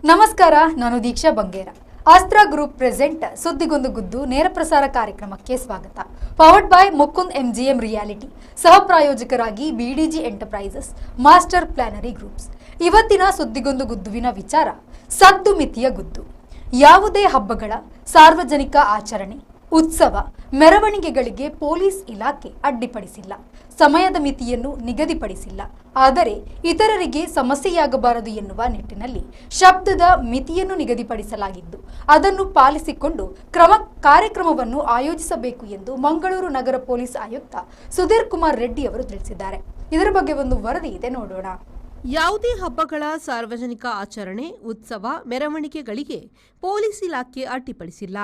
ನಮಸ್ಕಾರ, ನಾನು ದೀಕ್ಷಾ Bangera. ಆಸ್ತ್ರ group present ಸುದ್ದಿಗೊಂದು ಗುದ್ದು ನೇರ ಪ್ರಸಾರ ಕಾರ್ಯಕ್ರಮಕ್ಕೆ ಸ್ವಾಗತ. Powered by Mukund MGM reality. ಸಹ ಪ್ರಾಯೋಜಕರಾಗಿ BDG ಎಂಟರ್ಪ್ರೈಸಸ್, ಮಾಸ್ಟರ್ ಪ್ಲಾನರಿ ಗ್ರೂಪ್ಸ್. ಇವತ್ತಿನ ಸುದ್ದಿಗೊಂದು ಗುದ್ದುವಿನ ವಿಚಾರ ಸದ್ದು ಮಿತಿಯ ಗುದ್ದು. ಯಾವುದೇ ಹಬ್ಬಗಳ ಸಾರ್ವಜನಿಕ ಆಚರಣೆ, ಉತ್ಸವ, ಮೆರವಣಿಗೆಗಳಿಗೆ ಪೊಲೀಸ್ ಇಲಾಖೆ ಅಡ್ಡಿಪಡಿಸಿಲ್ಲ. ಸಮಯದ ಮಿತಿಯನ್ನು ನಿಗದಿಪಡಿಸಿಲ್ಲ. ಆದರೆ ಇತರರಿಗೆ ಸಮಸ್ಯೆಯಾಗಬಾರದು ಎನ್ನುವ ನಿಟ್ಟಿನಲ್ಲಿ ಶಬ್ದದ ಮಿತಿಯನ್ನು ನಿಗದಿಪಡಿಸಲಾಗಿದ್ದು ಅದನ್ನು ಪಾಲಿಸಿಕೊಂಡು ಕಾರ್ಯಕ್ರಮವನ್ನು ಆಯೋಜಿಸಬೇಕು ಎಂದು ಮಂಗಳೂರು ನಗರ ಪೊಲೀಸ್ ಆಯುಕ್ತ ಸುಧೀರ್ ಕುಮಾರ್ ರೆಡ್ಡಿ ಅವರು ತಿಳಿಸಿದ್ದಾರೆ. ಇದರ ಬಗ್ಗೆ ಒಂದು ವರದಿ ಇದೆ, ನೋಡೋಣ. ಯಾವುದೇ ಹಬ್ಬಗಳ ಸಾರ್ವಜನಿಕ ಆಚರಣೆ, ಉತ್ಸವ, ಮೆರವಣಿಗೆಗಳಿಗೆ ಪೊಲೀಸ್ ಇಲಾಖೆ ಅಡ್ಡಿಪಡಿಸಿಲ್ಲ.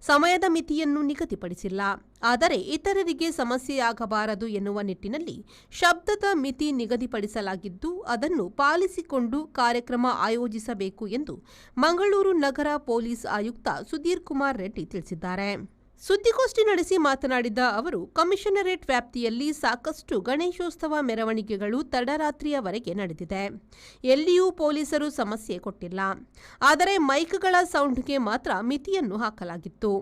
ಸಮಯದ ಮಿತಿಯನ್ನು ನಿಗದಿಪಡಿಸಿಲ್ಲ. ಆದರೆ ಇತರರಿಗೆ ಸಮಸ್ಯೆಯಾಗಬಾರದು ಎನ್ನುವ ನಿಟ್ಟಿನಲ್ಲಿ ಶಬ್ದದ ಮಿತಿ ನಿಗದಿಪಡಿಸಲಾಗಿದ್ದು ಅದನ್ನು ಪಾಲಿಸಿಕೊಂಡು ಕಾರ್ಯಕ್ರಮ ಆಯೋಜಿಸಬೇಕು ಎಂದು ಮಂಗಳೂರು ನಗರ ಪೊಲೀಸ್ ಆಯುಕ್ತ ಸುಧೀರ್ ಕುಮಾರ್ ರೆಡ್ಡಿ ತಿಳಿಸಿದ್ದಾರೆ. ಸುದ್ದಿಗೋಷ್ಠಿ ನಡೆಸಿ ಮಾತನಾಡಿದ ಅವರು, ಕಮಿಷನರೇಟ್ ವ್ಯಾಪ್ತಿಯಲ್ಲಿ ಸಾಕಷ್ಟು ಗಣೇಶೋತ್ಸವ ಮೆರವಣಿಗೆಗಳು ತಡರಾತ್ರಿಯವರೆಗೆ ನಡೆದಿದೆ. ಎಲ್ಲಿಯೂ ಪೊಲೀಸರು ಸಮಸ್ಯೆ ಕೊಟ್ಟಿಲ್ಲ. ಆದರೆ ಮೈಕ್ಗಳ ಸೌಂಡ್ಗೆ ಮಾತ್ರ ಮಿತಿಯನ್ನು ಹಾಕಲಾಗಿತ್ತು.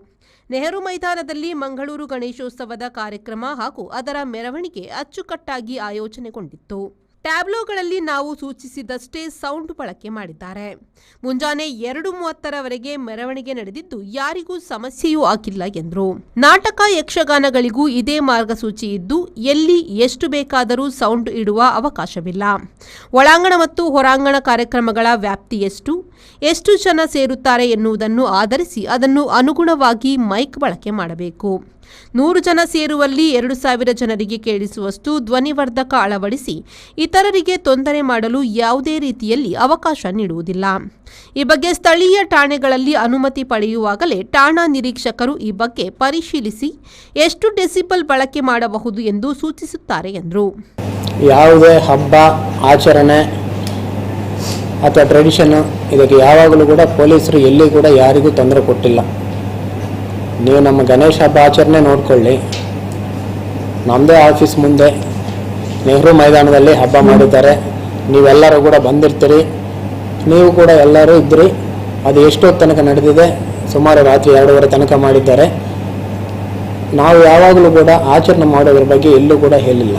ನೆಹರು ಮೈದಾನದಲ್ಲಿ ಮಂಗಳೂರು ಗಣೇಶೋತ್ಸವದ ಕಾರ್ಯಕ್ರಮ ಹಾಗೂ ಅದರ ಮೆರವಣಿಗೆ ಅಚ್ಚುಕಟ್ಟಾಗಿ ಆಯೋಜನೆಗೊಂಡಿತ್ತು. ಟ್ಯಾಬ್ಲೋಗಳಲ್ಲಿ ನಾವು ಸೂಚಿಸಿದಷ್ಟೇ ಸೌಂಡ್ ಬಳಕೆ ಮಾಡಿದ್ದಾರೆ. ಮುಂಜಾನೆ 2:30ರವರೆಗೆ ಮೆರವಣಿಗೆ ನಡೆದಿದ್ದು ಯಾರಿಗೂ ಸಮಸ್ಯೆಯೂ ಆಗಿಲ್ಲ ಎಂದರು. ನಾಟಕ, ಯಕ್ಷಗಾನಗಳಿಗೂ ಇದೇ ಮಾರ್ಗಸೂಚಿ ಇದ್ದು ಎಲ್ಲಿ ಎಷ್ಟು ಬೇಕಾದರೂ ಸೌಂಡ್ ಇಡುವ ಅವಕಾಶವಿಲ್ಲ. ಒಳಾಂಗಣ ಮತ್ತು ಹೊರಾಂಗಣ ಕಾರ್ಯಕ್ರಮಗಳ ವ್ಯಾಪ್ತಿ ಎಷ್ಟು ಜನ ಸೇರುತ್ತಾರೆ ಎನ್ನುವುದನ್ನು ಆಧರಿಸಿ ಅದನ್ನು ಅನುಗುಣವಾಗಿ ಮೈಕ್ ಬಳಕೆ ಮಾಡಬೇಕು. 100 ಜನ ಸೇರುವಲ್ಲಿ 2,000 ಜನರಿಗೆ ಕೇಳಿಸುವಷ್ಟು ಧ್ವನಿವರ್ಧಕ ಅಳವಡಿಸಿ ಇತರರಿಗೆ ತೊಂದರೆ ಮಾಡಲು ಯಾವುದೇ ರೀತಿಯಲ್ಲಿ ಅವಕಾಶ ನೀಡುವುದಿಲ್ಲ. ಈ ಬಗ್ಗೆ ಸ್ಥಳೀಯ ಠಾಣೆಗಳಲ್ಲಿ ಅನುಮತಿ ಪಡೆಯುವಾಗಲೇ ಠಾಣಾ ನಿರೀಕ್ಷಕರು ಈ ಬಗ್ಗೆ ಪರಿಶೀಲಿಸಿ ಎಷ್ಟು ಡೆಸಿಬಲ್ ಬಳಕೆ ಮಾಡಬಹುದು ಎಂದು ಸೂಚಿಸುತ್ತಾರೆ ಎಂದರು. ಯಾವುದೇ ಹಬ್ಬ, ಆಚರಣೆ ಅಥವಾ ಟ್ರೆಡಿಷನ್ ಇದಕ್ಕೆ ಯಾವಾಗಲೂ ಕೂಡ ಪೊಲೀಸರು ಎಲ್ಲಿ ಕೂಡ ಯಾರಿಗೂ ತೊಂದರೆ ಕೊಟ್ಟಿಲ್ಲ. ನೀವು ನಮ್ಮ ಗಣೇಶ ಹಬ್ಬ ಆಚರಣೆ ನೋಡ್ಕೊಳ್ಳಿ. ನಮ್ಮದೇ ಆಫೀಸ್ ಮುಂದೆ ನೆಹರು ಮೈದಾನದಲ್ಲಿ ಹಬ್ಬ ಮಾಡಿದ್ದಾರೆ. ನೀವೆಲ್ಲರೂ ಕೂಡ ಬಂದಿರ್ತೀರಿ. ನೀವು ಕೂಡ ಎಲ್ಲರೂ ಇದ್ದಿರಿ. ಅದು ಎಷ್ಟೊತ್ತು ತನಕ ನಡೆದಿದೆ? ಸುಮಾರು ರಾತ್ರಿ 2:30 ತನಕ ಮಾಡಿದ್ದಾರೆ. ನಾವು ಯಾವಾಗಲೂ ಕೂಡ ಆಚರಣೆ ಮಾಡೋದ್ರ ಬಗ್ಗೆ ಎಲ್ಲೂ ಕೂಡ ಹೇಳಿಲ್ಲ.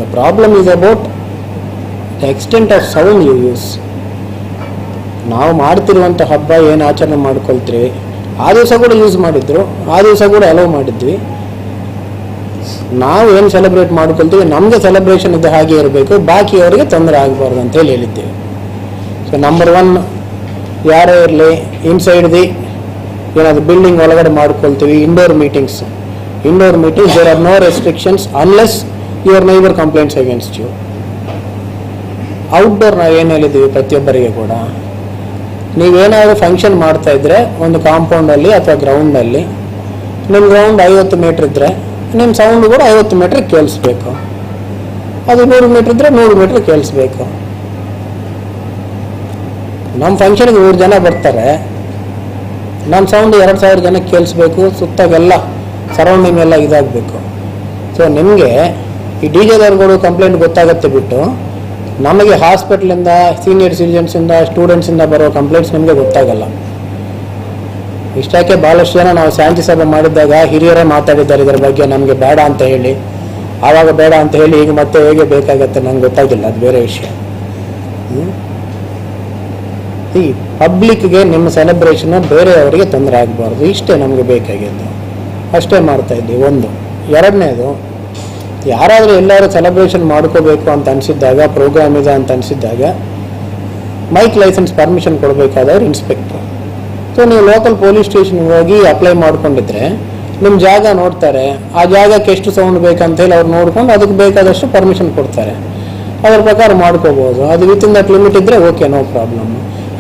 The problem is about the extent of sound you use. ನಾವು ಮಾಡ್ತಿರುವಂಥ ಹಬ್ಬ ಏನು ಆಚರಣೆ ಮಾಡ್ಕೊಳ್ತೀವಿ, ಆ ದಿವಸ ಕೂಡ ಯೂಸ್ ಮಾಡಿದ್ರು, ಆ ದಿವಸ ಕೂಡ ಅಲೋ ಮಾಡಿದ್ವಿ. ನಾವು ಏನು ಸೆಲೆಬ್ರೇಟ್ ಮಾಡ್ಕೊಳ್ತೀವಿ ನಮಗೆ ಸೆಲೆಬ್ರೇಷನ್ ಇದು ಹಾಗೆ ಇರಬೇಕು, ಬಾಕಿಯವರಿಗೆ ತೊಂದರೆ ಆಗಬಾರ್ದು ಅಂತೇಳಿ ಹೇಳಿದ್ದೀವಿ. ಸೊ ನಂಬರ್ 1, ಯಾರೇ ಇರಲಿ ಇನ್ಸೈಡ್ ಏನಾದರೂ ಬಿಲ್ಡಿಂಗ್ ಒಳಗಡೆ ಮಾಡ್ಕೊಳ್ತೀವಿ. Indoor meetings there are no restrictions unless your neighbour complaints against you. Outdoor ನಾವು ಏನು ಹೇಳಿದ್ದೀವಿ ಪ್ರತಿಯೊಬ್ಬರಿಗೆ ಕೂಡ, ನೀವೇನಾದರೂ ಫಂಕ್ಷನ್ ಮಾಡ್ತಾ ಇದ್ರೆ ಒಂದು ಕಾಂಪೌಂಡಲ್ಲಿ ಅಥವಾ ಗ್ರೌಂಡಲ್ಲಿ, ನಿಮ್ಮ ಗ್ರೌಂಡ್ 50 ಮೀಟ್ರ್ ಇದ್ದರೆ ನಿಮ್ಮ ಸೌಂಡ್ ಕೂಡ 50 ಮೀಟ್ರ್ ಕೇಳಿಸ್ಬೇಕು. ಅದು 100 ಮೀಟ್ರ್ ಇದ್ದರೆ 100 ಮೀಟ್ರ್ ಕೇಳಿಸ್ಬೇಕು. ನಮ್ಮ ಫಂಕ್ಷನ್ಗೆ 100 ಜನ ಬರ್ತಾರೆ, ನಮ್ಮ ಸೌಂಡ್ 2,000 ಜನಕ್ಕೆ ಕೇಳಿಸ್ಬೇಕು. ಸುತ್ತಾಗೆಲ್ಲ ಸರೌಂಡಿಂಗ್ ಎಲ್ಲ ಇದಾಗಬೇಕು. ಸೊ ನಿಮಗೆ ಈ DJದವ್ರುಗಳು ಕಂಪ್ಲೇಂಟ್ ಗೊತ್ತಾಗತ್ತೆ ಬಿಟ್ಟು ನಮಗೆ ಹಾಸ್ಪಿಟ್ಲಿಂದ, ಸೀನಿಯರ್ ಸಿಟಿಜನ್ಸಿಂದ, ಸ್ಟೂಡೆಂಟ್ಸಿಂದ ಬರೋ ಕಂಪ್ಲೇಂಟ್ಸ್ ನಮಗೆ ಗೊತ್ತಾಗಲ್ಲ. ಇಷ್ಟಕ್ಕೆ ಭಾಳಷ್ಟು ಜನ ನಾವು ಶಾಂತಿ ಸಭೆ ಮಾಡಿದ್ದಾಗ ಹಿರಿಯರೇ ಮಾತಾಡಿದ್ದಾರೆ ಇದರ ಬಗ್ಗೆ, ನಮಗೆ ಬೇಡ ಅಂತ ಹೇಳಿ. ಆವಾಗ ಬೇಡ ಅಂತ ಹೇಳಿ ಈಗ ಮತ್ತೆ ಹೇಗೆ ಬೇಕಾಗತ್ತೆ ನಂಗೆ ಗೊತ್ತಾಗಿಲ್ಲ, ಅದು ಬೇರೆ ವಿಷಯ. ಈ ಪಬ್ಲಿಕ್ಗೆ ನಿಮ್ಮ ಸೆಲೆಬ್ರೇಷನ್ ಬೇರೆಯವರಿಗೆ ತೊಂದರೆ ಆಗಬಾರ್ದು, ಇಷ್ಟೇ ನಮಗೆ ಬೇಕಾಗಿದ್ದು. ಅಷ್ಟೇ ಮಾಡ್ತಾ ಇದ್ದೀವಿ. 1. 2ನೇದು, ಯಾರಾದರೂ ಎಲ್ಲರೂ ಸೆಲೆಬ್ರೇಷನ್ ಮಾಡ್ಕೋಬೇಕು ಅಂತ ಅನಿಸಿದ್ದಾಗ, ಪ್ರೋಗ್ರಾಮ್ ಇದೆ ಅಂತ ಅನಿಸಿದ್ದಾಗ ಮೈಕ್ ಲೈಸೆನ್ಸ್ ಪರ್ಮಿಷನ್ ಕೊಡಬೇಕಾದವ್ರು ಇನ್ಸ್ಪೆಕ್ಟರ್. ಸೊ ನೀವು ಲೋಕಲ್ ಪೊಲೀಸ್ ಸ್ಟೇಷನ್ಗೆ ಹೋಗಿ ಅಪ್ಲೈ ಮಾಡ್ಕೊಂಡಿದ್ರೆ ನಿಮ್ಮ ಜಾಗ ನೋಡ್ತಾರೆ, ಆ ಜಾಗಕ್ಕೆ ಎಷ್ಟು ಸೌಂಡ್ ಬೇಕಂತ ಹೇಳಿ ಅವ್ರು ನೋಡ್ಕೊಂಡು ಅದಕ್ಕೆ ಬೇಕಾದಷ್ಟು ಪರ್ಮಿಷನ್ ಕೊಡ್ತಾರೆ. ಅದ್ರ ಪ್ರಕಾರ ಮಾಡ್ಕೋಬೋದು. ಅದು ವಿತಿನ್ ದಟ್ ಲಿಮಿಟ್ ಇದ್ದರೆ ಓಕೆ, ನೋ ಪ್ರಾಬ್ಲಮ್.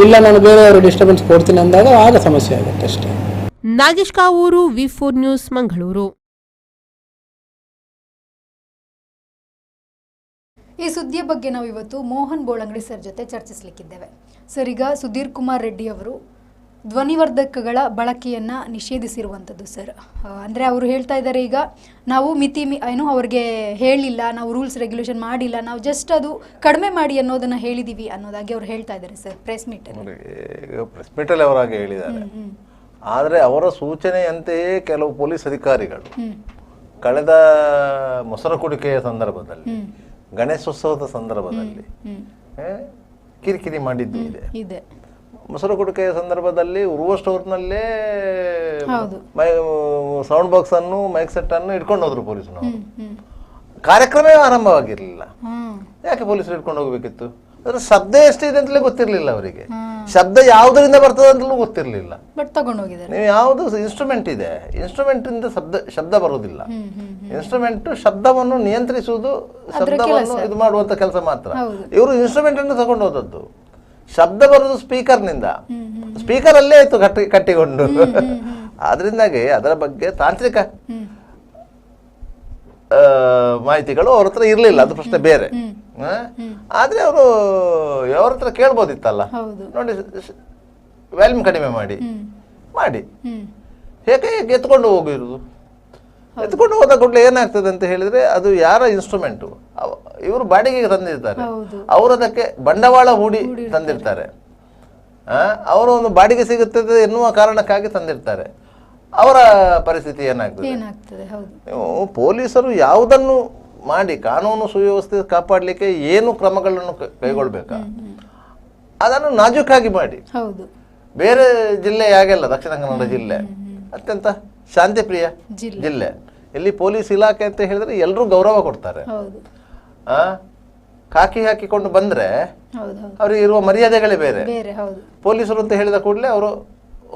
ಇಲ್ಲ ನಾನು ಬೇರೆಯವರು ಡಿಸ್ಟರ್ಬೆನ್ಸ್ ಕೊಡ್ತೀನಿ ಅಂದಾಗ ಆಗ ಸಮಸ್ಯೆ ಆಗುತ್ತೆ ಅಷ್ಟೇ. Nagesh Kavoor, V4 news, Mangaluru. ಈ ಸುದ್ದಿಯ ಬಗ್ಗೆ ನಾವು ಇವತ್ತು ಮೋಹನ್ ಬೋಳಂಗಡಿ ಸರ್ ಜೊತೆ ಚರ್ಚಿಸಲಿಕ್ಕಿದ್ದೇವೆ. ಸರ್, ಈಗ ಸುಧೀರ್ ಕುಮಾರ್ ರೆಡ್ಡಿ ಅವರು ಧ್ವನಿವರ್ಧಕಗಳ ಬಳಕೆಯನ್ನ ನಿಷೇಧಿಸಿರುವಂಥದ್ದು ಸರ್. ಅಂದ್ರೆ ಅವರು ಹೇಳ್ತಾ ಇದ್ದಾರೆ ಈಗ ನಾವು ಏನು ಅವ್ರಿಗೆ ಹೇಳಿಲ್ಲ, ನಾವು ರೂಲ್ಸ್ ರೆಗ್ಯುಲೇಷನ್ ಮಾಡಿಲ್ಲ, ನಾವು ಜಸ್ಟ್ ಅದು ಕಡಿಮೆ ಮಾಡಿ ಅನ್ನೋದನ್ನ ಹೇಳಿದೀವಿ ಅನ್ನೋದಾಗಿ ಅವ್ರು ಹೇಳ್ತಾ ಇದ್ದಾರೆ ಸರ್ ಪ್ರೆಸ್ ಮೀಟ್ ಅಲ್ಲಿ ಅವರಾಗೆ ಹೇಳಿದ್ದಾರೆ. ಆದರೆ ಅವರ ಸೂಚನೆಯಂತೆಯೇ ಕೆಲವು ಪೊಲೀಸ್ ಅಧಿಕಾರಿಗಳು ಕಳೆದ ಮೊಸರು ಕುಡಿಕೆಯ ಸಂದರ್ಭದಲ್ಲಿ, ಗಣೇಶೋತ್ಸವದ ಸಂದರ್ಭದಲ್ಲಿ ಕಿರಿಕಿರಿ ಮಾಡಿದ್ದು ಇದೆ. ಮೊಸರು ಕುಡಿಕೆಯ ಸಂದರ್ಭದಲ್ಲಿ ಉರುವ ಸ್ಟೋರ್ನಲ್ಲೇ ಸೌಂಡ್ ಬಾಕ್ಸ್ ಅನ್ನು ಮೈಕ್ ಸೆಟ್ ಅನ್ನು ಇಟ್ಕೊಂಡು ಹೋದ್ರು ಪೊಲೀಸನವರು. ಕಾರ್ಯಕ್ರಮವೇ ಆರಂಭವಾಗಿರ್ಲಿಲ್ಲ. ಯಾಕೆ ಪೊಲೀಸರು ಇಟ್ಕೊಂಡು ಹೋಗ್ಬೇಕಿತ್ತು? ಅದ್ರ ಶಬ್ದ ಎಷ್ಟಿದೆ ಅಂತಲೇ ಗೊತ್ತಿರ್ಲಿಲ್ಲ ಅವರಿಗೆ. ಶಬ್ದ ಯಾವುದರಿಂದ ಬರ್ತದೆ ಅಂತಲೂ ಗೊತ್ತಿರ್ಲಿಲ್ಲ. ನೀವು ಯಾವುದು ಇನ್ಸ್ಟ್ರೂಮೆಂಟ್ ಇದೆ, ಇನ್ಸ್ಟ್ರೂಮೆಂಟ್ ಇಂದ ಶಬ್ದ ಬರುವುದಿಲ್ಲ. ಇನ್ಸ್ಟ್ರೂಮೆಂಟ್ ಶಬ್ದವನ್ನು ನಿಯಂತ್ರಿಸುವುದು, ಶಬ್ದವನ್ನು ಇದು ಮಾಡುವಂತ ಕೆಲಸ ಮಾತ್ರ. ಇವರು ಇನ್ಸ್ಟ್ರೂಮೆಂಟ್ ಅನ್ನು ತಗೊಂಡು ಹೋದದ್ದು. ಶಬ್ದ ಬರುವುದು ಸ್ಪೀಕರ್ನಿಂದ, ಸ್ಪೀಕರ್ ಅಲ್ಲೇ ಇತ್ತು ಕಟ್ಟಿಕೊಂಡು. ಆದ್ರಿಂದಾಗಿ ಅದರ ಬಗ್ಗೆ ತಾಂತ್ರಿಕ ಮಾಹಿತಿಗಳು ಅವ್ರ ಹತ್ರ ಇರ್ಲಿಲ್ಲ, ಅದು ಪ್ರಶ್ನೆ ಬೇರೆ. ಆದ್ರೆ ಅವರು ಅವ್ರ ಹತ್ರ ಕೇಳ್ಬೋದಿತ್ತಲ್ಲ, ನೋಡಿ ವ್ಯಾಲ್ಯೂಮ್ ಕಡಿಮೆ ಮಾಡಿ ಹೇಗೆ ಎತ್ಕೊಂಡು ಹೋಗಿರುವುದು. ಎತ್ಕೊಂಡು ಹೋದ ಕೂಡಲೇ ಏನಾಗ್ತದೆ ಅಂತ ಹೇಳಿದ್ರೆ, ಅದು ಯಾರ ಇನ್ಸ್ಟ್ರೂಮೆಂಟು, ಇವರು ಬಾಡಿಗೆಗೆ ತಂದಿರ್ತಾರೆ, ಅವರು ಅದಕ್ಕೆ ಬಂಡವಾಳ ಹೂಡಿ ತಂದಿರ್ತಾರೆ. ಅವರು ಒಂದು ಬಾಡಿಗೆ ಸಿಗುತ್ತದೆ ಎನ್ನುವ ಕಾರಣಕ್ಕಾಗಿ ತಂದಿರ್ತಾರೆ. ಅವರ ಪರಿಸ್ಥಿತಿ ಏನಾಗ್ತದೆ? ನೀವು ಪೊಲೀಸರು ಯಾವುದನ್ನು ಮಾಡಿ ಕಾನೂನು ಸುವ್ಯವಸ್ಥೆ ಕಾಪಾಡಲಿಕ್ಕೆ ಏನು ಕ್ರಮಗಳನ್ನು ಕೈಗೊಳ್ಬೇಕಾ ಅದನ್ನು ನಾಜೂಕಾಗಿ ಮಾಡಿ. ಬೇರೆ ಜಿಲ್ಲೆ ಹಾಗೆಲ್ಲ, ದಕ್ಷಿಣ ಕನ್ನಡ ಜಿಲ್ಲೆ ಅತ್ಯಂತ ಶಾಂತಿಪ್ರಿಯ ಜಿಲ್ಲೆ. ಇಲ್ಲಿ ಪೊಲೀಸ್ ಇಲಾಖೆ ಅಂತ ಹೇಳಿದ್ರೆ ಎಲ್ಲರೂ ಗೌರವ ಕೊಡ್ತಾರೆ. ಕಾಕಿ ಹಾಕಿಕೊಂಡು ಬಂದ್ರೆ ಅವ್ರಿಗೆ ಇರುವ ಮರ್ಯಾದೆಗಳೇ ಬೇರೆ. ಪೊಲೀಸರು ಅಂತ ಹೇಳಿದ ಕೂಡಲೇ ಅವರು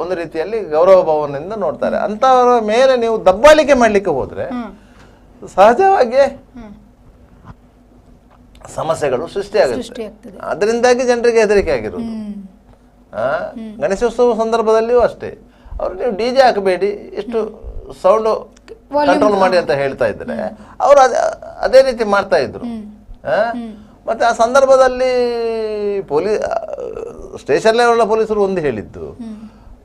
ಒಂದು ರೀತಿಯಲ್ಲಿ ಗೌರವ ಭಾವನೆಯಿಂದ ನೋಡ್ತಾರೆ. ಅಂತವರ ಮೇಲೆ ನೀವು ದಬ್ಬಾಳಿಕೆ ಮಾಡ್ಲಿಕ್ಕೆ ಹೋದ್ರೆ ಸಹಜವಾಗಿ ಸಮಸ್ಯೆಗಳು ಸೃಷ್ಟಿಯಾಗುತ್ತೆ. ಅದರಿಂದಾಗಿ ಜನರಿಗೆ ಹೆದರಿಕೆ ಆಗಿರೋದು. ಗಣೇಶೋತ್ಸವ ಸಂದರ್ಭದಲ್ಲಿಯೂ ಅಷ್ಟೇ, ಅವ್ರು ನೀವು ಡಿಜೆ ಹಾಕಬೇಡಿ, ಇಷ್ಟು ಸೌಂಡ್ ಕಂಟ್ರೋಲ್ ಮಾಡಿ ಅಂತ ಹೇಳ್ತಾ ಇದ್ರೆ ಅವರು ಅದೇ ರೀತಿ ಮಾಡ್ತಾ ಇದ್ರು. ಮತ್ತೆ ಆ ಸಂದರ್ಭದಲ್ಲಿ ಸ್ಟೇಷನ್ ಲೆವೆಲ್ ಪೊಲೀಸರು ಒಂದು ಹೇಳಿದ್ದು,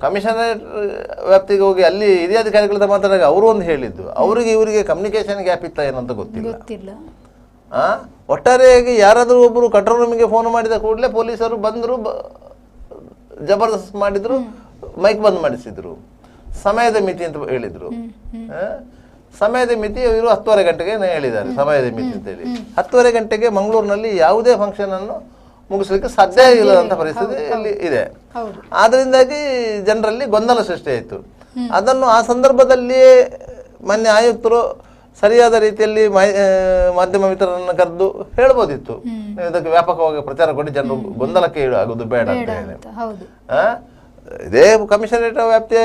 ಕಮಿಷನರೇಟ್ ವ್ಯಾಪ್ತಿಗೆ ಹೋಗಿ ಅಲ್ಲಿ ಹಿರಿಯ ಅಧಿಕಾರಿಗಳ ಹತ್ರ ಮಾತಾಡಿದಾಗ ಅವರು ಒಂದು ಹೇಳಿದ್ದು, ಅವರಿಗೆ ಇವರಿಗೆ ಕಮ್ಯುನಿಕೇಶನ್ ಗ್ಯಾಪ್ ಇತ್ತ ಏನಂತ ಗೊತ್ತಿಲ್ಲ. ಒಟ್ಟಾರೆಯಾಗಿ ಯಾರಾದರೂ ಒಬ್ಬರು ಕಂಟ್ರೋಲ್ ರೂಮಿಗೆ ಫೋನ್ ಮಾಡಿದ ಕೂಡಲೇ ಪೊಲೀಸರು ಬಂದರು, ಜಬರ್ದಸ್ತ್ ಮಾಡಿದ್ರು, ಮೈಕ್ ಬಂದ್ ಮಾಡಿಸಿದ್ರು, ಸಮಯದ ಮಿತಿ ಅಂತ ಹೇಳಿದ್ರು. ಸಮಯದ ಮಿತಿ ಇವರು 10:30 ಗಂಟೆಗೆ ಹೇಳಿದ್ದಾರೆ ಸಮಯದ ಮಿತಿ ಅಂತ ಹೇಳಿ. 10:30 ಗಂಟೆಗೆ ಮಂಗಳೂರಿನಲ್ಲಿ ಯಾವುದೇ ಫಂಕ್ಷನ್ ಅನ್ನು ಮುಗಿಸ್ಲಿಕ್ಕೆ ಸಾಧ್ಯ ಇಲ್ಲದಂತ ಪರಿಸ್ಥಿತಿ ಇಲ್ಲಿ ಇದೆ. ಆದ್ರಿಂದಾಗಿ ಜನರಲ್ಲಿ ಗೊಂದಲ ಸೃಷ್ಟಿಯಾಯಿತು. ಅದನ್ನು ಆ ಸಂದರ್ಭದಲ್ಲಿಯೇ ಮಾನ್ಯ ಆಯುಕ್ತರು ಸರಿಯಾದ ರೀತಿಯಲ್ಲಿ ಮಾಧ್ಯಮ ಮಿತ್ರರನ್ನು ಕರೆದು ಹೇಳ್ಬೋದಿತ್ತು, ನೀವು ಇದಕ್ಕೆ ವ್ಯಾಪಕವಾಗಿ ಪ್ರಚಾರ ಕೊಡಿ, ಜನರು ಗೊಂದಲಕ್ಕೆ ಆಗೋದು ಬೇಡ ಅಂತ ಹೇಳಿ. ಇದೇ ಕಮಿಷನರೇಟ್ ವ್ಯಾಪ್ತಿಯ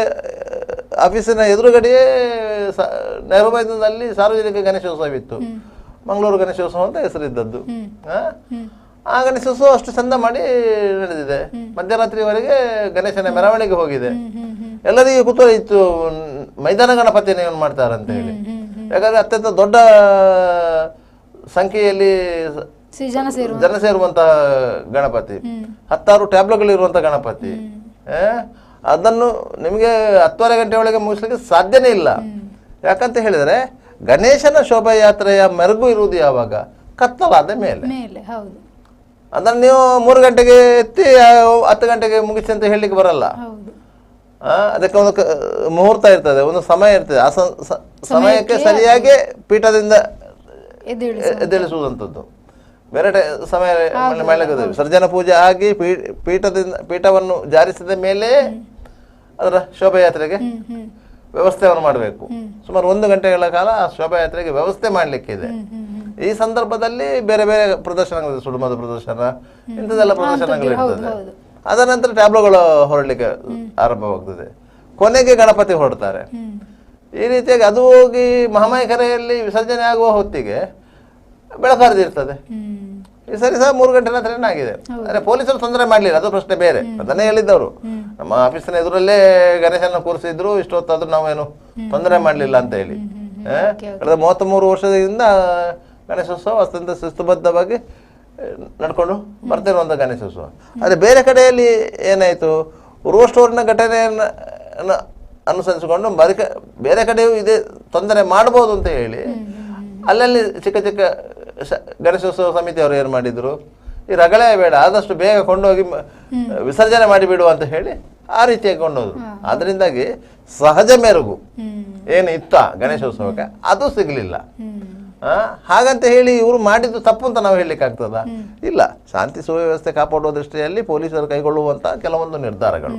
ಆಫೀಸಿನ ಎದುರುಗಡೆಯೇ ನೆಹರು ಮೈದಾನದಲ್ಲಿ ಸಾರ್ವಜನಿಕ ಗಣೇಶೋತ್ಸವ ಇತ್ತು. ಮಂಗಳೂರು ಗಣೇಶೋತ್ಸವ ಅಂತ ಹೆಸರಿದ್ದದ್ದು. ಆ ಗಣೇಶೋತ್ಸವ ಅಷ್ಟು ಚಂದ ಮಾಡಿ ನಡೆದಿದೆ. ಮಧ್ಯರಾತ್ರಿವರೆಗೆ ಗಣೇಶನ ಮೆರವಣಿಗೆ ಹೋಗಿದೆ. ಎಲ್ಲರಿಗೂ ಕುತೂಹಲ ಇತ್ತು, ಮೈದಾನ ಗಣಪತಿಯನ್ನು ಏನು ಮಾಡ್ತಾರೆ ಅಂತ ಹೇಳಿ. ಯಾಕಂದ್ರೆ ಅತ್ಯಂತ ದೊಡ್ಡ ಸಂಖ್ಯೆಯಲ್ಲಿ ಜನ ಸೇರುವಂತಹ ಗಣಪತಿ, 10 ಟ್ಯಾಬ್ಲೆಟ್ಗಳಿರುವಂತಹ ಗಣಪತಿ. ಅದನ್ನು ನಿಮಗೆ 10:30 ಗಂಟೆ ಒಳಗೆ ಮುಗಿಸ್ಲಿಕ್ಕೆ ಸಾಧ್ಯನೇ ಇಲ್ಲ. ಯಾಕಂತ ಹೇಳಿದ್ರೆ ಗಣೇಶನ ಶೋಭಾಯಾತ್ರೆಯ ಮೆರುಗು ಇರುವುದು ಯಾವಾಗ? ಕತ್ತಲಾದ ಮೇಲೆ. ಅದನ್ನು ನೀವು 3 ಗಂಟೆಗೆ ಎತ್ತಿ 10 ಗಂಟೆಗೆ ಮುಗಿಸಿ ಅಂತ ಹೇಳಲಿಕ್ಕೆ ಬರಲ್ಲ. ಅದಕ್ಕೆ ಒಂದು ಮುಹೂರ್ತ ಇರ್ತದೆ, ಒಂದು ಸಮಯ ಇರ್ತದೆ. ಆ ಸಮಯಕ್ಕೆ ಸರಿಯಾಗಿ ಪೀಠದಿಂದ ಎದ್ದೇಳಿಸುವಂಥದ್ದು. ಬೇರೆ ಸಮಯ ವಿಸರ್ಜನಾ ಪೂಜೆ ಆಗಿ ಪೀಠವನ್ನು ಜಾರಿಸಿದ ಮೇಲೆ ಅದರ ಶೋಭಾಯಾತ್ರೆಗೆ ವ್ಯವಸ್ಥೆಯನ್ನು ಮಾಡಬೇಕು. ಸುಮಾರು 1 ಗಂಟೆಗಳ ಕಾಲ ಆ ಶೋಭಾಯಾತ್ರೆಗೆ ವ್ಯವಸ್ಥೆ ಮಾಡಲಿಕ್ಕಿದೆ. ಈ ಸಂದರ್ಭದಲ್ಲಿ ಬೇರೆ ಬೇರೆ ಪ್ರದರ್ಶನಗಳಿದೆ, ಸುಡುಮದ ಪ್ರದರ್ಶನ, ಇಂಥದ್ದೆಲ್ಲ ಪ್ರದರ್ಶನಗಳಿರ್ತದೆ. ಅದರ ನಂತರ ಟ್ಯಾಬ್ಲೋಗಳು ಹೊರಡಲಿಕ್ಕೆ ಆರಂಭವಾಗ್ತದೆ. ಕೊನೆಗೆ ಗಣಪತಿ ಹೊರಡ್ತಾರೆ. ಈ ರೀತಿಯಾಗಿ ಅದು ಹೋಗಿ ಮಹಾಮಾಯಿ ಕೆರೆಯಲ್ಲಿ ವಿಸರ್ಜನೆ ಆಗುವ ಹೊತ್ತಿಗೆ ಬೆಳಕಾರ್ದಿರ್ತದೆ. ಈ ಸರಿ ಸಹ 3 ಗಂಟೆ ನಂತರ ಏನಾಗಿದೆ, ಅಂದ್ರೆ ಪೊಲೀಸರು ತೊಂದರೆ ಮಾಡಲಿಲ್ಲ, ಅದು ಪ್ರಶ್ನೆ ಬೇರೆ. ಅದನ್ನೇ ಹೇಳಿದ್ದವರು, ನಮ್ಮ ಆಫೀಸಿನ ಎದುರಲ್ಲೇ ಗಣೇಶನ ಕೂರಿಸಿದ್ರು, ಇಷ್ಟೊತ್ತಾದ್ರೂ ನಾವೇನು ತೊಂದರೆ ಮಾಡಲಿಲ್ಲ ಅಂತ ಹೇಳಿ. ಕಳೆದ 33 ವರ್ಷದಿಂದ ಗಣೇಶೋತ್ಸವ ಅತ್ಯಂತ ಶಿಸ್ತುಬದ್ಧವಾಗಿ ನಡ್ಕೊಂಡು ಬರ್ತಿರುವಂಥ ಗಣೇಶೋತ್ಸವ. ಆದರೆ ಬೇರೆ ಕಡೆಯಲ್ಲಿ ಏನಾಯಿತು, ಉರುವ ಸ್ಟೋರಿನ ಘಟನೆಯನ್ನು ಅನುಸರಿಸಿಕೊಂಡು ಬೇರೆ ಕಡೆಯೂ ಇದೇ ತೊಂದರೆ ಮಾಡ್ಬೋದು ಅಂತ ಹೇಳಿ ಅಲ್ಲಲ್ಲಿ ಚಿಕ್ಕ ಚಿಕ್ಕ ಗಣೇಶೋತ್ಸವ ಸಮಿತಿಯವರು ಏನು ಮಾಡಿದ್ರು, ಈ ರಗಳೆ ಬೇಡ, ಆದಷ್ಟು ಬೇಗ ಕೊಂಡೋಗಿ ವಿಸರ್ಜನೆ ಮಾಡಿಬಿಡುವ ಅಂತ ಹೇಳಿ ಆ ರೀತಿಯಾಗಿ ಕೊಂಡೋದ್ರು. ಅದರಿಂದಾಗಿ ಸಹಜ ಮೆರುಗು ಏನು ಇತ್ತ ಗಣೇಶೋತ್ಸವಕ್ಕೆ ಅದು ಸಿಗಲಿಲ್ಲ. ಹಾಗಂತ ಹೇಳಿ ಇವರು ಮಾಡಿದ್ದು ತಪ್ಪು ಅಂತ ನಾವು ಹೇಳಲಿಕ್ಕೆ ಆಗ್ತದ? ಇಲ್ಲ. ಶಾಂತಿ ಸುವ್ಯವಸ್ಥೆ ಕಾಪಾಡುವ ದೃಷ್ಟಿಯಲ್ಲಿ ಪೊಲೀಸರು ಕೈಗೊಳ್ಳುವಂತ ಕೆಲವೊಂದು ನಿರ್ಧಾರಗಳು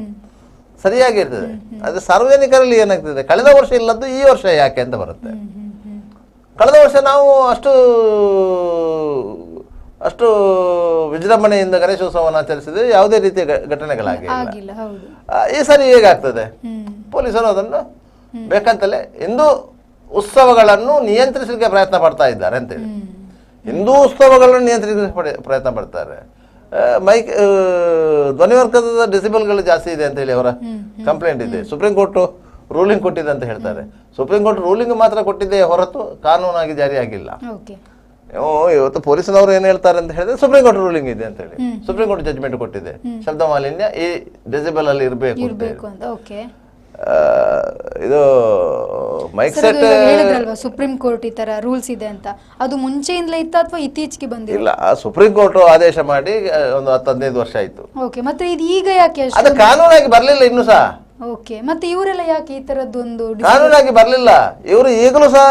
ಸರಿಯಾಗಿರ್ತದೆ. ಆದರೆ ಸಾರ್ವಜನಿಕರಲ್ಲಿ ಏನಾಗ್ತದೆ, ಕಳೆದ ವರ್ಷ ಇಲ್ಲದ್ದು ಈ ವರ್ಷ ಯಾಕೆ ಅಂತ ಬರುತ್ತೆ. ಕಳೆದ ವರ್ಷ ನಾವು ಅಷ್ಟು ವಿಜೃಂಭಣೆಯಿಂದ ಗಣೇಶೋತ್ಸವವನ್ನು ಆಚರಿಸಿದ್ರೆ ಯಾವುದೇ ರೀತಿಯ ಘಟನೆಗಳಾಗಿಲ್ಲ. ಈ ಸರಿ ಹೇಗಾಗ್ತದೆ, ಪೊಲೀಸರು ಅದನ್ನು ಬೇಕಂತಲೇ ಹಿಂದೂ ಉತ್ಸವಗಳನ್ನು ನಿಯಂತ್ರಿಸಲಿಕ್ಕೆ ಪ್ರಯತ್ನ ಪಡ್ತಾ ಇದ್ದಾರೆ ಅಂತೇಳಿ. ಹಿಂದೂ ಉತ್ಸವಗಳನ್ನು ನಿಯಂತ್ರಿಸಲಿಕ್ಕೆ ಪ್ರಯತ್ನ ಪಡ್ತಾರೆ. ಧ್ವನಿವರ್ಧಕದ ಡೆಸಿಬಲ್ಗಳು ಜಾಸ್ತಿ ಇದೆ ಅಂತೇಳಿ ಅವರ ಕಂಪ್ಲೇಂಟ್ ಇದೆ. ಸುಪ್ರೀಂ ಕೋರ್ಟ್ ರೂಲಿಂಗ್ ಕೊಟ್ಟಿದೆ ಅಂತ ಹೇಳ್ತಾರೆ. ಸುಪ್ರೀಂ ಕೋರ್ಟ್ ರೂಲಿಂಗ್ ಮಾತ್ರ ಕೊಟ್ಟಿದೆ ಹೊರತು ಕಾನೂನಾಗಿ ಜಾರಿಯಾಗಿಲ್ಲ. ಇವತ್ತು ಪೊಲೀಸನವರು ಏನ್ ಹೇಳ್ತಾರೆ ಅಂತ ಹೇಳಿದ್ರೆ ಸುಪ್ರೀಂ ಕೋರ್ಟ್ ರೂಲಿಂಗ್ ಇದೆ ಅಂತ ಹೇಳಿ ಸುಪ್ರೀಂ ಕೋರ್ಟ್ ಜಡ್ಜ್ಮೆಂಟ್ ಕೊಟ್ಟಿದೆ, ಶಬ್ದ ಮಾಲಿನ್ಯ ಈ ಡೆಸಿಬಲ್ ಅಲ್ಲಿ ಇರಬೇಕು ಅಂತ. ಇದು ಮೈಕ್ ಸೆಟ್ ಸುಪ್ರೀಂ ಕೋರ್ಟ್ ಈ ತರ ರೂಲ್ಸ್ ಇದೆ ಅಂತ ಅದು ಮುಂಚೆಯಿಂದಲೇ ಇತ್ತ ಅಥವಾ ಇತ್ತೀಚೆಗೆ ಬಂದಿಲ್ಲ? ಇಲ್ಲ, ಸುಪ್ರೀಂ ಕೋರ್ಟ್ ಆದೇಶ ಮಾಡಿ ಒಂದು 10-15 ವರ್ಷ ಆಯ್ತು. ಓಕೆ, ಮತ್ತೆ ಇದು ಈಗ ಯಾಕೆ ಅದು ಕಾನೂನಾಗಿ ಬರ್ಲಿಲ್ಲ ಇನ್ನು ಸಹ. ಓಕೆ, ಮತ್ತೆ ಇವರೆಲ್ಲ ಯಾಕೆ ಈ ತರದ್ದೊಂದು ಕಾನೂನಾಗಿ ಬರ್ಲಿಲ್ಲ? ಇವರು ಈಗಲೂ ಸಹ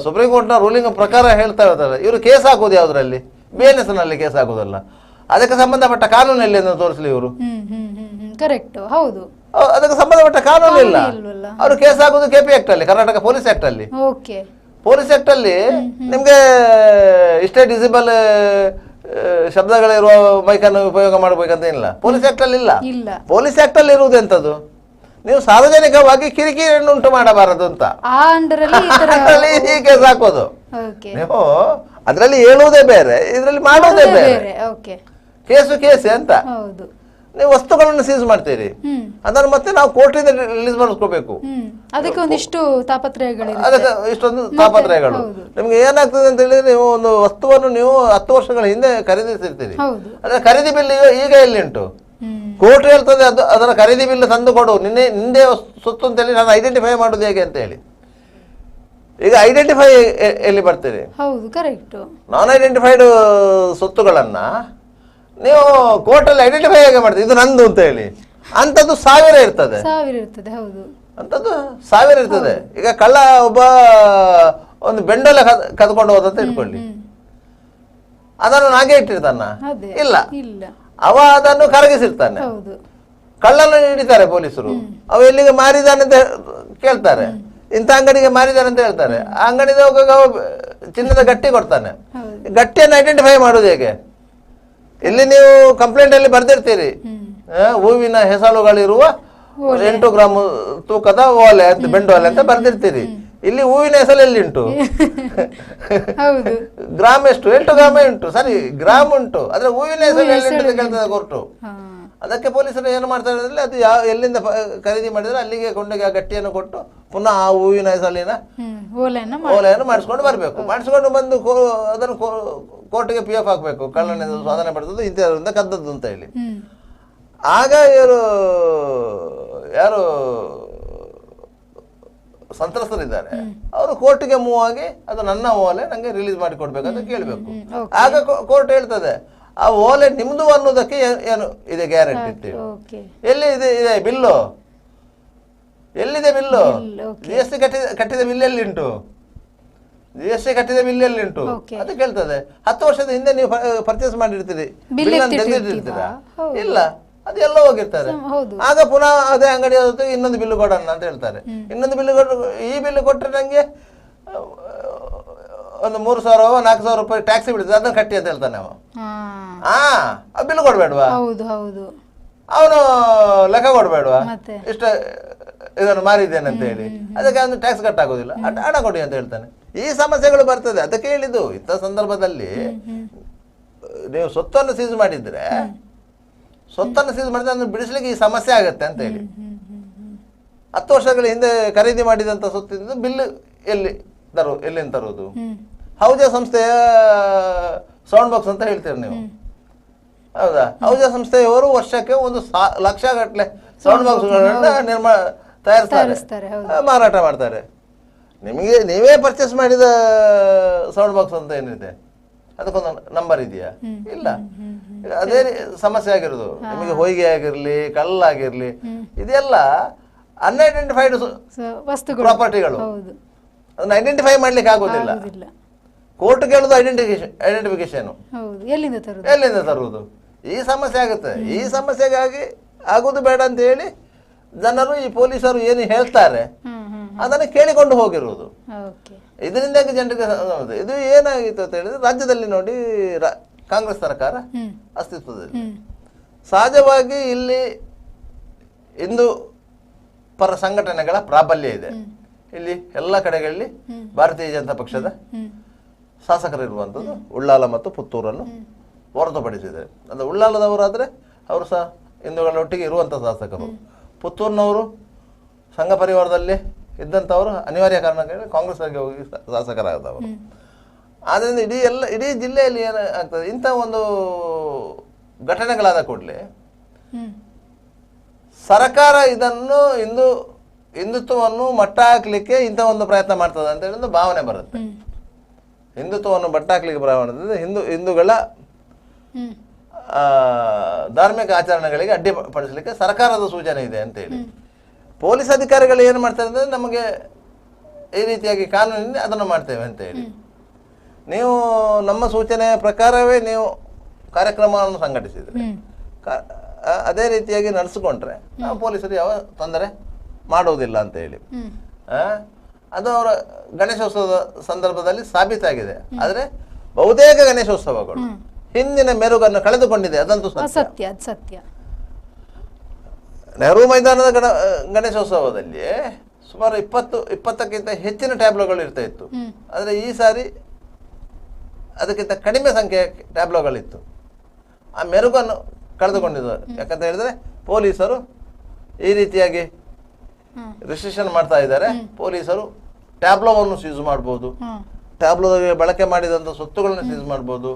ಸುಪ್ರೀಂ ಕೋರ್ಟ್ ನ ರೂಲಿಂಗ್ ಪ್ರಕಾರ ಹೇಳ್ತಾ ಇರ್ತಾರೆ. ಇವರು ಕೇಸ್ ಹಾಕೋದು ಯಾವ್ದ್ರಲ್ಲಿ? BNS ನಲ್ಲಿ ಕೇಸ್ ಹಾಕೋದಲ್ಲ. ಅದಕ್ಕೆ ಸಂಬಂಧಪಟ್ಟ ಕಾನೂನು ಎಲ್ಲಿ ಅಂತ ತೋರಿಸಲಿ ಇವರು. ಕರೆಕ್ಟ್, ಹೌದು. ಅದಕ್ಕೆ ಸಂಬಂಧಪಟ್ಟ ಕಾನೂನು ಇಲ್ಲ. ಅವರು ಕೇಸ್ ಹಾಕೋದು KP ಆಕ್ಟ್ ಅಲ್ಲಿ, ಕರ್ನಾಟಕ ಪೊಲೀಸ್ ಆಕ್ಟ್ ಅಲ್ಲಿ. ಓಕೆ, ಪೊಲೀಸ್ ಆಕ್ಟ್ ಅಲ್ಲಿ ನಿಮ್ಗೆ ಇಷ್ಟೇ ಡಿಸಿಬಲ್ ಶಬ್ದಗಳಿರುವ ಮೈಕನ್ನು ಉಪಯೋಗ ಮಾಡಬೇಕಂತ ಇಲ್ಲ. ಪೊಲೀಸ್ ಆಕ್ಟ್ ಅಲ್ಲಿ ಇಲ್ಲ. ಪೊಲೀಸ್ ಆಕ್ಟ್ ಅಲ್ಲಿ ಇರುವುದು ಎಂತದ್ದು, ನೀವು ಸಾರ್ವಜನಿಕವಾಗಿ ಕಿರಿಕಿರಿಯನ್ನು ಉಂಟು ಮಾಡಬಾರದು ಅಂತ ಈ ಕೇಸ್ ಹಾಕೋದು. ನೀವು ಅದ್ರಲ್ಲಿ ಹೇಳುವುದೇ ಬೇರೆ, ಇದ್ರಲ್ಲಿ ಮಾಡುವುದೇ ಬೇರೆ. ಕೇಸ್ ಅಂತ ನೀವು ವಸ್ತುಗಳನ್ನು ಸೀಸ್ ಮಾಡ್ತೀರಿ, ಅದನ್ನು ಮತ್ತೆ ನಾವು ಕೋರ್ಟಿಂದ ರಿಲೀಸ್ ಮಾಡಿಸ್ಕೋಬೇಕು. ಅದಕ್ಕೆ ಒಂದಿಷ್ಟು ತಾಪತ್ರಯಗಳು, ಅದಕ್ಕೆ ಇಷ್ಟೊಂದು ತಾಪತ್ರಯಗಳು. ನಿಮ್ಗೆ ಏನಾಗ್ತದೆ ಅಂತ ಹೇಳಿದ್ರೆ, ನೀವು ಒಂದು ವಸ್ತುವನ್ನು ನೀವು 10 ವರ್ಷಗಳ ಹಿಂದೆ ಖರೀದಿಸಿರ್ತೀರಿ, ಅದರ ಖರೀದಿ ಬಿಲ್ ಈಗ ಎಲ್ಲಿ ಉಂಟು? ಕೋರ್ಟ್ ಹೇಳ್ತದೆ ಅದರ ಖರೀದಿ ಬಿಲ್ ತಂದು ಕೊಡು, ನಿಂದೆ ಸೊತ್ತು ಅಂತ ಹೇಳಿ ನಾನು ಐಡೆಂಟಿಫೈ ಮಾಡುದು ಹೇಗೆ ಅಂತ ಹೇಳಿ. ಈಗ ಐಡೆಂಟಿಫೈ ಎಲ್ಲಿ ಬರ್ತೀರಿ? ನಾನ್ ಐಡೆಂಟಿಫೈಡ್ ಸೊತ್ತುಗಳನ್ನ ನೀವು ಕೋರ್ಟಲ್ಲಿ ಐಡೆಂಟಿಫೈ ಹೇಗೆ ಮಾಡ್ತೀವಿ, ಇದು ನಂದು ಅಂತ ಹೇಳಿ? ಅಂಥದ್ದು 1000 ಇರ್ತದೆ. ಅಂಥದ್ದು 1000 ಇರ್ತದೆ. ಈಗ ಕಳ್ಳ ಒಬ್ಬ ಒಂದು ಬೆಂಡೋಲೆ ಕದ್ಕೊಂಡು ಹೋದಂತ ಇಟ್ಕೊಳ್ಳಿ, ಅದನ್ನು ನಾಗೆ ಇಟ್ಟಿರ್ತಾನ? ಇಲ್ಲ, ಅವ ಅದನ್ನು ಕರಗಿಸಿರ್ತಾನೆ. ಕಳ್ಳನ್ನು ಹಿಡಿತಾರೆ ಪೊಲೀಸರು. ಅವ ಎಲ್ಲಿಗೆ ಮಾರಿದಾನೆ ಅಂತ ಕೇಳ್ತಾರೆ, ಇಂಥ ಅಂಗಡಿಗೆ ಮಾರಿದಾನೆ ಅಂತ ಹೇಳ್ತಾರೆ. ಆ ಅಂಗಡಿಗೆ ಹೋಗುವಾಗ ಚಿನ್ನದ ಗಟ್ಟಿ ಕೊಡ್ತಾನೆ. ಗಟ್ಟಿಯನ್ನು ಐಡೆಂಟಿಫೈ ಮಾಡೋದು ಹೇಗೆ? ಇಲ್ಲಿ ನೀವು ಕಂಪ್ಲೇಂಟ್ ಅಲ್ಲಿ ಬರ್ದಿರ್ತೀರಿ, ಹೂವಿನ ಹೆಸಳುಗಳಿರುವ 8 ಗ್ರಾಮ್ ತೂಕದ ಓಲೆ ಅಂತ, ಬೆಂಡು ಓಲೆ ಅಂತ ಬರ್ದಿರ್ತೀರಿ. ಇಲ್ಲಿ ಹೂವಿನ ಹೆಸರು ಎಲ್ಲಿ ಉಂಟು? ಗ್ರಾಮ್ ಎಷ್ಟು? 8 ಗ್ರಾಮೇ ಉಂಟು. ಸರಿ, ಗ್ರಾಮ್ ಉಂಟು, ಆದ್ರೆ ಹೂವಿನ ಹೆಸರು ಎಲ್ಲಿ ಉಂಟು ಕೇಳ್ತದೆ ಕೋರ್ಟು. ಅದಕ್ಕೆ ಪೊಲೀಸರು ಏನು ಮಾಡ್ತಾರೆ ಅಂದ್ರೆ, ಅದು ಎಲ್ಲಿಂದ ಖರೀದಿ ಮಾಡಿದ್ರೆ ಅಲ್ಲಿಗೆ ಕೊಂಡೋಗಿ ಆ ಗಟ್ಟಿಯನ್ನು ಕೊಟ್ಟು ಪುನಃ ಆ ಹೂವಿನ ಹೆಸರಿನ ಓಲೆಯನ್ನು ಮಾಡಿಸ್ಕೊಂಡು ಬರಬೇಕು. ಮಾಡಿಸ್ಕೊಂಡು ಬಂದು ಅದನ್ನು ಕೋರ್ಟ್ಗೆ PF ಹಾಕಬೇಕು. ಕಳ್ಳನಿಂದ ಸಾಧನೆ ಪಡೆದದ್ದು ಇಂಥದ್ರಿಂದ ಕದ್ದದ್ದು ಅಂತ ಹೇಳಿ. ಆಗ ಇವರು ಯಾರು ಸಂತ್ರಸ್ತರಿದ್ದಾರೆ ಅವರು ಕೋರ್ಟ್ಗೆ ಮೂವ್ ಆಗಿ ಅದು ನನ್ನ ಓಲೆ ನಂಗೆ ರಿಲೀಸ್ ಮಾಡಿ ಕೊಡ್ಬೇಕಂತ ಕೇಳಬೇಕು. ಆಗ ಕೋರ್ಟ್ ಹೇಳ್ತದೆ, ಆ ಓಲೆ ನಿಮ್ದು ಅನ್ನೋದಕ್ಕೆ ಏನು ಇದೆ ಗ್ಯಾರಂಟಿ ಇರ್ತೀವಿ. ಎಲ್ಲಿ ಇದೆ ಬಿಲ್ಲು? ಎಲ್ಲಿದೆ ಬಿಲ್ಲು? GST ಕಟ್ಟಿದ ಬಿಲ್ ಎಲ್ಲಿ ಉಂಟು? GST ಕಟ್ಟಿದ ಬಿಲ್ ಎಲ್ಲಿ ಉಂಟು ಅದು ಕೇಳ್ತದೆ. 10 ವರ್ಷದ ಹಿಂದೆ ನೀವು ಪರ್ಚೇಸ್ ಮಾಡಿರ್ತೀರಿ, ಬಿಲ್ ತೆಗೆದಿರ್ತೀರಾ? ಇಲ್ಲ, ಅದು ಎಲ್ಲ ಹೋಗಿರ್ತಾರೆ. ಆಗ ಪುನಃ ಅದೇ ಅಂಗಡಿ ಇನ್ನೊಂದು ಬಿಲ್ಲು ಕೊಡೋಣ ಅಂತ ಹೇಳ್ತಾರೆ. ಇನ್ನೊಂದು ಬಿಲ್ಲು ಕೊಟ್ಟು, ಈ ಬಿಲ್ಲು ಕೊಟ್ಟರೆ ನಂಗೆ ಒಂದು 3,000-4,000 ರೂಪಾಯಿ ಟ್ಯಾಕ್ಸಿ ಬಿಡುತ್ತೆ, ಅದನ್ನ ಕಟ್ಟಿ ಅಂತ ಹೇಳ್ತಾನೆ ಅವ. ಆ ಬಿಲ್ ಕೊಡ್ಬೇಡ್ವಾ? ಅವನು ಲೆಕ್ಕ ಕೊಡ್ಬೇಡ್ವಾ? ಇಷ್ಟ ಇದನ್ನು ಮಾರಿದ್ದೇನೆ ಅಂತ ಹೇಳಿ ಅದಕ್ಕೆ ಒಂದು ಟ್ಯಾಕ್ಸ್ ಕಟ್ಟಾಗೋದಿಲ್ಲ, ಹಣ ಕೊಡಿ ಅಂತ ಹೇಳ್ತಾನೆ. ಈ ಸಮಸ್ಯೆಗಳು ಬರ್ತದೆ. ಅದಕ್ಕೆ ಹೇಳಿದ್ದು, ಇಂಥ ಸಂದರ್ಭದಲ್ಲಿ ನೀವು ಸ್ವತ್ತನ್ನು ಸೀಸ್ ಮಾಡಿದ್ರೆ ಅದನ್ನು ಬಿಡಿಸ್ಲಿಕ್ಕೆ ಈ ಸಮಸ್ಯೆ ಆಗತ್ತೆ ಅಂತ ಹೇಳಿ. 10 ವರ್ಷಗಳ ಹಿಂದೆ ಖರೀದಿ ಮಾಡಿದಂಥ ಸ್ವತ್ತಿಂದ ಬಿಲ್ ಎಲ್ಲಿಂದ ತರೋದು? ಹೌಜಾ ಸಂಸ್ಥೆಯ ಸೌಂಡ್ ಬಾಕ್ಸ್ ಅಂತ ಹೇಳ್ತೀರಿ ನೀವು. ಹೌದಾ? ಔಷಧ ಸಂಸ್ಥೆಯವರು ವರ್ಷಕ್ಕೆ ಒಂದು ಲಕ್ಷ ಗಟ್ಟಲೆ ಸೌಂಡ್ ಬಾಕ್ಸ್ಗಳನ್ನ ತಯಾರಿಸ್ತಾರೆ, ಮಾರಾಟ ಮಾಡ್ತಾರೆ. ನಿಮಗೆ ನೀವೇ ಪರ್ಚೇಸ್ ಮಾಡಿದ ಸೌಂಡ್ ಬಾಕ್ಸ್ ಅಂತ ಏನಿದೆ ಅದಕ್ಕೊಂದು ನಂಬರ್ ಇದೆಯಾ? ಇಲ್ಲ. ಅದೇ ಸಮಸ್ಯೆ ಆಗಿರೋದು. ನಿಮಗೆ ಹೊಯ್ಗೆ ಆಗಿರ್ಲಿ, ಕಲ್ಲಾಗಿರ್ಲಿ, ಇದೆಲ್ಲ ಅನ್ಐಡೆಂಟಿಫೈಡ್ ಪ್ರಾಪರ್ಟಿಗಳು. ಅದನ್ನ ಐಡೆಂಟಿಫೈ ಮಾಡ್ಲಿಕ್ಕೆ ಆಗೋದಿಲ್ಲ. ಕೋರ್ಟ್ ಕೇಳುದು ಐಡೆಂಟಿಫಿಕೇಶನ್ ಎಲ್ಲಿಂದ ತರುವುದು? ಈ ಸಮಸ್ಯೆ ಆಗುತ್ತೆ. ಈ ಸಮಸ್ಯೆಗಾಗಿ ಆಗುದು ಬೇಡ ಅಂತ ಹೇಳಿ ಜನರು ಈ ಪೊಲೀಸರು ಏನು ಹೇಳ್ತಾರೆ ಅದನ್ನು ಕೇಳಿಕೊಂಡು ಹೋಗಿರುವುದು. ಇದರಿಂದಾಗಿ ಜನರಿಗೆ ಇದು ಏನಾಗಿತ್ತು ಅಂತ ಹೇಳಿದ್ರೆ, ರಾಜ್ಯದಲ್ಲಿ ನೋಡಿ ಕಾಂಗ್ರೆಸ್ ಸರ್ಕಾರ ಅಸ್ತಿತ್ವದಲ್ಲಿ, ಸಹಜವಾಗಿ ಇಲ್ಲಿ ಹಿಂದೂ ಪರ ಸಂಘಟನೆಗಳ ಪ್ರಾಬಲ್ಯ ಇದೆ. ಇಲ್ಲಿ ಎಲ್ಲ ಕಡೆಗಳಲ್ಲಿ ಭಾರತೀಯ ಜನತಾ ಪಕ್ಷದ ಶಾಸಕರಿರುವಂಥದ್ದು ಉಳ್ಳಾಲ ಮತ್ತು ಪುತ್ತೂರನ್ನು ಹೊರತುಪಡಿಸಿದೆ. ಅಂದರೆ ಉಳ್ಳಾಲದವರಾದರೆ ಅವರು ಸಹ ಹಿಂದೂಗಳೊಟ್ಟಿಗೆ ಇರುವಂಥ ಶಾಸಕರು. ಪುತ್ತೂರಿನವರು ಸಂಘ ಪರಿವಾರದಲ್ಲಿ ಇದ್ದಂಥವರು ಅನಿವಾರ್ಯ ಕಾರಣಕ್ಕೆ ಕಾಂಗ್ರೆಸ್ಗೆ ಹೋಗಿ ಶಾಸಕರಾದವರು. ಆದ್ದರಿಂದ ಇಡೀ ಜಿಲ್ಲೆಯಲ್ಲಿ ಏನಾಗ್ತದೆ, ಇಂಥ ಒಂದು ಘಟನೆಗಳಾದ ಕೂಡಲೇ ಸರ್ಕಾರ ಇದನ್ನು ಹಿಂದುತ್ವವನ್ನು ಮಟ್ಟ ಹಾಕ್ಲಿಕ್ಕೆ ಇಂಥ ಒಂದು ಪ್ರಯತ್ನ ಮಾಡ್ತದೆ ಅಂತ ಹೇಳಿ ಒಂದು ಭಾವನೆ ಬರುತ್ತೆ. ಹಿಂದುತ್ವವನ್ನು ಮಟ್ಟ ಹಾಕ್ಲಿಕ್ಕೆ ಪ್ರಯತ್ನ ಹಿಂದೂಗಳ ಧಾರ್ಮಿಕ ಆಚರಣೆಗಳಿಗೆ ಅಡ್ಡಿಪಡಿಸಲಿಕ್ಕೆ ಸರ್ಕಾರದ ಸೂಚನೆ ಇದೆ ಅಂತೇಳಿ ಪೊಲೀಸ್ ಅಧಿಕಾರಿಗಳು ಏನು ಮಾಡ್ತಾರೆ ಅಂದರೆ, ನಮಗೆ ಈ ರೀತಿಯಾಗಿ ಕಾನೂನಿನಿಂದ ಅದನ್ನು ಮಾಡ್ತೇವೆ ಅಂತ ಹೇಳಿ, ನೀವು ನಮ್ಮ ಸೂಚನೆಯ ಪ್ರಕಾರವೇ ನೀವು ಕಾರ್ಯಕ್ರಮವನ್ನು ಸಂಘಟಿಸಿದರೆ, ಅದೇ ರೀತಿಯಾಗಿ ನಡೆಸಿಕೊಂಡ್ರೆ ನಾವು ಪೊಲೀಸರು ಯಾವ ತೊಂದರೆ ಮಾಡುವುದಿಲ್ಲ ಅಂತ ಹೇಳಿ ಅದು ಅವರ ಗಣೇಶೋತ್ಸವದ ಸಂದರ್ಭದಲ್ಲಿ ಸಾಬೀತಾಗಿದೆ. ಆದರೆ ಬಹುತೇಕ ಗಣೇಶೋತ್ಸವಗಳು ಹಿಂದಿನ ಮೆರುಗನ್ನು ಕಳೆದುಕೊಂಡಿದೆ. ಅದಂತೂ ಸತ್ಯ. ನೆಹರು ಮೈದಾನದ ಗಣೇಶೋತ್ಸವದಲ್ಲಿ ಸುಮಾರು 20ಕ್ಕಿಂತ ಹೆಚ್ಚಿನ ಟ್ಯಾಬ್ಲೋಗಳು ಇರ್ತಾ ಇತ್ತು. ಆದರೆ ಈ ಸಾರಿ ಅದಕ್ಕಿಂತ ಕಡಿಮೆ ಸಂಖ್ಯೆಯ ಟ್ಯಾಬ್ಲೋಗಳಿತ್ತು. ಆ ಮೆರುಗನ್ನು ಕಳೆದುಕೊಂಡಿದ್ದಾರೆ. ಯಾಕಂತ ಹೇಳಿದ್ರೆ ಪೊಲೀಸರು ಈ ರೀತಿಯಾಗಿ ರಿಸ್ಟ್ರಿಕ್ಷನ್ ಮಾಡ್ತಾ ಇದ್ದಾರೆ. ಪೊಲೀಸರು ಟ್ಯಾಬ್ಲೋವನ್ನು ಸೀಸ್ ಮಾಡ್ಬೋದು, ಟ್ಯಾಬ್ಲೋಗೆ ಬಳಕೆ ಮಾಡಿದಂಥ ಸೊತ್ತುಗಳನ್ನು ಸೀಸ್ ಮಾಡ್ಬೋದು,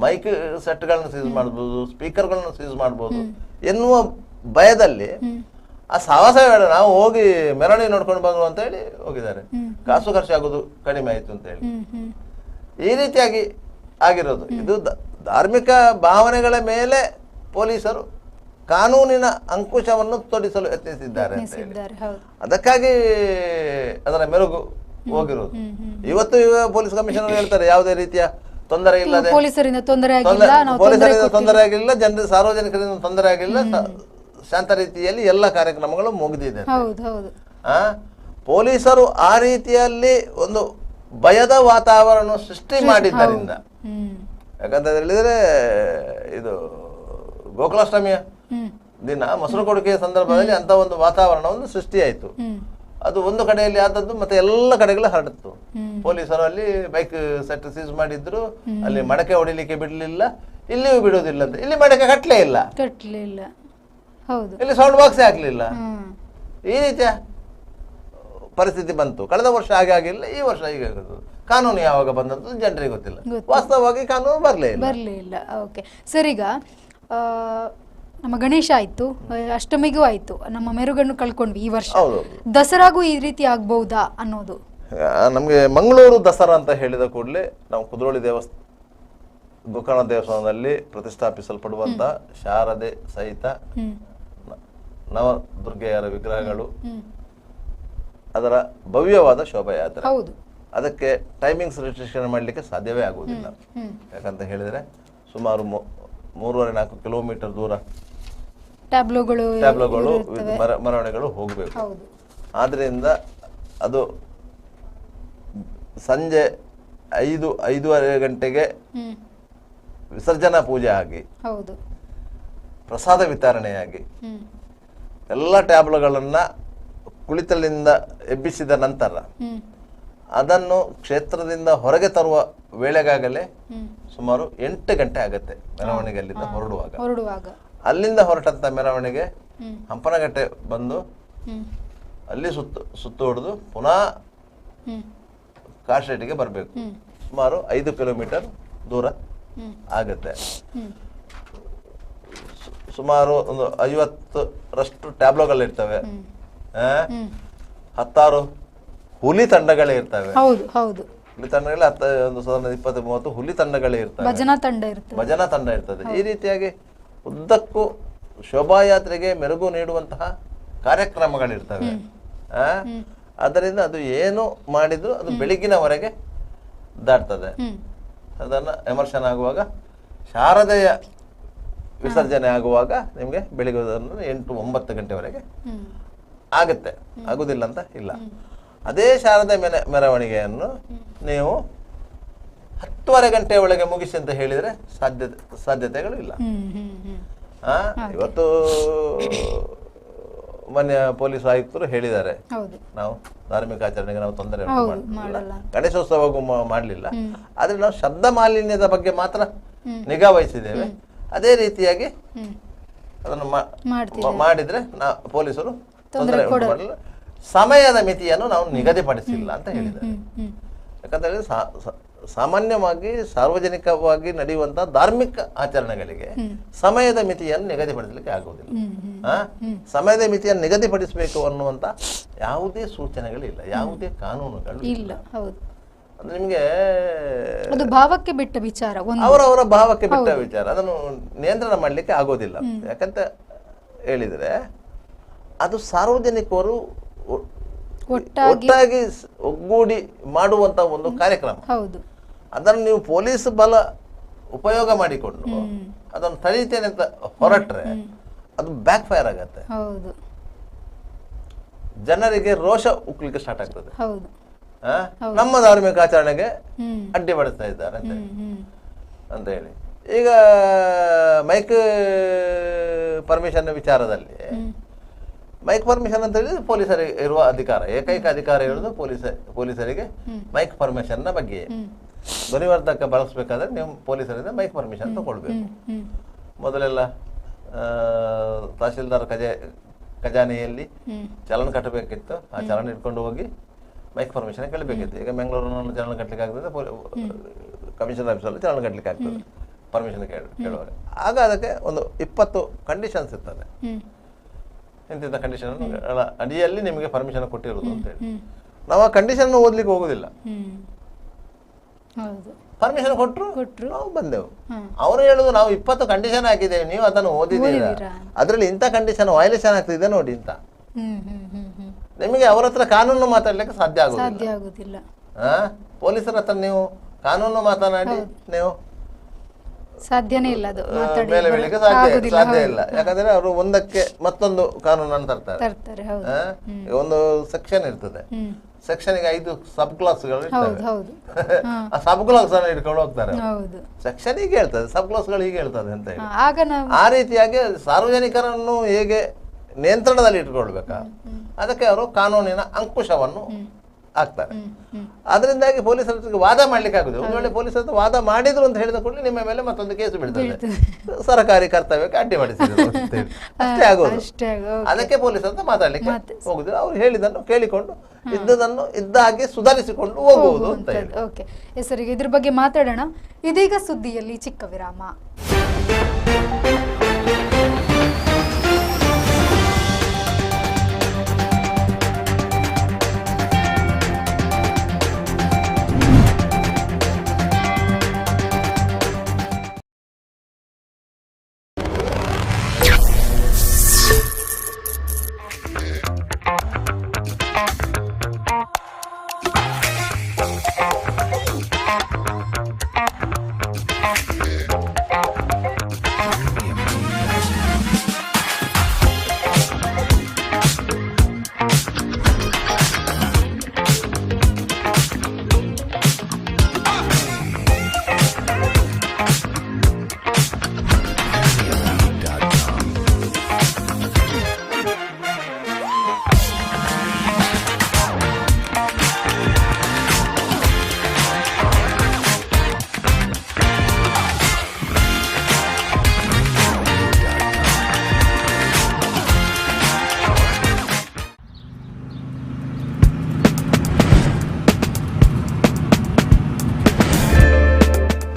ಮೈಕ್ ಸೆಟ್ಗಳನ್ನು ಸೀಸ್ ಮಾಡ್ಬೋದು, ಸ್ಪೀಕರ್ಗಳನ್ನು ಸೀಸ್ ಮಾಡ್ಬೋದು ಎನ್ನುವ ಭಯದಲ್ಲಿ ಆ ಸಾಹಸ ಬೇಡ, ನಾವು ಹೋಗಿ ಮೆರವಣಿಗೆ ನೋಡ್ಕೊಂಡು ಬಂದು ಅಂತ ಹೇಳಿ ಹೋಗಿದ್ದಾರೆ. ಕಾಸು ಖರ್ಚಾಗೋದು ಕಡಿಮೆ ಆಯ್ತು ಅಂತ ಹೇಳಿ ಈ ರೀತಿಯಾಗಿ ಆಗಿರೋದು. ಇದು ಧಾರ್ಮಿಕ ಭಾವನೆಗಳ ಮೇಲೆ ಪೊಲೀಸರು ಕಾನೂನಿನ ಅಂಕುಶವನ್ನು ತೊಡಿಸಲು ಯತ್ನಿಸಿದ್ದಾರೆ ಅಂತ ಹೇಳಿ ಅದಕ್ಕಾಗಿ ಅದರ ಮೆರುಗು ಹೋಗಿರೋದು. ಇವತ್ತು ಪೊಲೀಸ್ ಕಮಿಷನರ್ ಹೇಳ್ತಾರೆ, ಯಾವುದೇ ರೀತಿಯ ತೊಂದರೆ ಇಲ್ಲದೆ, ಪೊಲೀಸರಿಂದ ತೊಂದರೆ ಆಗಿಲ್ಲ, ಜನರಿಗೆ ಸಾರ್ವಜನಿಕರಿಂದ ತೊಂದರೆ ಆಗಿಲ್ಲ, ಶಾಂತ ರೀತಿಯಲ್ಲಿ ಎಲ್ಲ ಕಾರ್ಯಕ್ರಮಗಳು ಮುಗಿದಿದೆ. ಪೊಲೀಸರು ಆ ರೀತಿಯಲ್ಲಿ ಒಂದು ಭಯದ ವಾತಾವರಣ ಸೃಷ್ಟಿ ಮಾಡಿದ್ದರಿಂದ, ಯಾಕಂತ ಹೇಳಿದ್ರೆ ಇದು ಗೋಕುಲಾಷ್ಟಮಿಯ ದಿನ ಮೊಸರು ಕೊಡುಗೆಯ ಸಂದರ್ಭದಲ್ಲಿ ಅಂತ ಒಂದು ವಾತಾವರಣವನ್ನು ಸೃಷ್ಟಿಯಾಯಿತು. ಅದು ಒಂದು ಕಡೆಯಲ್ಲಿ ಆದದ್ದು ಮತ್ತೆ ಎಲ್ಲ ಕಡೆಗಳು ಹರಡಿತ್ತು. ಪೊಲೀಸರು ಅಲ್ಲಿ ಬೈಕ್ ಸೆಟ್ ಸೀಸ್ ಮಾಡಿದ್ರು, ಅಲ್ಲಿ ಮಡಕೆ ಹೊಡಿಲಿಕ್ಕೆ ಬಿಡ್ಲಿಲ್ಲ, ಇಲ್ಲಿಯೂ ಬಿಡುವುದಿಲ್ಲ ಅಂತ. ಇಲ್ಲಿ ಮಡಕೆ ಕಟ್ಲೇ ಇಲ್ಲ, ಇಲ್ಲಿ ಸೌಂಡ್ ಬಾಕ್ಸೇ ಹಾಕ್ಲಿಲ್ಲ. ಈ ರೀತಿಯ ಪರಿಸ್ಥಿತಿ ಬಂತು. ಕಳೆದ ವರ್ಷ ಹಾಗೆ ಆಗಿಲ್ಲ, ಈ ವರ್ಷ ಹೀಗೆ ಆಗೋದು. ಕಾನೂನು ಯಾವಾಗ ಬಂದದ್ದು ಜನರಿಗೆ ಗೊತ್ತಿಲ್ಲ. ವಾಸ್ತವವಾಗಿ ಕಾನೂನು ಬರಲೇ ಇಲ್ಲ. ಓಕೆ ಸರ್, ಈಗ ನಮ್ಮ ಗಣೇಶ ಆಯ್ತು, ಅಷ್ಟಮಿಗೂ ಆಯ್ತು, ನಮ್ಮ ಮೆರುಗನ್ನು ಕಳ್ಕೊಂಡ್ವಿ ಈ ವರ್ಷ. ದಸರಾಗೂ ಈ ರೀತಿ ಆಗ್ಬಹುದಾ ಅನ್ನೋದು ನಮಗೆ ಮಂಗಳೂರು ದಸರಾ ಅಂತ ಹೇಳಿದ ಕೂಡಲೇ ನಾವು ಕುದ್ರೋಳಿ ಗೋಕರ್ಣ ದೇವಸ್ಥಾನದಲ್ಲಿ ಪ್ರತಿಷ್ಠಾಪಿಸಲ್ಪಡುವಂತ ಶಾರದೆ ಸಹಿತ ನವದುರ್ಗೆಯರ ವಿಗ್ರಹಗಳು, ಅದರ ಭವ್ಯವಾದ ಶೋಭಾಯಾತ್ರೆ, ಅದಕ್ಕೆ ಟೈಮಿಂಗ್ಸ್ ರಿಸ್ಟ್ರಿಕ್ಷನ್ ಮಾಡಲಿಕ್ಕೆ ಸಾಧ್ಯವೇ ಆಗುವುದಿಲ್ಲ. ಯಾಕಂತ ಹೇಳಿದ್ರೆ ಸುಮಾರು 3.5-4 ಕಿಲೋಮೀಟರ್ ದೂರ ಟ್ಯಾಬ್ಲೋಗಳು ಮೆರವಣಿಗೆಗಳು ಹೋಗಬೇಕು. ಆದ್ರಿಂದ ಅದು ಸಂಜೆ 5-5:30 ಗಂಟೆಗೆ ವಿಸರ್ಜನಾ ಪೂಜೆ ಆಗಿ ಪ್ರಸಾದ ವಿತರಣೆಯಾಗಿ ಎಲ್ಲ ಟ್ಯಾಬ್ಲೋಗಳನ್ನ ಕುಳಿತಲಿಂದ ಎಬ್ಬಿಸಿದ ನಂತರ ಅದನ್ನು ಕ್ಷೇತ್ರದಿಂದ ಹೊರಗೆ ತರುವ ವೇಳೆಗಾಗಲೇ ಸುಮಾರು 8 ಗಂಟೆ ಆಗತ್ತೆ ಮೆರವಣಿಗೆ ಅಲ್ಲಿಂದ ಹೊರಡುವಾಗ. ಅಲ್ಲಿಂದ ಹೊರಟಂತ ಮೆರವಣಿಗೆ ಹಂಪನಗಟ್ಟೆ ಬಂದು ಅಲ್ಲಿ ಸುತ್ತು ಹೊಡೆದು ಪುನಃ ಕಾಶೆಟ್ಟಿಗೆ ಬರಬೇಕು. ಸುಮಾರು 5 ಕಿಲೋಮೀಟರ್ ದೂರ ಆಗತ್ತೆ. ಸುಮಾರು ಒಂದು 50ರಷ್ಟು ಟ್ಯಾಬ್ಲೋಗಳಿರ್ತವೆ, 10 ಹುಲಿ ತಂಡಗಳೇ ಇರ್ತವೆ. ಹೌದು ಹೌದು. ಹುಲಿ ತಂಡಗಳೇ 20-30 ಹುಲಿ ತಂಡಗಳೇ ಇರ್ತವೆ, ಭಜನಾ ತಂಡ ಇರ್ತದೆ, ಭಜನಾ ತಂಡ ಇರ್ತದೆ. ಈ ರೀತಿಯಾಗಿ ಉದ್ದಕ್ಕೂ ಶೋಭಾಯಾತ್ರೆಗೆ ಮೆರುಗು ನೀಡುವಂತಹ ಕಾರ್ಯಕ್ರಮಗಳಿರ್ತವೆ. ಅದರಿಂದ ಅದು ಏನು ಮಾಡಿದ್ರು ಅದು ಬೆಳಗ್ಗಿನವರೆಗೆ ದಾಟ್ತದೆ. ಅದನ್ನ ಎಮರ್ಷನ್ ಆಗುವಾಗ, ಶಾರದೆಯ ವಿಸರ್ಜನೆ ಆಗುವಾಗ ನಿಮಗೆ ಬೆಳಿಗ್ಗೆ 8-9 ಗಂಟೆವರೆಗೆ ಆಗುತ್ತೆ, ಆಗುದಿಲ್ಲ ಅಂತ ಇಲ್ಲ. ಅದೇ ಶಾರದೆ ಮೆರವಣಿಗೆಯನ್ನು ನೀವು 10:30 ಗಂಟೆ ಒಳಗೆ ಮುಗಿಸಿ ಅಂತ ಹೇಳಿದ್ರೆ ಸಾಧ್ಯತೆಗಳು ಇಲ್ಲ. ಇವತ್ತು ಮಾನ್ಯ ಪೊಲೀಸ್ ಆಯುಕ್ತರು ಹೇಳಿದ್ದಾರೆ, ನಾವು ಧಾರ್ಮಿಕ ಆಚರಣೆಗೆ ನಾವು ತೊಂದರೆ ಮಾಡಲಿಲ್ಲ, ಗಣೇಶೋತ್ಸವಕ್ಕೂ ಮಾಡಲಿಲ್ಲ, ಆದ್ರೆ ನಾವು ಶಬ್ದ ಮಾಲಿನ್ಯದ ಬಗ್ಗೆ ಮಾತ್ರ ನಿಗಾ ವಹಿಸಿದ್ದೇವೆ. ಅದೇ ರೀತಿಯಾಗಿ ಅದನ್ನು ಮಾಡಿದ್ರೆ ಪೊಲೀಸರು ತೊಂದರೆ ಉಂಟು ಮಾಡಲಿಲ್ಲ. ಸಮಯದ ಮಿತಿಯನ್ನು ನಾವು ನಿಗದಿಪಡಿಸಿಲ್ಲ ಅಂತ ಹೇಳಿದ್ದಾರೆ. ಯಾಕಂದ್ರೆ ಸಾಮಾನ್ಯವಾಗಿ ಸಾರ್ವಜನಿಕವಾಗಿ ನಡೆಯುವಂತಹ ಧಾರ್ಮಿಕ ಆಚರಣೆಗಳಿಗೆ ಸಮಯದ ಮಿತಿಯನ್ನು ನಿಗದಿಪಡಿಸಲಿಕ್ಕೆ ಆಗುವುದಿಲ್ಲ. ಸಮಯದ ಮಿತಿಯನ್ನು ನಿಗದಿಪಡಿಸಬೇಕು ಅನ್ನುವಂತ ಯಾವುದೇ ಸೂಚನೆಗಳಿಲ್ಲ, ಯಾವುದೇ ಕಾನೂನುಗಳು ಇಲ್ಲ. ಅಂದ್ರೆ ನಿಮಗೆ ಅದು ಭಾವಕ್ಕೆ ಬಿಟ್ಟ ವಿಚಾರ, ಅವರವರ ಭಾವಕ್ಕೆ ಬಿಟ್ಟ ವಿಚಾರ, ಅದನ್ನು ನಿಯಂತ್ರಣ ಮಾಡಲಿಕ್ಕೆ ಆಗೋದಿಲ್ಲ. ಯಾಕಂತ ಹೇಳಿದ್ರೆ ಅದು ಸಾರ್ವಜನಿಕರು ಒಟ್ಟಾಗಿ ಒಗ್ಗೂಡಿ ಮಾಡುವಂತ ಒಂದು ಕಾರ್ಯಕ್ರಮ. ಅದನ್ನು ನೀವು ಪೊಲೀಸ್ ಬಲ ಉಪಯೋಗ ಮಾಡಿಕೊಂಡು ಅದನ್ನು ತಡೀತೇನೆ ಅಂತ ಹೊರಟ್ರೆ ಅದು ಬ್ಯಾಕ್ ಫೈರ್ ಆಗತ್ತೆ, ಜನರಿಗೆ ರೋಷ ಉಕ್ಲಿಕ್ಕೆ ಸ್ಟಾರ್ಟ್ ಆಗ್ತದೆ. ನಮ್ಮ ಧಾರ್ಮಿಕ ಆಚರಣೆಗೆ ಅಡ್ಡಿಪಡಿಸ್ತಾ ಇದ್ದಾರೆ ಅಂತ ಹೇಳಿ. ಈಗ ಮೈಕ್ ಪರ್ಮಿಷನ್ ವಿಚಾರದಲ್ಲಿ ಮೈಕ್ ಪರ್ಮಿಷನ್ ಅಂತ ಹೇಳಿದ್ರೆ ಪೊಲೀಸರಿಗೆ ಇರುವ ಅಧಿಕಾರ, ಏಕೈಕ ಅಧಿಕಾರ ಇರುವುದು ಪೊಲೀಸರಿಗೆ ಮೈಕ್ ಪರ್ಮಿಷನ್ ನ ಬಗ್ಗೆ. ಧ್ವನಿವರ್ಧಕ ಬಳಸಬೇಕಾದ್ರೆ ನೀವು ಪೊಲೀಸರಿಂದ ಮೈಕ್ ಪರ್ಮಿಷನ್ ತಗೊಳ್ಬೇಕು. ಮೊದಲೆಲ್ಲ ತಹಶೀಲ್ದಾರ್ ಖಜಾನೆಯಲ್ಲಿ ಚಲನ ಕಟ್ಟಬೇಕಿತ್ತು, ಆ ಚಲನ ಇಟ್ಕೊಂಡು ಹೋಗಿ ಮೈಕ್ ಪರ್ಮಿಷನ್ ಕೇಳಬೇಕಿತ್ತು. ಈಗ ಬೆಂಗಳೂರಿನಲ್ಲಿ ಚಲನ ಕಟ್ಟಲಿಕ್ಕೆ ಆಗ್ತದೆ, ಕಮಿಷನರ್ ಆಫೀಸಲ್ಲಿ ಚಲನ ಕಟ್ಟಲಿಕ್ಕೆ ಆಗ್ತದೆ ಪರ್ಮಿಷನ್ ಕೇಳುವಾಗ. ಆಗ ಅದಕ್ಕೆ ಒಂದು 20 ಕಂಡೀಷನ್ಸ್ ಇರ್ತದೆ, ಇಂತಿಂಥ ಕಂಡೀಷನ್ ಅಡಿಯಲ್ಲಿ ನಿಮಗೆ ಪರ್ಮಿಷನ್ ಕೊಟ್ಟಿರೋದು ಅಂತ ಹೇಳಿ. ನಾವು ಆ ಕಂಡೀಷನ್ ಓದ್ಲಿಕ್ಕೆ ಹೋಗುದಿಲ್ಲ, ಪರ್ಮಿಷನ್ ಕೊಟ್ಟರು ನಾವು ಬಂದೆವು. ಅವರು ಹೇಳುದು ನಾವು 20 ಕಂಡೀಷನ್ ಹಾಕಿದ್ದೇವೆ, ನೀವು ಅದನ್ನು ಓದಿದ್ದೀರಾ, ಅದ್ರಲ್ಲಿ ಇಂಥ ಕಂಡೀಷನ್ ವೈಲೇಷನ್ ಆಗ್ತಿದೆ ನೋಡಿ ಅಂತ. ನಿಮಗೆ ಅವರ ಹತ್ರ ಕಾನೂನು ಮಾತಾಡ್ಲಿಕ್ಕೆ ಸಾಧ್ಯ ಆಗುದಿಲ್ಲ. ಪೊಲೀಸರ ಹತ್ರ ನೀವು ಕಾನೂನು ಮಾತನಾಡಿ ನೀವು ಸಾಧ್ಯನೇ ಇಲ್ಲ, ಅದು ಮೇಲೆ ಬೆಳಿಗ್ಗೆ ಸಾಧ್ಯ ಇಲ್ಲ. ಯಾಕಂದ್ರೆ ಅವರು ಒಂದಕ್ಕೆ ಮತ್ತೊಂದು ಕಾನೂನನ್ನು ತರ್ತಾರೆ. ಒಂದು ಸೆಕ್ಷನ್ ಇರ್ತದೆ, ಸೆಕ್ಷನ್ಗೆ 5 ಸಬ್ ಕ್ಲಾಸ್ಗಳು ಇರ್ತವೆ. ಆ ಸಬ್ ಕ್ಲಾಸ್ ಅನ್ನು ಇಟ್ಕೊಂಡು ಹೋಗ್ತಾರೆ. ಸೆಕ್ಷನ್ ಹೀಗೆ ಹೇಳ್ತದೆ, ಸಬ್ ಕ್ಲಾಸ್ಗಳು ಹೀಗೆ ಹೇಳ್ತದೆ ಅಂತ ಹೇಳಿ. ಆ ರೀತಿಯಾಗಿ ಸಾರ್ವಜನಿಕರನ್ನು ಹೇಗೆ ನಿಯಂತ್ರಣದಲ್ಲಿ ಇಟ್ಕೊಳ್ಬೇಕಾ, ಅದಕ್ಕೆ ಅವರು ಕಾನೂನಿನ ಅಂಕುಶವನ್ನು ಆಗ್ತಾರೆ. ಅದರಿಂದಾಗಿ ಪೊಲೀಸರ ವಾದ ಮಾಡ್ಲಿಕ್ಕೆ ಆಗುದು. ಒಂದು ವೇಳೆ ಪೊಲೀಸರ ವಾದ ಮಾಡಿದ್ರು ಅಂತ ಹೇಳಿದ ಕೂಡಲೇ ನಿಮ್ಮ ಮೇಲೆ ಮತ್ತೊಂದು ಕೇಸು ಬೀಳ್ತದೆ, ಸರ್ಕಾರಿ ಕರ್ತವ್ಯಕ್ಕೆ ಅಡ್ಡಿಪಡಿಸಿದ್ರು ಅಂತೇಳಿ. ಅಷ್ಟೇ ಆಗೋದು. ಅದಕ್ಕೆ ಪೊಲೀಸರ ಮಾತಾಡ್ಲಿಕ್ಕೆ ಹೋಗುದಿಲ್ಲ. ಅವ್ರು ಹೇಳಿದನ್ನು ಕೇಳಿಕೊಂಡು ಇದ್ದದನ್ನು ಇದ್ದ ಹಾಗೆ ಸುಧಾರಿಸಿಕೊಂಡು ಹೋಗುವುದು ಅಂತ ಹೇಳಿ. ಓಕೆ ಸರ್, ಇದ್ರ ಬಗ್ಗೆ ಮಾತಾಡೋಣ. ಇದೀಗ ಸುದ್ದಿಯಲ್ಲಿ ಚಿಕ್ಕ ವಿರಾಮ.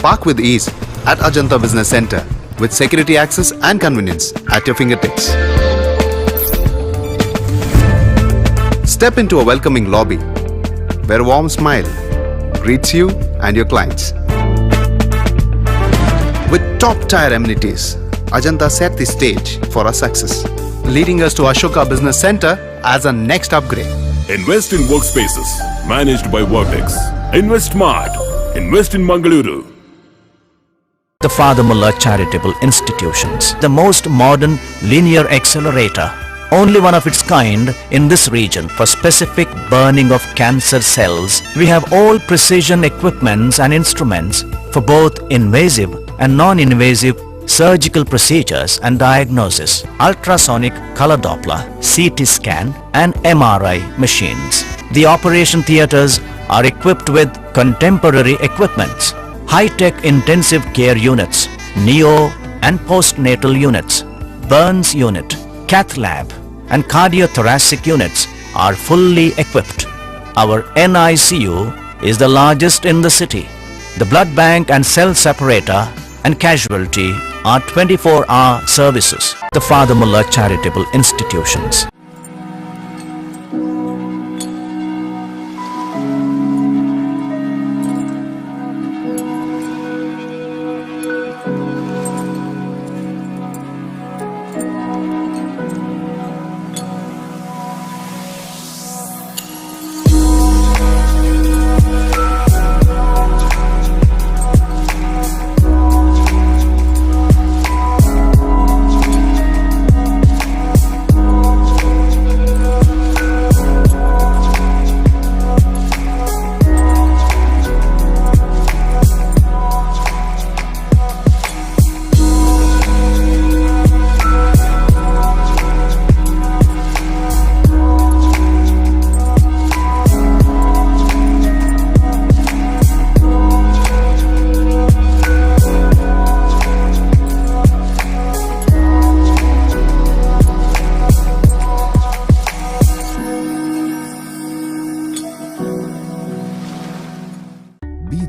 Park with ease at Ajanta Business Center. with security access and convenience at your fingertips. Step into a welcoming lobby where a warm smile greets you and your clients. With top-tier amenities, Ajanta set the stage for our success, leading us to Ashoka Business Center as a next upgrade. Invest in workspaces managed by Vortex. Invest smart. Invest in Mangaluru. The Father Mullah Charitable Institutions, the most modern linear accelerator, only one of its kind in this region for specific burning of cancer cells. We have all precision equipments and instruments for both invasive and non-invasive surgical procedures and diagnosis, ultrasonic color Doppler, CT scan and MRI machines. The operation theaters are equipped with contemporary equipments, high-tech intensive care units, neo and postnatal units, burns unit, cath lab and cardiothoracic units are fully equipped. Our NICU is the largest in the city. The blood bank and cell separator and casualty are 24-hour services. The Father Mullah Charitable Institutions.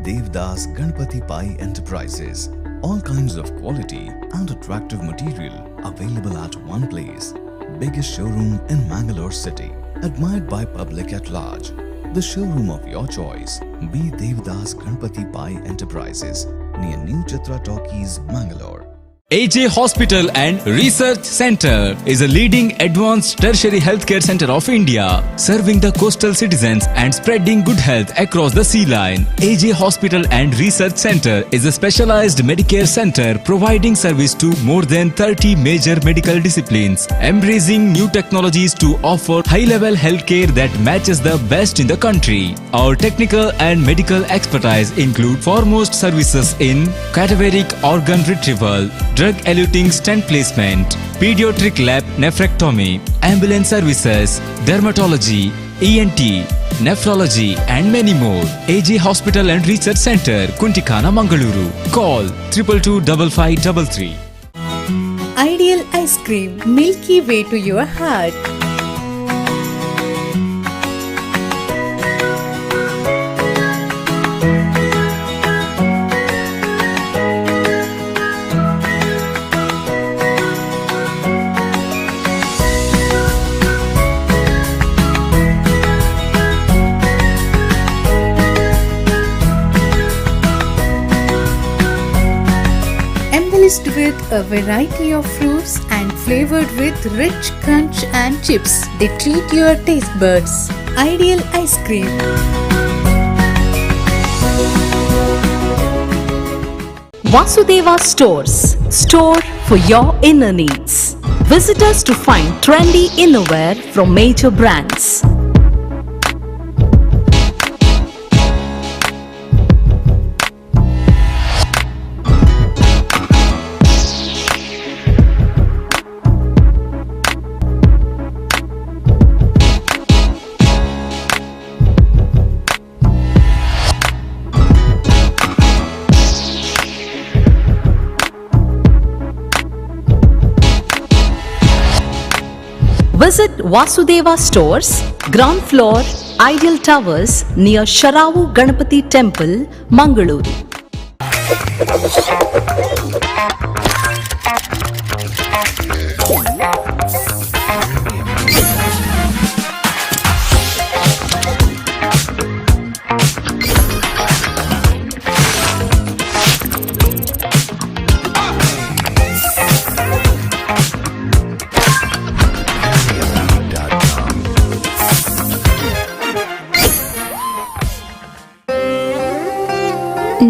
Devdas Ganpati Pai Enterprises. All kinds of quality and attractive material available at one place. Biggest showroom in Mangalore city. Admired by public at large. The showroom of your choice. B. Devdas Ganpati Pai Enterprises near New Chitra Talkies, Mangalore. AJ Hospital and Research Center is a leading advanced tertiary healthcare center of India, serving the coastal citizens and spreading good health across the sea line. AJ Hospital and Research Center is a specialized Medicare center providing service to more than 30 major medical disciplines, embracing new technologies to offer high-level healthcare that matches the best in the country. Our technical and medical expertise include foremost services in cadaveric organ retrieval, drug-eluting stent placement, pediatric lab nephrectomy, ambulance services, dermatology, ENT, nephrology and many more. AJ Hospital and Research Center, Kuntikana, Mangaluru. Call 222553. Ideal Ice Cream, Milky Way to your heart. Embellished with a variety of fruits and flavored with rich crunch and chips, they treat your taste buds. Ideal Ice Cream. Vasudeva Stores, store for your inner needs. Visit us to find trendy innerwear from major brands. Visit Vasudeva Stores, ground floor, Ideal Towers near Sharavu Ganapati Temple, Mangaluru.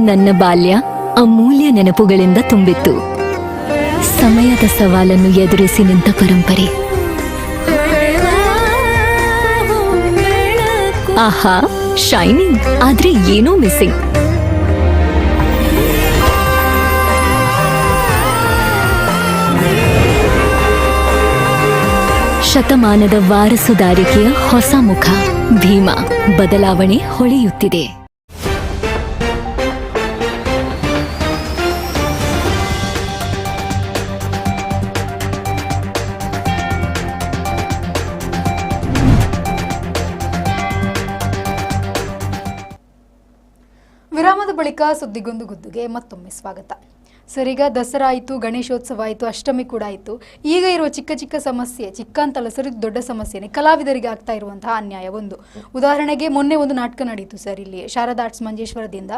ನನ್ನ ಬಾಲ್ಯ ಅಮೂಲ್ಯ ನೆನಪುಗಳಿಂದ ತುಂಬಿತ್ತು. ಸಮಯದ ಸವಾಲನ್ನು ಎದುರಿಸಿ ನಿಂತ ಪರಂಪರೆ. ಆಹಾ, shining, ಆದ್ರೆ ಏನೋ ಮಿಸ್ಸಿಂಗ್. ಶತಮಾನದ ವಾರಸುದಾರಿಕೆಯ ಹೊಸ ಮುಖ ಭೀಮಾ. ಬದಲಾವಣೆ ಹೊಳೆಯುತ್ತಿದೆ. ವಿರಾಮದ ಬಳಿಕ ಸುದ್ದಿಗೊಂದು ಗುದ್ದುಗೆ ಮತ್ತೊಮ್ಮೆ ಸ್ವಾಗತ. ಸರ್, ಈಗ ದಸರಾ ಆಯಿತು, ಗಣೇಶೋತ್ಸವ ಆಯಿತು, ಅಷ್ಟಮಿ ಕೂಡ ಆಯಿತು. ಈಗ ಇರುವ ಚಿಕ್ಕ ಚಿಕ್ಕ ಸಮಸ್ಯೆ, ಚಿಕ್ಕ ಅಂತಲ್ಲ ಸರ್, ಇದು ದೊಡ್ಡ ಸಮಸ್ಯೆನೇ, ಕಲಾವಿದರಿಗೆ ಆಗ್ತಾ ಇರುವಂತಹ ಅನ್ಯಾಯ. ಒಂದು ಉದಾಹರಣೆಗೆ ಮೊನ್ನೆ ಒಂದು ನಾಟಕ ನಡೀತು ಸರ್, ಇಲ್ಲಿ ಶಾರದಾ ಆರ್ಟ್ಸ್ ಮಂಜೇಶ್ವರದಿಂದ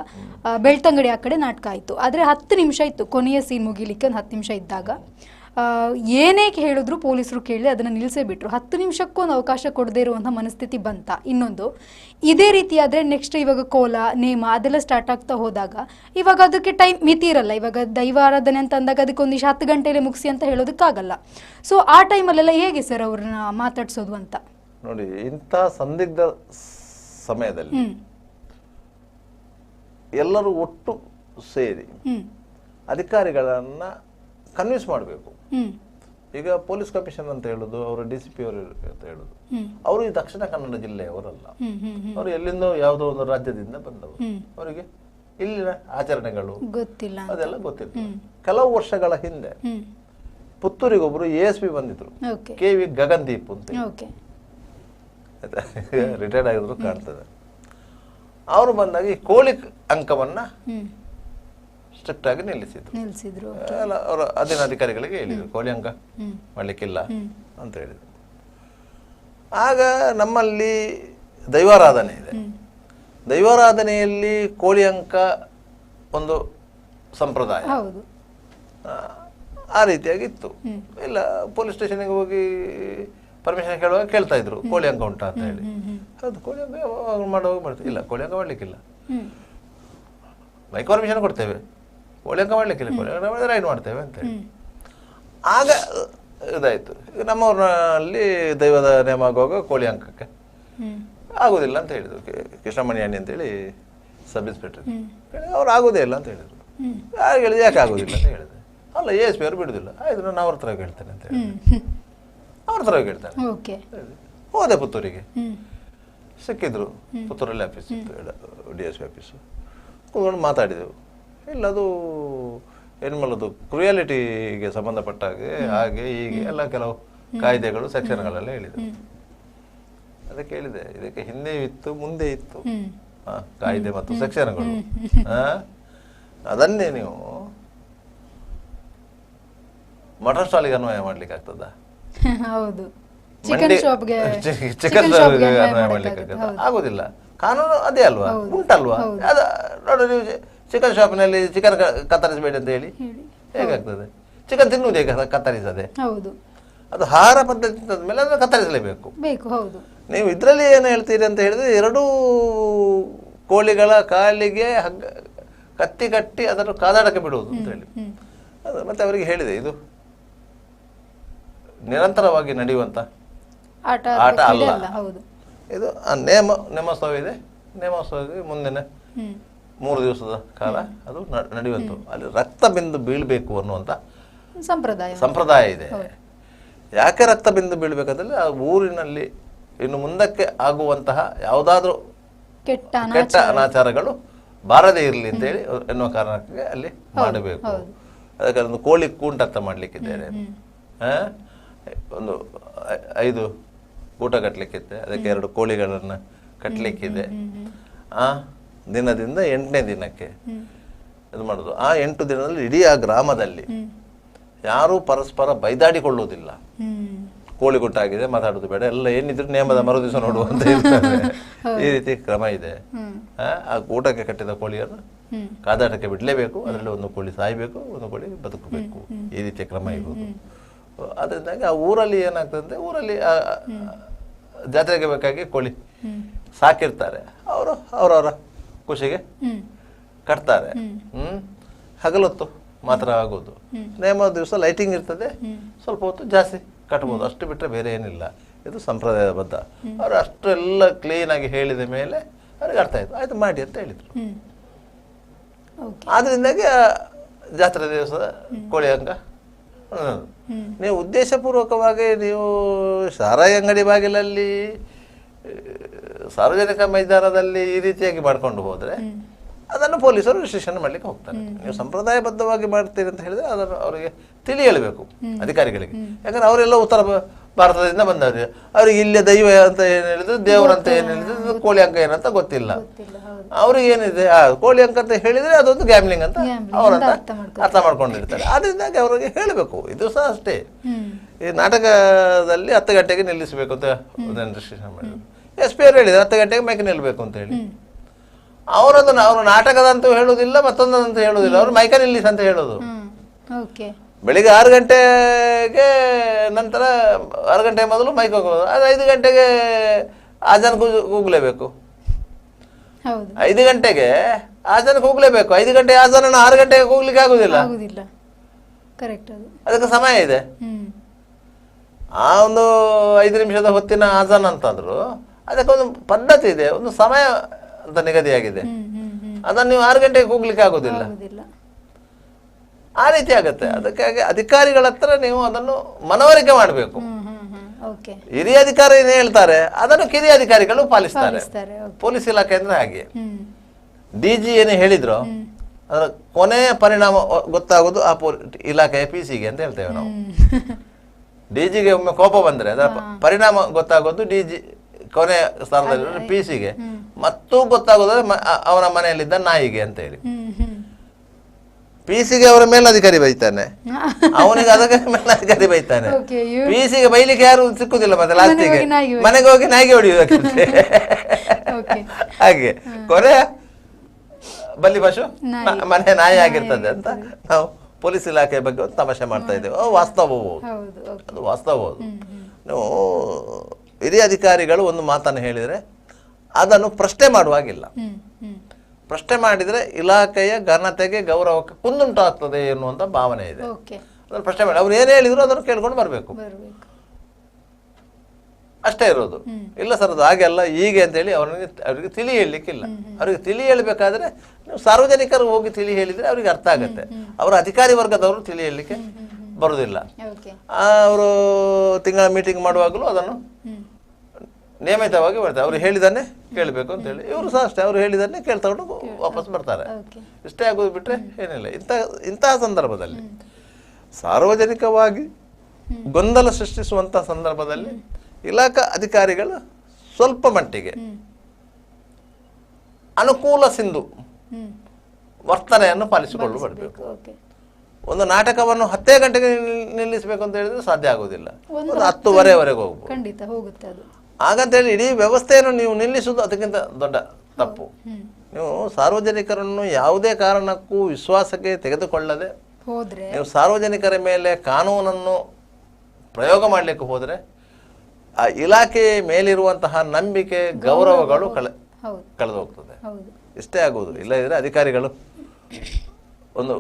ಬೆಳ್ತಂಗಡಿ ಆ ಕಡೆ ನಾಟಕ ಆಯಿತು. ಆದರೆ 10 ನಿಮಿಷ ಇತ್ತು, ಕೊನೆಯ ಸೀನ್ ಮುಗಿಲಿಕ್ಕೆ ಒಂದು 10 ನಿಮಿಷ ಇದ್ದಾಗ ಏನೇ ಹೇಳಿದ್ರು ಪೊಲೀಸರು ಕೇಳಿ ಅದನ್ನು ನಿಲ್ಲಿಸೇ ಬಿಟ್ರು. 10 ನಿಮಿಷಕ್ಕೂ ಒಂದು ಅವಕಾಶ ಕೊಡದೇ ಇರುವಂಥ ಮನಸ್ಥಿತಿ ಬಂತ. ಇನ್ನೊಂದು, ಇದೇ ರೀತಿ ಆದರೆ ನೆಕ್ಸ್ಟ್ ಇವಾಗ ಕೋಲ, ನೇಮ ಅದೆಲ್ಲ ಸ್ಟಾರ್ಟ್ ಆಗ್ತಾ ಹೋದಾಗ ಇವಾಗ ಅದಕ್ಕೆ ಟೈಮ್ ಮಿತಿ ಇರಲ್ಲ. ಇವಾಗ ದೈವಾರಾಧನೆ ಅಂತ ಅಂದಾಗ ಅದಕ್ಕೆ ಒಂದಿಷ್ಟು 10 ಗಂಟೆಯಲ್ಲಿ ಮುಗಿಸಿ ಅಂತ ಹೇಳೋದಕ್ಕಾಗಲ್ಲ. ಸೊ ಆ ಟೈಮಲ್ಲೆಲ್ಲ ಹೇಗೆ ಸರ್ ಅವ್ರನ್ನ ಮಾತಾಡ್ಸೋದು ಅಂತ ನೋಡಿ. ಇಂಥ ಸಂದಿಗ್ಧ ಸಮಯದಲ್ಲಿ ಎಲ್ಲರೂ ಒಟ್ಟು ಸೇರಿ ಅಧಿಕಾರಿಗಳನ್ನ ಕನ್ವಿನ್ಸ್ ಮಾಡಬೇಕು. ಈಗ ಪೊಲೀಸ್ ಕಮಿಷನ್ ಅಂತ ಹೇಳುದು, ಅವರು DCP ಅವರು ಅಂತ ಹೇಳುದು, ಅವರು ಈ ದಕ್ಷಿಣ ಕನ್ನಡ ಜಿಲ್ಲೆಯವರಲ್ಲ. ಅವರು ಎಲ್ಲಿಂದೋ ಯಾವುದೋ ಒಂದು ರಾಜ್ಯದಿಂದ ಬಂದವರು. ಅವರಿಗೆ ಇಲ್ಲಿನ ಆಚರಣೆಗಳು ಗೊತ್ತಿಲ್ಲ, ಅದೆಲ್ಲ ಗೊತ್ತಿಲ್ಲ. ಕೆಲವು ವರ್ಷಗಳ ಹಿಂದೆ ಪುತ್ತೂರಿಗೊಬ್ರು ASP ಬಂದಿದ್ರು, KV ಗಗನ್ದೀಪ್ ಅಂತ, ರಿಟೈರ್ಡ್ ಆಗಿದ್ರು ಕಾಣ್ತದೆ. ಅವರು ಬಂದಾಗ ಈ ಕೋಳಿ ಅಂಕವನ್ನ ಸ್ಟ್ರಿಕ್ಟ್ ಆಗಿ ನಿಲ್ಲಿಸಿದ್ರು. ಅವರ ಅಧೀನ ಅಧಿಕಾರಿಗಳಿಗೆ ಹೇಳಿದ್ರು ಕೋಳಿ ಅಂಕ ಮಾಡ್ಲಿಕ್ಕಿಲ್ಲ ಅಂತ ಹೇಳಿದ್ರು. ಆಗ ನಮ್ಮಲ್ಲಿ ದೈವಾರಾಧನೆ ಇದೆ. ದೈವಾರಾಧನೆಯಲ್ಲಿ ಕೋಳಿ ಅಂಕ ಒಂದು ಸಂಪ್ರದಾಯ, ಆ ರೀತಿಯಾಗಿತ್ತು. ಇಲ್ಲ, ಪೊಲೀಸ್ ಸ್ಟೇಷನ್ಗೆ ಹೋಗಿ ಪರ್ಮಿಷನ್ ಕೇಳುವಾಗ ಕೇಳ್ತಾ ಇದ್ರು ಕೋಳಿ ಅಂಕ ಉಂಟಾ ಅಂತ ಹೇಳಿ. ಹೌದು, ಕೋಳಿ ಅಂಕ ಮಾಡುವಾಗ ಮಾಡ್ತೀವಿ. ಇಲ್ಲ, ಕೋಳಿ ಅಂಕ ಮಾಡ್ಲಿಕ್ಕಿಲ್ಲ, ಬೈಕ್ ಪರ್ಮಿಷನ್ ಕೊಡ್ತೇವೆ, ಕೋಳಿ ಅಂಕ ಮಾಡ್ಲಿಕ್ಕಿಲ್ಲ, ಕೋಳಿ ಅಂಕ ಮಾಡಿದ್ರೆ ರೈಡ್ ಮಾಡ್ತೇವೆ ಅಂತ ಹೇಳಿ. ಆಗ ಇದಾಯ್ತು. ಈಗ ನಮ್ಮೂರಿನಲ್ಲಿ ದೈವದ ನೇಮ ಆಗುವಾಗ ಕೋಳಿ ಅಂಕಕ್ಕೆ ಆಗೋದಿಲ್ಲ ಅಂತ ಹೇಳಿದ್ರು. ಕೃಷ್ಣಮಣಿ ಅಣ್ಣಿ ಅಂತೇಳಿ ಸಬ್ ಇನ್ಸ್ಪೆಕ್ಟರ್, ಅವ್ರು ಆಗೋದೇ ಇಲ್ಲ ಅಂತ ಹೇಳಿದ್ರು. ಯಾರು ಹೇಳಿದ್ರು, ಯಾಕೆ ಆಗೋದಿಲ್ಲ ಅಂತ ಹೇಳಿದೆ. ಅಲ್ಲ, ASP ಅವರು ಬಿಡುದಿಲ್ಲ. ಆಯ್ತು, ನಾನು ಅವ್ರ ಹತ್ರ ಹೇಳ್ತೇನೆ ಅಂತ ಹೇಳಿ ಅವ್ರ ಹತ್ರ ಹೇಳ್ತಾನೆ. ಹೋದೆ ಪುತ್ತೂರಿಗೆ, ಸಿಕ್ಕಿದ್ರು. ಪುತ್ತೂರಲ್ಲಿ ಆಫೀಸ್ ಇತ್ತು, DSP ಆಫೀಸು. ಕೂತ್ಕೊಂಡು ಮಾತಾಡಿದೆವು. ಇಲ್ಲ, ಅದು ಏನು ಮಾಡೋದು, ಕ್ರುಯಾಲಿಟಿಗೆ ಸಂಬಂಧಪಟ್ಟ ಹಾಗೆ ಹೀಗೆ ಎಲ್ಲ ಕೆಲವು ಕಾಯ್ದೆಗಳು, ಸೆಕ್ಷನ್ಗಳೆಲ್ಲ ಹೇಳಿದರು. ಅದಕ್ಕೆ ಹೇಳಿದೆ, ಇದಕ್ಕೆ ಹಿಂದೆ ಇತ್ತು, ಮುಂದೆ ಇತ್ತು ಕಾಯ್ದೆ ಮತ್ತು ಸೆಕ್ಷನ್ಗಳು. ಅದನ್ನೇ ನೀವು ಮಟನ್ ಸ್ಟಾಲಿಗೆ ಅನ್ವಯ ಮಾಡ್ಲಿಕ್ಕೆ ಆಗ್ತದ? ಹೌದು, ಚಿಕನ್ ಶಾಪ್ಗೆ ಅನ್ವಯ ಮಾಡ್ಲಿಕ್ಕೆ ಆಗ್ತದ? ಆಗೋದಿಲ್ಲ. ಕಾನೂನು ಅದೇ ಅಲ್ವಾ, ಉಂಟಲ್ವಾ? ಅದ ನೋಡಿ, ನೀವು ಚಿಕನ್ ಶಾಪ್ನಲ್ಲಿ ಚಿಕನ್ ಕತ್ತರಿಸಬೇಡಿ ಅಂತ ಹೇಳಿ ಹೇಗಾಗ್ತದೆ? ಚಿಕನ್ ತಿನ್ನುವುದೇ ಕತ್ತರಿಸದೆ? ಅದು ಆಹಾರ ಪದ್ಧತಿ ಮೇಲೆ ಅದನ್ನು ಕತ್ತರಿಸಲೇಬೇಕು. ನೀವು ಇದರಲ್ಲಿ ಏನು ಹೇಳ್ತೀರಿ ಅಂತ ಹೇಳಿದ್ರೆ, 2 ಕೋಳಿಗಳ ಕಾಲಿಗೆ ಕತ್ತಿ ಕಟ್ಟಿ ಅದನ್ನು ಕಾದಾಡಕ್ಕೆ ಬಿಡುವುದು ಅಂತ ಹೇಳಿ. ಅದು ಮತ್ತೆ ಅವರಿಗೆ ಹೇಳಿದೆ, ಇದು ನಿರಂತರವಾಗಿ ನಡೆಯುವಂತ ಆಟ ಅಲ್ಲ. ಇದು ನೇಮೋತ್ಸವ ಇದೆ. ನೇಮೋತ್ಸವಕ್ಕೆ ಮುಂದಿನ 3 ದಿವಸದ ಕಾಲ ಅದು ನಡೆಯುವಂತ. ಅಲ್ಲಿ ರಕ್ತ ಬಿಂದು ಬೀಳ್ಬೇಕು ಅನ್ನುವಂತ ಸಂಪ್ರದಾಯ ಇದೆ. ಯಾಕೆ ರಕ್ತ ಬಿಂದು ಬೀಳ್ಬೇಕಂದ್ರೆ, ಆ ಊರಿನಲ್ಲಿ ಇನ್ನು ಮುಂದಕ್ಕೆ ಆಗುವಂತಹ ಯಾವುದಾದ್ರೂ ಕೆಟ್ಟ ಅನಾಚಾರಗಳು ಬಾರದೇ ಇರಲಿ ಅಂತೇಳಿ ಎನ್ನುವ ಕಾರಣಕ್ಕೆ ಅಲ್ಲಿ ಮಾಡಬೇಕು. ಅದಕ್ಕೆ ಒಂದು ಕೋಳಿ ಕೂಂಟತ್ತ ಮಾಡ್ಲಿಕ್ಕಿದ್ದೇನೆ, ಒಂದು 5 ಊಟ ಕಟ್ಟಲಿಕ್ಕಿದೆ, ಅದಕ್ಕೆ 2 ಕೋಳಿಗಳನ್ನು ಕಟ್ಟಲಿಕ್ಕಿದೆ. ಆ ದಿನದಿಂದ 8ನೇ ದಿನಕ್ಕೆ ಇದು ಮಾಡೋದು. ಆ 8 ದಿನದಲ್ಲಿ ಇಡೀ ಆ ಗ್ರಾಮದಲ್ಲಿ ಯಾರೂ ಪರಸ್ಪರ ಬೈದಾಡಿಕೊಳ್ಳುವುದಿಲ್ಲ. ಕೋಳಿ ಗುಟ್ಟಾಗಿದೆ, ಮಾತಾಡೋದು ಬೇಡ, ಎಲ್ಲ ಏನಿದ್ರು ನೇಮದ ಮರುದಿವಸ ನೋಡುವ ಅಂತ ಹೇಳ್ತಾರೆ. ಈ ರೀತಿ ಕ್ರಮ ಇದೆ. ಆ ಊಟಕ್ಕೆ ಕಟ್ಟಿದ ಕೋಳಿಯನ್ನು ಕಾದಾಟಕ್ಕೆ ಬಿಡಲೇಬೇಕು. ಅದರಲ್ಲಿ ಒಂದು ಕೋಳಿ ಸಾಯ್ಬೇಕು, ಒಂದು ಕೋಳಿ ಬದುಕಬೇಕು. ಈ ರೀತಿಯ ಕ್ರಮ ಇರುವುದು. ಅದರಿಂದಾಗಿ ಆ ಊರಲ್ಲಿ ಏನಾಗ್ತದೆ, ಊರಲ್ಲಿ ಜಾತ್ರೆಗೆ ಬೇಕಾಗಿ ಕೋಳಿ ಸಾಕಿರ್ತಾರೆ. ಅವರು ಅವರವರ ಖುಷಿಗೆ ಕಟ್ತಾರೆ. ಹಗಲೊತ್ತು ಮಾತ್ರ ಆಗೋದು. ನೇಮ ದಿವಸ ಲೈಟಿಂಗ್ ಇರ್ತದೆ, ಸ್ವಲ್ಪ ಹೊತ್ತು ಜಾಸ್ತಿ ಕಟ್ಬೋದು, ಅಷ್ಟು ಬಿಟ್ಟರೆ ಬೇರೆ ಏನಿಲ್ಲ. ಇದು ಸಂಪ್ರದಾಯಬದ್ಧ. ಅವರು ಅಷ್ಟೆಲ್ಲ ಕ್ಲೀನಾಗಿ ಹೇಳಿದ ಮೇಲೆ ಅವ್ರಿಗೆ ಅರ್ಥ ಆಯಿತು, ಆಯ್ತು ಮಾಡಿ ಅಂತ ಹೇಳಿದರು. ಆದ್ದರಿಂದಾಗಿ ಜಾತ್ರೆ ದಿವಸ ಕೋಳಿ ಅಂಗ. ನೀವು ಉದ್ದೇಶಪೂರ್ವಕವಾಗಿ ನೀವು ಸಾರಾಯಿ ಅಂಗಡಿ ಬಾಗಿಲಲ್ಲಿ, ಸಾರ್ವಜನಿಕ ಮೈದಾನದಲ್ಲಿ ಈ ರೀತಿಯಾಗಿ ಮಾಡ್ಕೊಂಡು ಹೋದರೆ ಅದನ್ನು ಪೊಲೀಸರು ರಿಸ್ಟ್ರಿಕ್ಷನ್ ಮಾಡಲಿಕ್ಕೆ ಹೋಗ್ತಾರೆ. ನೀವು ಸಂಪ್ರದಾಯಬದ್ಧವಾಗಿ ಮಾಡ್ತೀರಿ ಅಂತ ಹೇಳಿದ್ರೆ ಅದನ್ನು ಅವರಿಗೆ ತಿಳಿ ಹೇಳಬೇಕು ಅಧಿಕಾರಿಗಳಿಗೆ. ಯಾಕಂದ್ರೆ ಅವರೆಲ್ಲ ಉತ್ತರ ಭಾರತದಿಂದ ಬಂದವರು, ಅವ್ರಿಗೆ ಇಲ್ಲಿ ದೈವ ಅಂತ ಏನು ಹೇಳಿದ್ರು, ದೇವರಂತ ಏನು ಹೇಳಿದ್ರು, ಕೋಳಿ ಅಂಕ ಏನಂತ ಗೊತ್ತಿಲ್ಲ. ಅವ್ರಿಗೆ ಏನಿದೆ ಕೋಳಿ ಅಂಕ ಅಂತ ಹೇಳಿದ್ರೆ ಅದೊಂದು ಗ್ಯಾಮ್ಲಿಂಗ್ ಅಂತ ಅವರಂತ ಅರ್ಥ ಮಾಡ್ಕೊಂಡಿರ್ತಾರೆ. ಅದರಿಂದಾಗಿ ಅವರಿಗೆ ಹೇಳಬೇಕು. ಇದು ಸಹ ಅಷ್ಟೇ. ಈ ನಾಟಕದಲ್ಲಿ 10 ಗಂಟೆಗೆ ನಿಲ್ಲಿಸಬೇಕು ಅಂತ ರಿಸ್ಟ್ರಿಕ್ಷನ್ ಮಾಡಿದ್ರು. SP ಅವರು ಹೇಳಿದ್ರು 10 ಗಂಟೆಗೆ ಮೈಕ್ ನಿಲ್ಲಬೇಕು ಅಂತ ಹೇಳಿ. ಅವರದನ್ನು ಅವರು ನಾಟಕದಂತೂ ಹೇಳುವುದಿಲ್ಲ, ಮತ್ತೊಂದಂತೂ ಹೇಳುವುದಿಲ್ಲ, ಅವರು ಮೈಕ ನಿಲ್ಲಿಸ ಅಂತ ಹೇಳೋದು. ಬೆಳಿಗ್ಗೆ 6 ಗಂಟೆಗೆ ನಂತರ 6 ಗಂಟೆ ಮೊದಲು ಮೈಕ್ ಹೋಗೋದು. ಅದು 5 ಗಂಟೆಗೆ ಆಜಾನ್ ಕೂಗಲೇಬೇಕು. 5 ಗಂಟೆಗೆ ಆಜಾನ್ ಕೂಗಲೇಬೇಕು. 5 ಗಂಟೆ ಆಜಾನನ್ನು 6 ಗಂಟೆಗೆ ಕೂಗ್ಲಿಕ್ಕೆ ಆಗುದಿಲ್ಲ. ಅದಕ್ಕೆ ಸಮಯ ಇದೆ. ಆ ಒಂದು 5 ನಿಮಿಷದ ಹೊತ್ತಿನ ಆಜಾನ್ ಅಂತಂದ್ರು ಅದಕ್ಕೊಂದು ಪದ್ಧತಿ ಇದೆ, ಒಂದು ಸಮಯ ಅಂತ ನಿಗದಿಯಾಗಿದೆ. ಅದನ್ನು ನೀವು 6 ಗಂಟೆಗೆ ಕೂಗ್ಲಿಕ್ಕೆ ಆಗುದಿಲ್ಲ. ಆ ರೀತಿ ಆಗತ್ತೆ. ಅದಕ್ಕಾಗಿ ಅಧಿಕಾರಿಗಳ ಹತ್ರ ನೀವು ಅದನ್ನು ಮನವರಿಕೆ ಮಾಡಬೇಕು. ಹಿರಿಯ ಅಧಿಕಾರಿ ಏನು ಹೇಳ್ತಾರೆ ಅದನ್ನು ಕಿರಿಯ ಅಧಿಕಾರಿಗಳು ಪಾಲಿಸ್ತಾರೆ. ಪೊಲೀಸ್ ಇಲಾಖೆ ಅಂದ್ರೆ ಹಾಗೆ. DG ಏನು ಹೇಳಿದ್ರು ಅದರ ಕೊನೆಯ ಪರಿಣಾಮ ಗೊತ್ತಾಗೋದು ಆ ಇಲಾಖೆಯ PC ಗೆ ಅಂತ ಹೇಳ್ತೇವೆ ನಾವು. DGಗೆ ಒಮ್ಮೆ ಕೋಪ ಬಂದ್ರೆ ಅದರ ಪರಿಣಾಮ ಗೊತ್ತಾಗೋದು DG ಕೊನೆಯ ಸ್ಥಾನದಲ್ಲಿ PC ಗೆ, ಮತ್ತು ಗೊತ್ತಾಗೋದು ಅವನ ಮನೆಯಲ್ಲಿದ್ದ ನಾಯಿಗೆ ಅಂತ ಹೇಳಿ. PC ಗೆ ಅವರ ಮೇಲಧಿಕಾರಿ ಬೈತಾನೆ, ಅವನಿಗೆ ಅದಕ್ಕೆ ಮೇಲಧಿಕಾರಿ ಬೈತಾನೆ. PC ಗೆ ಬೈಲಿಕ್ಕೆ ಯಾರು ಸಿಕ್ಕುದಿಲ್ಲ. ಮತ್ತೆ ಲಾಸ್ಟಿಗೆ ಮನೆಗೆ ಹೋಗಿ ನಾಯಿಗೆ ಹೊಡೆಯುವುದಕ್ಕೆ. ಹಾಗೆ ಕೊನೆ ಬಲಿ ಪಶು ಮನೆ ನಾಯಿ ಆಗಿರ್ತದೆ ಅಂತ ನಾವು ಪೊಲೀಸ್ ಇಲಾಖೆ ಬಗ್ಗೆ ಒಂದು ತಮಾಷೆ ಮಾಡ್ತಾ ಇದ್ದೇವೆ. ವಾಸ್ತವವು ಅದು ವಾಸ್ತವ. ನೀವು ಹಿರಿಯ ಅಧಿಕಾರಿಗಳು ಒಂದು ಮಾತನ್ನು ಹೇಳಿದರೆ ಅದನ್ನು ಪ್ರಶ್ನೆ ಮಾಡುವಾಗಿಲ್ಲ. ಪ್ರಶ್ನೆ ಮಾಡಿದರೆ ಇಲಾಖೆಯ ಘನತೆಗೆ ಗೌರವಕ್ಕೆ ಕುಂದುಂಟಾಗ್ತದೆ ಎನ್ನುವಂಥ ಭಾವನೆ ಇದೆ. ಅದನ್ನು ಪ್ರಶ್ನೆ ಮಾಡಿ ಅವ್ರು ಏನು ಹೇಳಿದ್ರು ಅದನ್ನು ಕೇಳ್ಕೊಂಡು ಬರಬೇಕು, ಅಷ್ಟೇ ಇರೋದು. ಇಲ್ಲ ಸರ್ ಅದು ಹಾಗೆ ಅಲ್ಲ ಹೀಗೆ ಅಂತೇಳಿ ಅವರಿಗೆ ತಿಳಿ ಹೇಳಲಿಕ್ಕಿಲ್ಲ. ಅವರಿಗೆ ತಿಳಿ ಹೇಳಬೇಕಾದ್ರೆ ನೀವು ಸಾರ್ವಜನಿಕರು ಹೋಗಿ ತಿಳಿ ಹೇಳಿದರೆ ಅವ್ರಿಗೆ ಅರ್ಥ ಆಗುತ್ತೆ. ಅವರ ಅಧಿಕಾರಿ ವರ್ಗದವರು ತಿಳಿ ಹೇಳಲಿಕ್ಕೆ ಬರುವುದಿಲ್ಲ. ಅವರು ತಿಂಗಳ ಮೀಟಿಂಗ್ ಮಾಡುವಾಗಲೂ ಅದನ್ನು ನಿಯಮಿತವಾಗಿ ಬರ್ತಾರೆ. ಅವರು ಹೇಳಿದನ್ನೇ ಕೇಳಬೇಕು ಅಂತ ಹೇಳಿ. ಇವರು ಸಹ ಅಷ್ಟೇ, ಅವರು ಹೇಳಿದನ್ನೇ ಕೇಳ್ತಕೊಂಡು ವಾಪಸ್ ಬರ್ತಾರೆ. ಇಷ್ಟೇ ಆಗೋದು ಬಿಟ್ಟರೆ ಏನಿಲ್ಲ. ಇಂತಹ ಸಂದರ್ಭದಲ್ಲಿ ಸಾರ್ವಜನಿಕವಾಗಿ ಗೊಂದಲ ಸೃಷ್ಟಿಸುವಂಥ ಸಂದರ್ಭದಲ್ಲಿ ಇಲಾಖಾ ಅಧಿಕಾರಿಗಳು ಸ್ವಲ್ಪ ಮಟ್ಟಿಗೆ ಅನುಕೂಲ ಸಿಂಧು ವರ್ತನೆಯನ್ನು ಪಾಲಿಸಿಕೊಳ್ಳಬರಬೇಕು. ಒಂದು ನಾಟಕವನ್ನು 10 ಗಂಟೆಗೆ ನಿಲ್ಲಿಸಬೇಕು ಅಂತ ಹೇಳಿದ್ರೆ ಸಾಧ್ಯ ಆಗುವುದಿಲ್ಲ. 10:30ವರೆಗೆ ಹೋಗ್ಬೋದು. ಹಾಗಂತೇಳಿ ಇಡೀ ವ್ಯವಸ್ಥೆಯನ್ನು ನೀವು ನಿಲ್ಲಿಸುವುದು ಅದಕ್ಕಿಂತ ದೊಡ್ಡ ತಪ್ಪು. ನೀವು ಸಾರ್ವಜನಿಕರನ್ನು ಯಾವುದೇ ಕಾರಣಕ್ಕೂ ವಿಶ್ವಾಸಕ್ಕೆ ತೆಗೆದುಕೊಳ್ಳದೆ ನೀವು ಸಾರ್ವಜನಿಕರ ಮೇಲೆ ಕಾನೂನನ್ನು ಪ್ರಯೋಗ ಮಾಡಲಿಕ್ಕೆ ಹೋದರೆ ಆ ಇಲಾಖೆಯ ಮೇಲಿರುವಂತಹ ನಂಬಿಕೆ ಗೌರವಗಳು ಕಳೆದು ಹೋಗ್ತದೆ. ಇಷ್ಟೇ ಆಗುವುದು. ಇಲ್ಲದಿದ್ದರೆ ಅಧಿಕಾರಿಗಳು ಒಂದು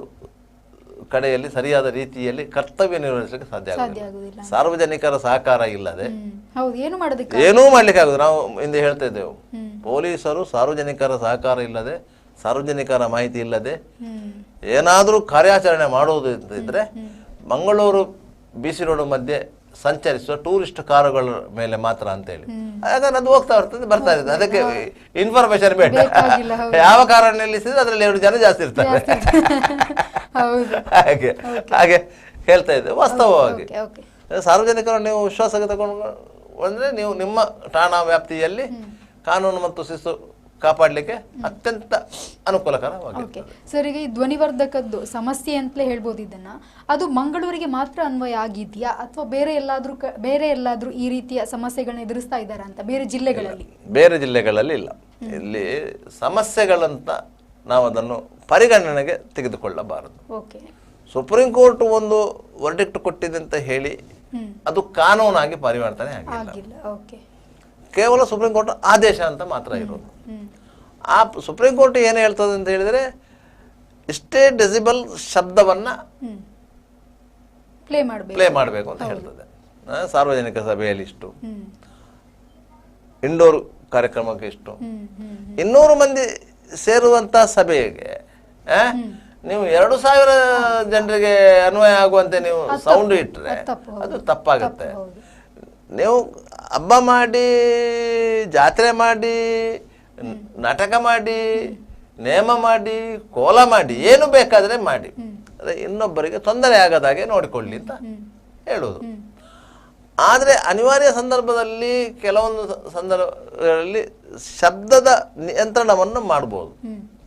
ಕಡೆಯಲ್ಲಿ ಸರಿಯಾದ ರೀತಿಯಲ್ಲಿ ಕರ್ತವ್ಯ ನಿರ್ವಹಿಸಲಿಕ್ಕೆ ಸಾಧ್ಯ ಆಗುವುದಿಲ್ಲ. ಸಾರ್ವಜನಿಕರ ಸಹಕಾರ ಇಲ್ಲದೆ ಏನೂ ಮಾಡ್ಲಿಕ್ಕೆ ಆಗುದು. ನಾವು ಹಿಂದೆ ಹೇಳ್ತಾ ಇದ್ದೇವೆ, ಪೊಲೀಸರು ಸಾರ್ವಜನಿಕರ ಸಹಕಾರ ಇಲ್ಲದೆ, ಸಾರ್ವಜನಿಕರ ಮಾಹಿತಿ ಇಲ್ಲದೆ ಏನಾದರೂ ಕಾರ್ಯಾಚರಣೆ ಮಾಡುವುದು ಇದ್ರೆ ಮಂಗಳೂರು BC ರೋಡ್ ಮಧ್ಯೆ ಸಂಚರಿಸುವ ಟೂರಿಸ್ಟ್ ಕಾರುಗಳ ಮೇಲೆ ಮಾತ್ರ ಅಂತೇಳಿ. ಯಾಕಂದ್ರೆ ಅದು ಹೋಗ್ತಾ ಬರ್ತಾ ಇರ್ತದೆ. ಅದಕ್ಕೆ ಇನ್ಫಾರ್ಮೇಶನ್ ಬೇಡ. ಯಾವ ಕಾರಣ ನಿಲ್ಲಿಸಿದ್ರೆ ಅದರಲ್ಲಿ 2 ಜನ ಜಾಸ್ತಿ ಇರ್ತಾರೆ. ಹಾಗೆ ಹಾಗೆ ಹೇಳ್ತಾ ಇದ್ದೆ. ವಾಸ್ತವವಾಗಿ ಸಾರ್ವಜನಿಕರು ನೀವು ವಿಶ್ವಾಸಕ್ಕೆ ತಗೊಂಡು ಅಂದ್ರೆ ನೀವು ನಿಮ್ಮ ಠಾಣಾ ವ್ಯಾಪ್ತಿಯಲ್ಲಿ ಕಾನೂನು ಮತ್ತು ಶಿಸ್ತು ಕಾಪಾಡಲಿಕ್ಕೆ ಅತ್ಯಂತ ಅನುಕೂಲಕರವಾಗಿದೆ. ಸರ್, ಈಗ ಈ ಧ್ವನಿವರ್ಧಕದ್ದು ಸಮಸ್ಯೆ ಅಂತಲೇ ಹೇಳ್ಬೋದು. ಇದನ್ನ ಅದು ಮಂಗಳೂರಿಗೆ ಮಾತ್ರ ಅನ್ವಯ ಆಗಿದೆಯಾ ಅಥವಾ ಬೇರೆ ಎಲ್ಲಾದ್ರೂ ಈ ರೀತಿಯ ಸಮಸ್ಯೆಗಳನ್ನ ಎದುರಿಸ್ತಾ ಇದ್ದಾರಾ ಅಂತ ಬೇರೆ ಜಿಲ್ಲೆಗಳಲ್ಲಿ? ಬೇರೆ ಜಿಲ್ಲೆಗಳಲ್ಲಿ ಇಲ್ಲ. ಇಲ್ಲಿ ಸಮಸ್ಯೆಗಳಂತ ನಾವು ಅದನ್ನು ಪರಿಗಣನೆಗೆ ತೆಗೆದುಕೊಳ್ಳಬಾರದು. ಸುಪ್ರೀಂ ಕೋರ್ಟ್ ಒಂದು ವರ್ಡಿಕ್ಟ್ ಕೊಟ್ಟಿದೆ ಅಂತ ಹೇಳಿ ಅದು ಕಾನೂನಾಗಿ ಪರಿವರ್ತನೆ ಆಗಿಲ್ಲ. ಕೇವಲ ಸುಪ್ರೀಂ ಕೋರ್ಟ್ ಆದೇಶ ಅಂತ ಮಾತ್ರ ಇರೋದು. ಆ ಸುಪ್ರೀಂ ಕೋರ್ಟ್ ಏನು ಹೇಳ್ತದೆ ಅಂತ ಹೇಳಿದರೆ ಇಷ್ಟೇ ಡೆಸಿಬಲ್ ಶಬ್ದವನ್ನು ಪ್ಲೇ ಮಾಡಬೇಕು ಅಂತ ಹೇಳ್ತದೆ. ಸಾರ್ವಜನಿಕ ಸಭೆಯಲ್ಲಿ ಇಷ್ಟು, ಇಂಡೋರ್ ಕಾರ್ಯಕ್ರಮಕ್ಕೆ ಇಷ್ಟು, 200 ಮಂದಿ ಸೇರುವಂತ ಸಭೆಗೆ ನೀವು 2000 ಜನರಿಗೆ ಅನ್ವಯ ಆಗುವಂತೆ ನೀವು ಸೌಂಡ್ ಇಟ್ಟರೆ ಅದು ತಪ್ಪಾಗುತ್ತೆ. ನೀವು ಹಬ್ಬ ಮಾಡಿ, ಜಾತ್ರೆ ಮಾಡಿ, ನಾಟಕ ಮಾಡಿ, ನೇಮ ಮಾಡಿ, ಕೋಲ ಮಾಡಿ, ಏನು ಬೇಕಾದರೆ ಮಾಡಿ, ಅದೇ ಇನ್ನೊಬ್ಬರಿಗೆ ತೊಂದರೆ ಆಗದಾಗೆ ನೋಡಿಕೊಳ್ಳಿ ಅಂತ ಹೇಳುವುದು. ಆದರೆ ಅನಿವಾರ್ಯ ಸಂದರ್ಭದಲ್ಲಿ ಕೆಲವೊಂದು ಸಂದರ್ಭಗಳಲ್ಲಿ ಶಬ್ದದ ನಿಯಂತ್ರಣವನ್ನು ಮಾಡ್ಬೋದು,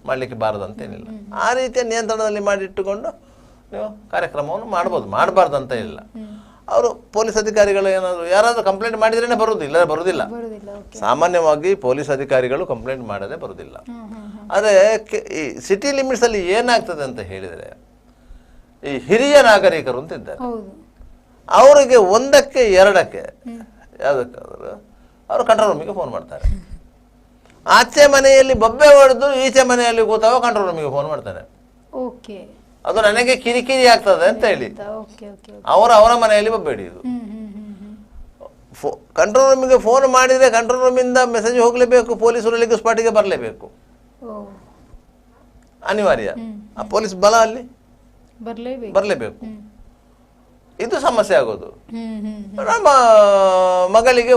ಮಾಡಲಿಕ್ಕೆ ಬಾರದಂತೇನಿಲ್ಲ. ಆ ರೀತಿಯ ನಿಯಂತ್ರಣದಲ್ಲಿ ಮಾಡಿಟ್ಟುಕೊಂಡು ನೀವು ಕಾರ್ಯಕ್ರಮವನ್ನು ಮಾಡ್ಬೋದು, ಮಾಡಬಾರ್ದು ಅಂತ ಇಲ್ಲ. ಅವರು ಪೊಲೀಸ್ ಅಧಿಕಾರಿಗಳು ಏನಾದರೂ ಯಾರಾದರೂ ಕಂಪ್ಲೇಂಟ್ ಮಾಡಿದ್ರೇ ಬರುವುದು, ಇಲ್ಲ ಬರುವುದಿಲ್ಲ. ಸಾಮಾನ್ಯವಾಗಿ ಪೊಲೀಸ್ ಅಧಿಕಾರಿಗಳು ಕಂಪ್ಲೇಂಟ್ ಮಾಡದೆ ಬರುವುದಿಲ್ಲ. ಆದರೆ ಈ ಸಿಟಿ ಲಿಮಿಟ್ಸಲ್ಲಿ ಏನಾಗ್ತದೆ ಅಂತ ಹೇಳಿದರೆ, ಈ ಹಿರಿಯ ನಾಗರಿಕರು ಅಂತ ಇದ್ದಾರೆ, ಅವರಿಗೆ 1ಕ್ಕೆ 2ಕ್ಕೆ ಯಾವುದಕ್ಕಾದರೂ ಅವರು ಕಂಟ್ರೋಲ್ ರೂಮಿಗೆ ಫೋನ್ ಮಾಡ್ತಾರೆ. ಆಚೆ ಮನೆಯಲ್ಲಿ ಬೊಬ್ಬೆ ಹೊಡೆದು ಈಚೆ ಮನೆಯಲ್ಲಿ ಕೂತಾಗ ಕಂಟ್ರೋಲ್ ರೂಮಿಗೆ ಫೋನ್ ಮಾಡ್ತಾರೆ. ಅದು ನನಗೆ ಕಿರಿಕಿರಿ ಆಗ್ತದೆ ಅಂತ ಹೇಳಿ ಅವರ ಮನೆಯಲ್ಲಿ ಬೊಬ್ಬೆ ಹಿಡಿಯುದು. ಕಂಟ್ರೋಲ್ ರೂಮಿಗೆ ಫೋನ್ ಮಾಡಿದರೆ ಕಂಟ್ರೋಲ್ ರೂಮಿಂದ ಮೆಸೇಜ್ ಹೋಗಲೇಬೇಕು, ಪೊಲೀಸರು ಸ್ಪಾಟಿಗೆ ಬರಲೇಬೇಕು, ಅನಿವಾರ್ಯ. ಆ ಪೊಲೀಸ್ ಬಲ ಅಲ್ಲಿ ಬರಲೇಬೇಕು. ಇದು ಸಮಸ್ಯೆ ಆಗೋದು. ನಮ್ಮ ಮಗಳಿಗೆ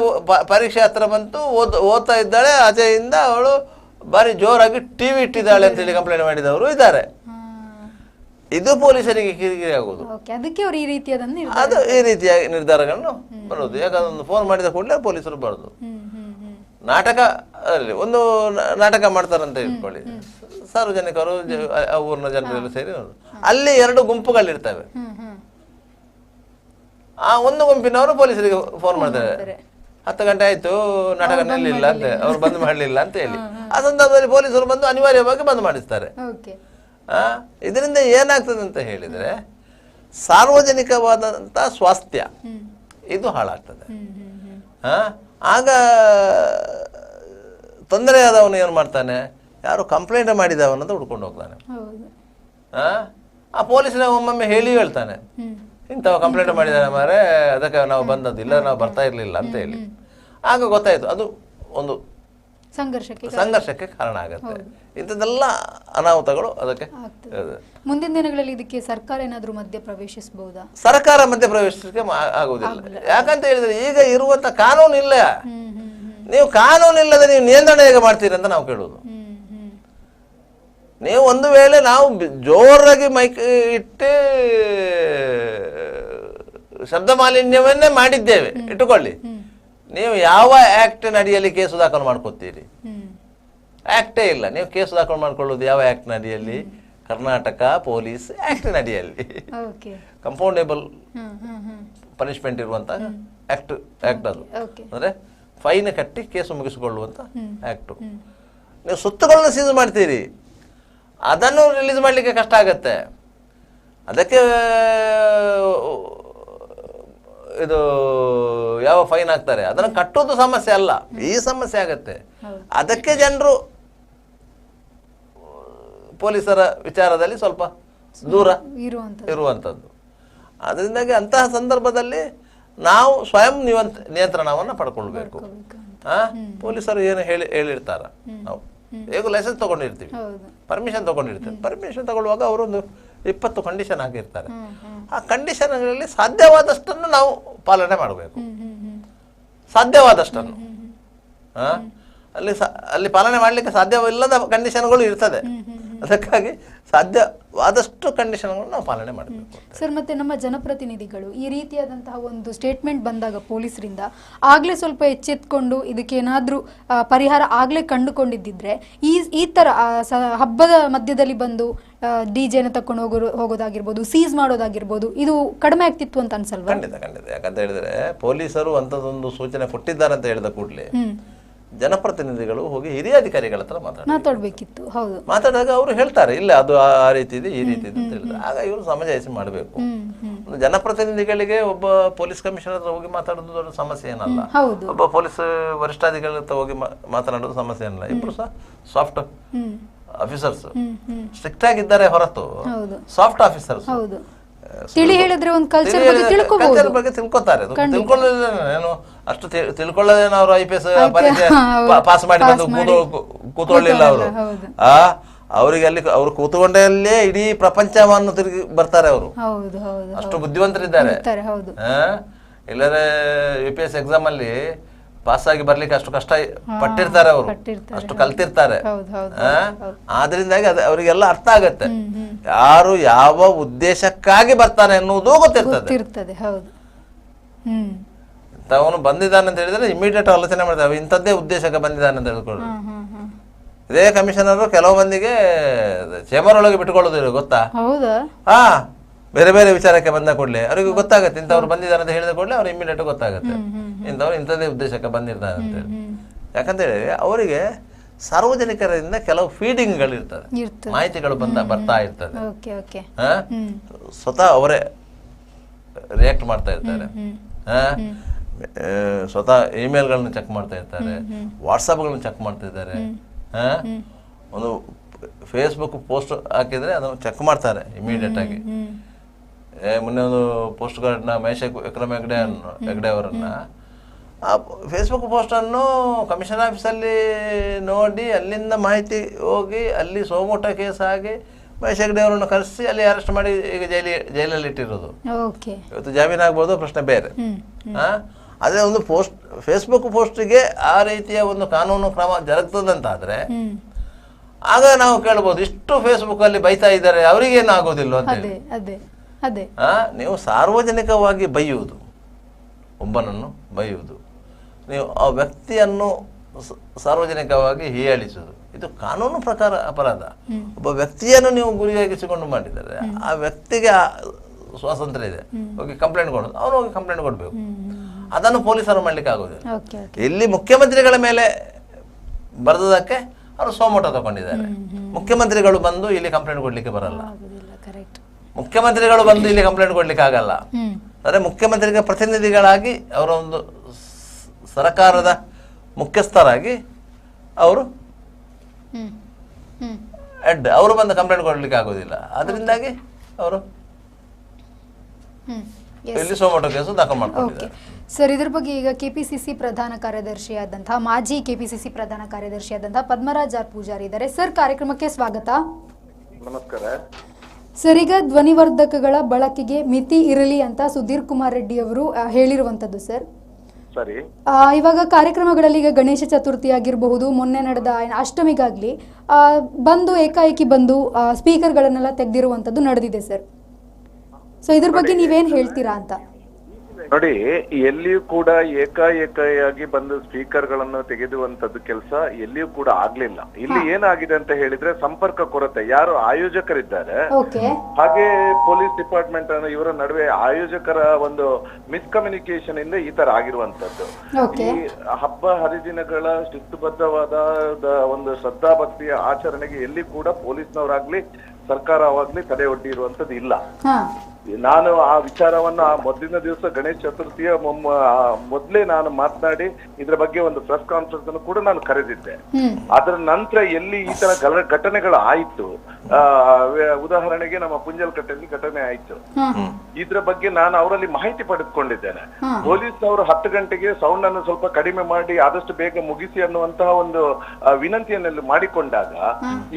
ಪರೀಕ್ಷೆ ಹತ್ರ ಬಂತು, ಓದ್ತಾ ಇದ್ದಾಳೆ, ಆಚೆಯಿಂದ ಅವಳು ಬಾರಿ ಜೋರಾಗಿ ಟಿವಿ ಇಟ್ಟಿದ್ದಾಳೆ ಅಂತೇಳಿ ಕಂಪ್ಲೇಂಟ್ ಮಾಡಿದವರು ಇದ್ದಾರೆ. ಇದು ಪೊಲೀಸರಿಗೆ ಕಿರಿಕಿರಿ ಆಗೋದು. ಅದು ಈ ರೀತಿಯ ನಿರ್ಧಾರಗಳನ್ನು ಬರೋದು. ಯಾಕಂದ್ರೆ ಒಂದು ಫೋನ್ ಮಾಡಿದ ಕೂಡಲೇ ಪೊಲೀಸರು ಬರೋದು. ನಾಟಕ ಒಂದು ನಾಟಕ ಮಾಡ್ತಾರಂತ ಇಟ್ಕೊಳ್ಳಿ, ಸಾರ್ವಜನಿಕರು ಊರಿನ ಜನರೆಲ್ಲ ಸೇರಿ ಅಲ್ಲಿ 2 ಗುಂಪುಗಳಿರ್ತವೆ. ಆ ಒಂದು ಗುಂಪಿನವರು ಪೊಲೀಸರಿಗೆ ಫೋನ್ ಮಾಡ್ತಾರೆ, 10 ಗಂಟೆ ಆಯ್ತು ನಾಟಕ ನಿಲ್ಲಿಲ್ಲ ಅಂತ, ಅವ್ರು ಬಂದ್ ಮಾಡಲಿಲ್ಲ ಅಂತ ಹೇಳಿ. ಆ ಸಂದರ್ಭದಲ್ಲಿ ಪೊಲೀಸರು ಬಂದು ಅನಿವಾರ್ಯವಾಗಿ ಬಂದ್ ಮಾಡಿಸ್ತಾರೆ. ಇದರಿಂದ ಏನಾಗ್ತದೆ ಅಂತ ಹೇಳಿದ್ರೆ, ಸಾರ್ವಜನಿಕವಾದಂತ ಸ್ವಾಸ್ಥ್ಯ ಇದು ಹಾಳಾಗ್ತದೆ. ಆಗ ತೊಂದರೆ ಆದವನು ಏನು ಮಾಡ್ತಾನೆ, ಯಾರು ಕಂಪ್ಲೇಂಟ್ ಮಾಡಿದವನಂತ ಹುಡ್ಕೊಂಡು ಹೋಗ್ತಾನೆ. ಆ ಪೊಲೀಸನ ಒಮ್ಮೊಮ್ಮೆ ಹೇಳ್ತಾನೆ, ಇಂಥವ ಕಂಪ್ಲೇಂಟ್ ಮಾಡಿದಾನೆ ಮಾರೆ, ಅದಕ್ಕೆ ನಾವು ಬಂದದ್ದು, ಇಲ್ಲ ನಾವು ಬರ್ತಾ ಇರಲಿಲ್ಲ ಅಂತ ಹೇಳಿ. ಆಗ ಗೊತ್ತಾಯ್ತು ಅದು ಒಂದು ಸಂಘರ್ಷಕ್ಕೆ ಕಾರಣ ಆಗುತ್ತೆ. ಇಂಥದ್ದೆಲ್ಲ ಅನಾಹುತಗಳು ಅದಕ್ಕೆ. ಮುಂದಿನ ದಿನಗಳಲ್ಲಿ ಇದಕ್ಕೆ ಸರ್ಕಾರ ಏನಾದರೂ ಮಧ್ಯ ಪ್ರವೇಶಿಸಬಹುದಾ? ಸರ್ಕಾರ ಮಧ್ಯ ಪ್ರವೇಶಿಸಲಿಕ್ಕೆ ಆಗುವುದಿಲ್ಲ. ಯಾಕಂತ ಹೇಳಿದ್ರೆ ಈಗ ಇರುವಂತ ಕಾನೂನು ಇಲ್ಲ. ನೀವು ಕಾನೂನು ಇಲ್ಲದೆ ನೀವು ನಿಯಂತ್ರಣ ಹೇಗೆ ಮಾಡ್ತೀರಿ ಅಂತ ನಾವು ಕೇಳುವುದು. ನೀವು ಒಂದು ವೇಳೆ ನಾವು ಜೋರಾಗಿ ಮೈಕ್ ಇಟ್ಟು ಶಬ್ದ ಮಾಲಿನ್ಯವನ್ನೇ ಮಾಡಿದ್ದೇವೆ ಇಟ್ಟುಕೊಳ್ಳಿ, ನೀವು ಯಾವ ಆಕ್ಟ್ ಅಡಿಯಲ್ಲಿ ಕೇಸು ದಾಖಲು ಮಾಡ್ಕೊತೀರಿ? ಆಕ್ಟೇ ಇಲ್ಲ. ನೀವು ಕೇಸು ದಾಖಲು ಮಾಡ್ಕೊಳ್ಳೋದು ಯಾವ ಆಕ್ಟ್ ಅಡಿಯಲ್ಲಿ? ಕರ್ನಾಟಕ ಪೊಲೀಸ್ ಆಕ್ಟ್ ಅಡಿಯಲ್ಲಿ ಕಂಪೌಂಡೇಬಲ್ ಪನಿಷ್ಮೆಂಟ್ ಇರುವಂತ ಆಕ್ಟ್ ಅದು. ಅಂದ್ರೆ ಫೈನ್ ಕಟ್ಟಿ ಕೇಸು ಮುಗಿಸಿಕೊಳ್ಳುವಂತ ಆಕ್ಟ್. ನೀವು ಸೊತ್ತುಗಳನ್ನು ಸೀಸ್ ಮಾಡ್ತೀರಿ, ಅದನ್ನು ರಿಲೀಸ್ ಮಾಡಲಿಕ್ಕೆ ಕಷ್ಟ ಆಗತ್ತೆ. ಅದಕ್ಕೆ ಇದು ಯಾವ ಫೈನ್ ಹಾಕ್ತಾರೆ ಅದನ್ನು ಕಟ್ಟೋದು ಸಮಸ್ಯೆ ಅಲ್ಲ, ಈ ಸಮಸ್ಯೆ ಆಗತ್ತೆ. ಅದಕ್ಕೆ ಜನರು ಪೊಲೀಸರ ವಿಚಾರದಲ್ಲಿ ಸ್ವಲ್ಪ ದೂರ ಇರುವಂಥದ್ದು. ಅದರಿಂದಾಗಿ ಅಂತಹ ಸಂದರ್ಭದಲ್ಲಿ ನಾವು ಸ್ವಯಂ ನಿಯಂತ್ರಣವನ್ನು ಪಡ್ಕೊಳ್ಬೇಕು. ಪೊಲೀಸರು ಏನು ಹೇಳಿರ್ತಾರ, ನಾವು ಹೇಗೂ ಲೈಸೆನ್ಸ್ ತಗೊಂಡಿರ್ತೀವಿ, ಪರ್ಮಿಷನ್ ತಗೊಂಡಿರ್ತೀವಿ. ಪರ್ಮಿಷನ್ ತಗೊಳ್ಳುವಾಗ ಅವರೊಂದು 20 ಕಂಡೀಷನ್ ಹಾಕಿರ್ತಾರೆ. ಆ ಕಂಡೀಷನ್ಗಳಲ್ಲಿ ಸಾಧ್ಯವಾದಷ್ಟನ್ನು ನಾವು ಪಾಲನೆ ಮಾಡಬೇಕು. ಸಾಧ್ಯವಾದಷ್ಟನ್ನು ಅಲ್ಲಿ ಪಾಲನೆ ಮಾಡಲಿಕ್ಕೆ ಸಾಧ್ಯವಿಲ್ಲದ ಕಂಡೀಷನ್ಗಳು ಇರ್ತದೆ. ಅದಕ್ಕಾಗಿ ಸಾಧ್ಯವಾದಷ್ಟು ಕಂಡೀಷನ್ಗಳನ್ನು ನಾವು ಪಾಲನೆ ಮಾಡಬೇಕು. ಸರ್, ಮತ್ತೆ ನಮ್ಮ ಜನಪ್ರತಿನಿಧಿಗಳು ಈ ರೀತಿಯಾದಂತಹ ಒಂದು ಸ್ಟೇಟ್ಮೆಂಟ್ ಬಂದಾಗ ಪೊಲೀಸರಿಂದ ಆಗಲೇ ಸ್ವಲ್ಪ ಎಚ್ಚೆತ್ಕೊಂಡು ಇದಕ್ಕೇನಾದರೂ ಪರಿಹಾರ ಆಗಲೇ ಕಂಡುಕೊಂಡಿದ್ದಿದ್ರೆ ಈ ಥರ ಹಬ್ಬದ ಮಧ್ಯದಲ್ಲಿ ಬಂದು ಡಿಜೆನ ತಕೊಂಡು ಹೋಗೋದಾಗಿರ್ಬೋದು, ಸೀಸ್ ಮಾಡೋದಾಗಿರ್ಬೋದು, ಇದು ಕಡಿಮೆ ಆಗ್ತಿತ್ತು ಅಂತ ಅನ್ಸಲ್ವಾ? ಖಂಡಿತ ಖಂಡಿತ. ಯಾಕಂತ ಹೇಳಿದ್ರೆ ಪೊಲೀಸರು ಅಂತದೊಂದು ಸೂಚನೆ ಕೊಟ್ಟಿದ್ದಾರೆ ಅಂತ ಹೇಳಿದ ಕೂಡಲೇ ಜನಪ್ರತಿನಿಧಿಗಳು ಹೋಗಿ ಹಿರಿಯ ಅಧಿಕಾರಿಗಳ ಹತ್ರ ಮಾತಾಡಬೇಕಿತ್ತು. ಹೌದು, ಮಾತಾಡಿದಾಗ ಅವರು ಹೇಳ್ತಾರೆ, ಇಲ್ಲ ಅದು ಆ ರೀತಿ ಇದೆ, ಈ ರೀತಿ ಇದೆ ಅಂತ ಹೇಳಿದ್ರೆ ಆಗ ಇವರು ಸಮಜಾಯಿಸಿ ಮಾಡಬೇಕು. ಜನಪ್ರತಿನಿಧಿಗಳಿಗೆ ಒಬ್ಬ ಪೊಲೀಸ್ ಕಮಿಷನರ್ ಹತ್ರ ಹೋಗಿ ಮಾತಾಡೋದು ದೊಡ್ಡ ಸಮಸ್ಯೆ ಏನಲ್ಲ, ಒಬ್ಬ ಪೊಲೀಸ್ ವರಿಷ್ಠಾಧಿಕಾರಿ ಹತ್ರ ಹೋಗಿ ಮಾತನಾಡೋದು ಸಮಸ್ಯೆ ಏನಲ್ಲ. ಇಬ್ರು ಸಹ ಸಾಫ್ಟ್ ಆಫೀಸರ್ಸ್ ಸ್ಟ್ರಿಕ್ಟ್ ಆಗಿದ್ದಾರೆ ಹೊರತು ಸಾಫ್ಟ್ ಆಫೀಸರ್ಸ್ ತಿಳಿ ಹೇಳಿದ್ರೆ ಒಂದು ಕಲ್ಚರ್ ಬಗ್ಗೆ ತಿಳ್ಕೊತಾರೆ. ತಿಳ್ಕೊಳ್ಳೋದಿಲ್ಲ ಏನು ಅಷ್ಟು ತಿಳ್ಕೊಳ್ಳೋದೇನು ಅವರು IPS ಪರೀಕ್ಷೆ ಪಾಸ್ ಮಾಡಿ ಬಂದು ಕೂತ್ಕೊಳ್ಳಿಲ್ಲ ಅವರು. ಅವರಿಗೆ ಅಲ್ಲಿ ಅವ್ರು ಕೂತ್ಕೊಂಡಲ್ಲೇ ಇಡೀ ಪ್ರಪಂಚವನ್ನು ತಿರುಗಿ ಬರ್ತಾರೆ ಅವರು. ಅಷ್ಟು ಬುದ್ಧಿವಂತರಿದ್ದಾರೆ. ಇಲ್ಲದ್ರೆ UPS ಎಕ್ಸಾಮ್ ಅಲ್ಲಿ ಪಾಸ್ ಆಗಿ ಬರ್ಲಿಕ್ಕೆ ಅಷ್ಟು ಕಷ್ಟ ಪಟ್ಟಿರ್ತಾರೆ ಅವರು, ಅಷ್ಟು ಕಲ್ತಿರ್ತಾರೆ. ಆದ್ರಿಂದಾಗಿ ಅವರಿಗೆಲ್ಲ ಅರ್ಥ ಆಗತ್ತೆ ಯಾರು ಯಾವ ಉದ್ದೇಶಕ್ಕಾಗಿ ಬರ್ತಾನೆ ಎನ್ನುವುದು ಗೊತ್ತಿರ್ತದೆ. ಅವನು ಬಂದಿದ್ದಾನೆ ಅಂತ ಹೇಳಿದ್ರೆ ಇಮಿಡಿಯೇಟ್ ಆಲೋಚನೆ ಮಾಡ್ತಾರೆ ಇಂಥದ್ದೇ ಉದ್ದೇಶಕ್ಕೆ ಬಂದಿದ್ದಾನೆ ಅಂತ ಹೇಳ್ಕೊಳ್ಳಿ. ಇದೇ ಕಮಿಷನರ್ ಕೆಲವು ಮಂದಿಗೆ ಚೇಂಬರ್ ಒಳಗೆ ಬಿಟ್ಕೊಳ್ಳೋದಿಲ್ಲ ಗೊತ್ತಾ? ಬೇರೆ ಬೇರೆ ವಿಚಾರಕ್ಕೆ ಬಂದ ಕೂಡಲೇ ಅವ್ರಿಗೆ ಗೊತ್ತಾಗತ್ತೆ ಇಂಥವ್ರು ಬಂದಿದ್ದಾರೆ ಅಂತ ಹೇಳಿದ ಕೂಡಲೇ ಅವ್ರು ಇಮಿಡಿಯೇಟ್ ಗೊತ್ತಾಗತ್ತೆ ಇಂಥವ್ರು ಇಂಥದ್ದೇ ಉದ್ದೇಶಕ್ಕೆ ಬಂದಿರ್ತಾರೆ ಅಂತೇಳಿ. ಯಾಕಂತೇಳಿ ಅವರಿಗೆ ಸಾರ್ವಜನಿಕರಿಂದ ಕೆಲವು ಫೀಡಿಂಗ್ಗಳು ಇರ್ತದೆ, ಮಾಹಿತಿಗಳು ಬರ್ತಾ ಇರ್ತದೆ. ಸ್ವತಃ ಅವರೇ ರಿಯಾಕ್ಟ್ ಮಾಡ್ತಾ ಇರ್ತಾರೆ, ಸ್ವತಃ ಇಮೇಲ್ಗಳನ್ನ ಚೆಕ್ ಮಾಡ್ತಾ ಇರ್ತಾರೆ, ವಾಟ್ಸಪ್ಗಳನ್ನ ಚೆಕ್ ಮಾಡ್ತಾ ಇದ್ದಾರೆ. ಒಂದು ಫೇಸ್ಬುಕ್ ಪೋಸ್ಟ್ ಹಾಕಿದ್ರೆ ಅದನ್ನು ಚೆಕ್ ಮಾಡ್ತಾರೆ ಇಮಿಡಿಯೇಟ್ ಆಗಿ. ಮೊನ್ನೆ ಒಂದು ಪೋಸ್ಟ್ ಗಾರ್ಡ್ನ ಮಹೇಶ್ ವಿಕ್ರಮ್ ಹೆಗ್ಡೆ ಅವರನ್ನ ಆ ಫೇಸ್ಬುಕ್ ಪೋಸ್ಟನ್ನು ಕಮಿಷನ್ ಆಫೀಸಲ್ಲಿ ನೋಡಿ ಅಲ್ಲಿಂದ ಮಾಹಿತಿ ಹೋಗಿ ಅಲ್ಲಿ ಸೋಮೋಟ ಕೇಸ್ ಆಗಿ ಮಹೇಶ್ ಹೆಗ್ಡೆ ಅವರನ್ನು ಕರೆಸಿ ಅಲ್ಲಿ ಅರೆಸ್ಟ್ ಮಾಡಿ ಈಗ ಜೈಲಲ್ಲಿ ಇಟ್ಟಿರೋದು. ಇವತ್ತು ಜಾಮೀನು ಆಗ್ಬೋದು, ಪ್ರಶ್ನೆ ಬೇರೆ. ಅದೇ ಒಂದು ಫೇಸ್ಬುಕ್ ಪೋಸ್ಟಿಗೆ ಆ ರೀತಿಯ ಒಂದು ಕಾನೂನು ಕ್ರಮ ಜರುಗ್ತದಂತಾದ್ರೆ ಆಗ ನಾವು ಕೇಳ್ಬೋದು ಇಷ್ಟು ಫೇಸ್ಬುಕ್ ಅಲ್ಲಿ ಬೈತಾ ಇದ್ದಾರೆ ಅವರಿಗೇನು ಆಗೋದಿಲ್ಲ ಅಂತ ಹೇಳಿ. ನೀವು ಸಾರ್ವಜನಿಕವಾಗಿ ಬೈಯುವುದು, ಒಬ್ಬನನ್ನು ಬೈಯುವುದು, ನೀವು ಆ ವ್ಯಕ್ತಿಯನ್ನು ಸಾರ್ವಜನಿಕವಾಗಿ ಹೀಯಾಳಿಸುವುದು, ಇದು ಕಾನೂನು ಪ್ರಕಾರ ಅಪರಾಧ. ಒಬ್ಬ ವ್ಯಕ್ತಿಯನ್ನು ನೀವು ಗುರಿಯಾಗಿಸಿಕೊಂಡು ಮಾಡಿದರೆ ಆ ವ್ಯಕ್ತಿಗೆ ಸ್ವಾತಂತ್ರ್ಯ ಇದೆ, ಹೋಗಿ ಕಂಪ್ಲೇಂಟ್ ಕೊಡೋದು, ಅವನು ಹೋಗಿ ಕಂಪ್ಲೇಂಟ್ ಕೊಡಬೇಕು. ಅದನ್ನು ಪೊಲೀಸರು ಮಾಡ್ಲಿಕ್ಕೆ ಆಗೋದಿಲ್ಲ. ಇಲ್ಲಿ ಮುಖ್ಯಮಂತ್ರಿಗಳ ಮೇಲೆ ಬರೆದಕ್ಕೆ ಅವರು ಸೋಮೋಟ ತಗೊಂಡಿದ್ದಾರೆ. ಮುಖ್ಯಮಂತ್ರಿಗಳು ಬಂದು ಇಲ್ಲಿ ಕಂಪ್ಲೇಂಟ್ ಕೊಡ್ಲಿಕ್ಕೆ ಬರಲ್ಲ, ಮುಖ್ಯಮಂತ್ರಿಗಳು ಬಂದು ಇಲ್ಲಿ ಕಂಪ್ಲೇಂಟ್ ಕೊಡ್ಲಿಕ್ಕೆ ಆಗಲ್ಲ. ಅಂದ್ರೆ ಮುಖ್ಯಮಂತ್ರಿಗೆ ಪ್ರತಿನಿಧಿಗಳಾಗಿ ಅವರ ಒಂದು ಸರ್ಕಾರದ ಮುಖ್ಯಸ್ಥರಾಗಿ ಅವರು ಹೆಡ್, ಅವರು ಬಂದು ಕಂಪ್ಲೇಂಟ್ ಕೊಡ್ಲಿಕ್ಕೆ ಆಗೋದಿಲ್ಲ. ಅದರಿಂದಾಗಿ ಅವರು ಇಲ್ಲಿ ಸೋಮೋಟೋ ಕೇಸು ದಾಖಲು ಮಾಡ್ಕೊಂಡಿದ್ದಾರೆ. ಸರ್, ಇದ್ರ ಬಗ್ಗೆ ಈಗ ಕೆಪಿಸಿಸಿ ಪ್ರಧಾನ ಕಾರ್ಯದರ್ಶಿಯಾದಂತಹ ಮಾಜಿ ಕೆಪಿಸಿಸಿ ಪ್ರಧಾನ ಕಾರ್ಯದರ್ಶಿಯಾದಂತಹ ಪದ್ಮರಾಜ್ ಆರ್ ಪೂಜಾರಿ ಇದ್ದಾರೆ. ಸರ್, ಕಾರ್ಯಕ್ರಮಕ್ಕೆ ಸ್ವಾಗತ. ನಮಸ್ಕಾರ ಸರ್. ಈಗ ಧ್ವನಿವರ್ಧಕಗಳ ಬಳಕೆಗೆ ಮಿತಿ ಇರಲಿ ಅಂತ ಸುಧೀರ್ ಕುಮಾರ್ ರೆಡ್ಡಿ ಅವರು ಹೇಳಿರುವಂತದ್ದು ಸರ್. ಸರಿ. ಇವಾಗ ಕಾರ್ಯಕ್ರಮಗಳಲ್ಲಿ ಈಗ ಗಣೇಶ ಚತುರ್ಥಿ ಆಗಿರಬಹುದು, ಮೊನ್ನೆ ನಡೆದ ಅಷ್ಟಮಿಗಾಗ್ಲಿ ಬಂದು ಏಕಾಏಕಿ ಬಂದು ಸ್ಪೀಕರ್ಗಳನ್ನೆಲ್ಲ ತೆಗೆದಿರುವಂತದ್ದು ನಡೆದಿದೆ ಸರ್. ಸೊ ಇದ್ರ ಬಗ್ಗೆ ನೀವೇನ್ ಹೇಳ್ತೀರಾ ಅಂತ? ನೋಡಿ, ಎಲ್ಲಿಯೂ ಕೂಡ ಏಕಾಏಕಾಗಿ ಬಂದು ಸ್ಪೀಕರ್ ಗಳನ್ನು ತೆಗೆದುವಂತದ್ದು ಕೆಲಸ ಎಲ್ಲಿಯೂ ಕೂಡ ಆಗ್ಲಿಲ್ಲ. ಇಲ್ಲಿ ಏನಾಗಿದೆ ಅಂತ ಹೇಳಿದ್ರೆ ಸಂಪರ್ಕ ಕೊರತೆ. ಯಾರು ಆಯೋಜಕರಿದ್ದಾರೆ ಹಾಗೆ ಪೊಲೀಸ್ ಡಿಪಾರ್ಟ್ಮೆಂಟ್ ಇವರ ನಡುವೆ ಆಯೋಜಕರ ಒಂದು ಮಿಸ್ಕಮ್ಯುನಿಕೇಶನ್ ಇಂದ ಈ ತರ ಆಗಿರುವಂತದ್ದು. ಈ ಹಬ್ಬ ಹರಿದಿನಗಳ ಶಿಸ್ತುಬದ್ಧವಾದ ಒಂದು ಶ್ರದ್ಧಾಭಕ್ತಿಯ ಆಚರಣೆಗೆ ಎಲ್ಲಿ ಕೂಡ ಪೊಲೀಸ್ನವರಾಗ್ಲಿ ಸರ್ಕಾರವಾಗ್ಲಿ ತಡೆ ಒಡ್ಡಿರುವಂತದ್ದು ಇಲ್ಲ. ನಾನು ಆ ವಿಚಾರವನ್ನ ಮೊದಲಿನ ದಿವಸ ಗಣೇಶ ಚತುರ್ಥಿಯ ಮೊದಲೇ ನಾನು ಮಾತನಾಡಿ ಇದ್ರ ಬಗ್ಗೆ ಒಂದು ಪ್ರೆಸ್ ಕಾನ್ಫರೆನ್ಸ್ ಅನ್ನು ಕೂಡ ನಾನು ಕರೆದಿದ್ದೆ. ಅದರ ನಂತರ ಎಲ್ಲಿ ಈ ತರ ಘಟನೆಗಳು ಆಯ್ತು, ಉದಾಹರಣೆಗೆ ನಮ್ಮ ಪುಂಜಲ್ಕಟ್ಟೆಯಲ್ಲಿ ಘಟನೆ ಆಯ್ತು, ಇದ್ರ ಬಗ್ಗೆ ನಾನು ಅವರಲ್ಲಿ ಮಾಹಿತಿ ಪಡೆದುಕೊಂಡಿದ್ದೇನೆ. ಪೊಲೀಸ್ನವರು 10 ಗಂಟೆಗೆ ಸೌಂಡ್ ಅನ್ನು ಸ್ವಲ್ಪ ಕಡಿಮೆ ಮಾಡಿ ಆದಷ್ಟು ಬೇಗ ಮುಗಿಸಿ ಅನ್ನುವಂತಹ ಒಂದು ವಿನಂತಿಯನ್ನು ಮಾಡಿಕೊಂಡಾಗ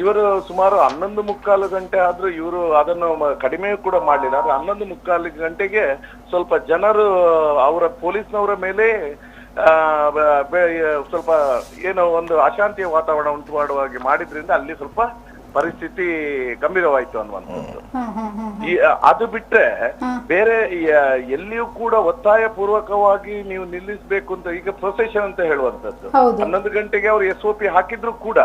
ಇವರು ಸುಮಾರು 11:15 ಗಂಟೆ ಆದ್ರೂ ಇವರು ಅದನ್ನು ಕಡಿಮೆ ಕೂಡ ಮಾಡಲಿಲ್ಲ. 11:15 ಗಂಟೆಗೆ ಸ್ವಲ್ಪ ಜನರು ಅವರ ಪೊಲೀಸ್ನವರ ಮೇಲೆ ಸ್ವಲ್ಪ ಏನೋ ಒಂದು ಅಶಾಂತಿಯ ವಾತಾವರಣ ಉಂಟು ಮಾಡುವ ಹಾಗೆ ಮಾಡಿದ್ರಿಂದ ಅಲ್ಲಿ ಸ್ವಲ್ಪ ಪರಿಸ್ಥಿತಿ ಗಂಭೀರವಾಯ್ತು ಅನ್ನುವಂಥದ್ದು. ಅದು ಬಿಟ್ರೆ ಬೇರೆ ಎಲ್ಲಿಯೂ ಕೂಡ ಒತ್ತಾಯ ಪೂರ್ವಕವಾಗಿ ನೀವು ನಿಲ್ಲಿಸಬೇಕು ಅಂತ ಈಗ ಪ್ರೊಸೆಷನ್ ಅಂತ ಹೇಳುವಂತದ್ದು 11 ಗಂಟೆಗೆ ಅವರು SOP ಹಾಕಿದ್ರು ಕೂಡ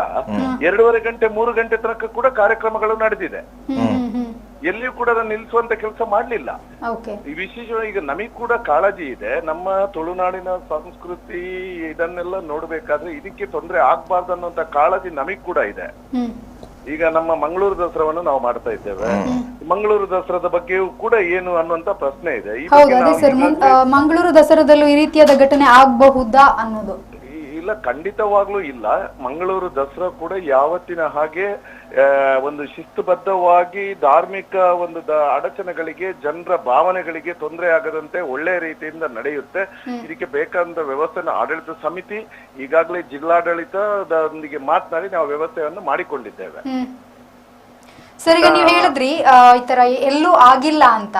2:30 ಗಂಟೆ 3 ಗಂಟೆ ತನಕ ಕೂಡ ಕಾರ್ಯಕ್ರಮಗಳು ನಡೆದಿದೆ. ಎಲ್ಲಿಯೂ ಕೂಡ ಅದನ್ನು ನಿಲ್ಲಿಸುವಂತ ಕೆಲಸ ಮಾಡ್ಲಿಲ್ಲ. ವಿಶೇಷವಾಗಿ ಈಗ ನಮಗ್ ಕೂಡ ಕಾಳಜಿ ಇದೆ, ನಮ್ಮ ತುಳುನಾಡಿನ ಸಂಸ್ಕೃತಿ ಇದನ್ನೆಲ್ಲ ನೋಡ್ಬೇಕಾದ್ರೆ ಇದಕ್ಕೆ ತೊಂದರೆ ಆಗ್ಬಾರ್ದು ಅನ್ನುವಂತ ಕಾಳಜಿ ನಮಗ್ ಕೂಡ ಇದೆ. ಈಗ ನಮ್ಮ ಮಂಗಳೂರು ದಸರಾವನ್ನು ನಾವು ಮಾಡ್ತಾ ಇದ್ದೇವೆ. ಮಂಗಳೂರು ದಸರಾದ ಬಗ್ಗೆಯೂ ಕೂಡ ಏನು ಅನ್ನುವಂತ ಪ್ರಶ್ನೆ ಇದೆ. ಮಂಗಳೂರು ದಸರಾದಲ್ಲೂ ಈ ರೀತಿಯಾದ ಘಟನೆ ಆಗಬಹುದಾ ಅನ್ನೋದು? ಇಲ್ಲ, ಖಂಡಿತವಾಗ್ಲೂ ಇಲ್ಲ. ಮಂಗಳೂರು ದಸರಾ ಕೂಡ ಯಾವತ್ತಿನ ಹಾಗೆ ಒಂದು ಶಿಸ್ತುಬದ್ಧವಾಗಿ ಧಾರ್ಮಿಕ ಒಂದು ಅಡಚಣೆಗಳಿಗೆ, ಜನರ ಭಾವನೆಗಳಿಗೆ ತೊಂದರೆ ಆಗದಂತೆ ಒಳ್ಳೆ ರೀತಿಯಿಂದ ನಡೆಯುತ್ತೆ. ಇದಕ್ಕೆ ಬೇಕಾದ ವ್ಯವಸ್ಥೆನ ಆಡಳಿತ ಸಮಿತಿ ಈಗಾಗಲೇ ಜಿಲ್ಲಾಡಳಿತದೊಂದಿಗೆ ಮಾತನಾಡಿ ನಾವು ವ್ಯವಸ್ಥೆಯನ್ನು ಮಾಡಿಕೊಂಡಿದ್ದೇವೆ. ಸರ್, ಈಗ ನೀವು ಹೇಳಿದ್ರಿ ಈ ತರ ಎಲ್ಲೂ ಆಗಿಲ್ಲ ಅಂತ.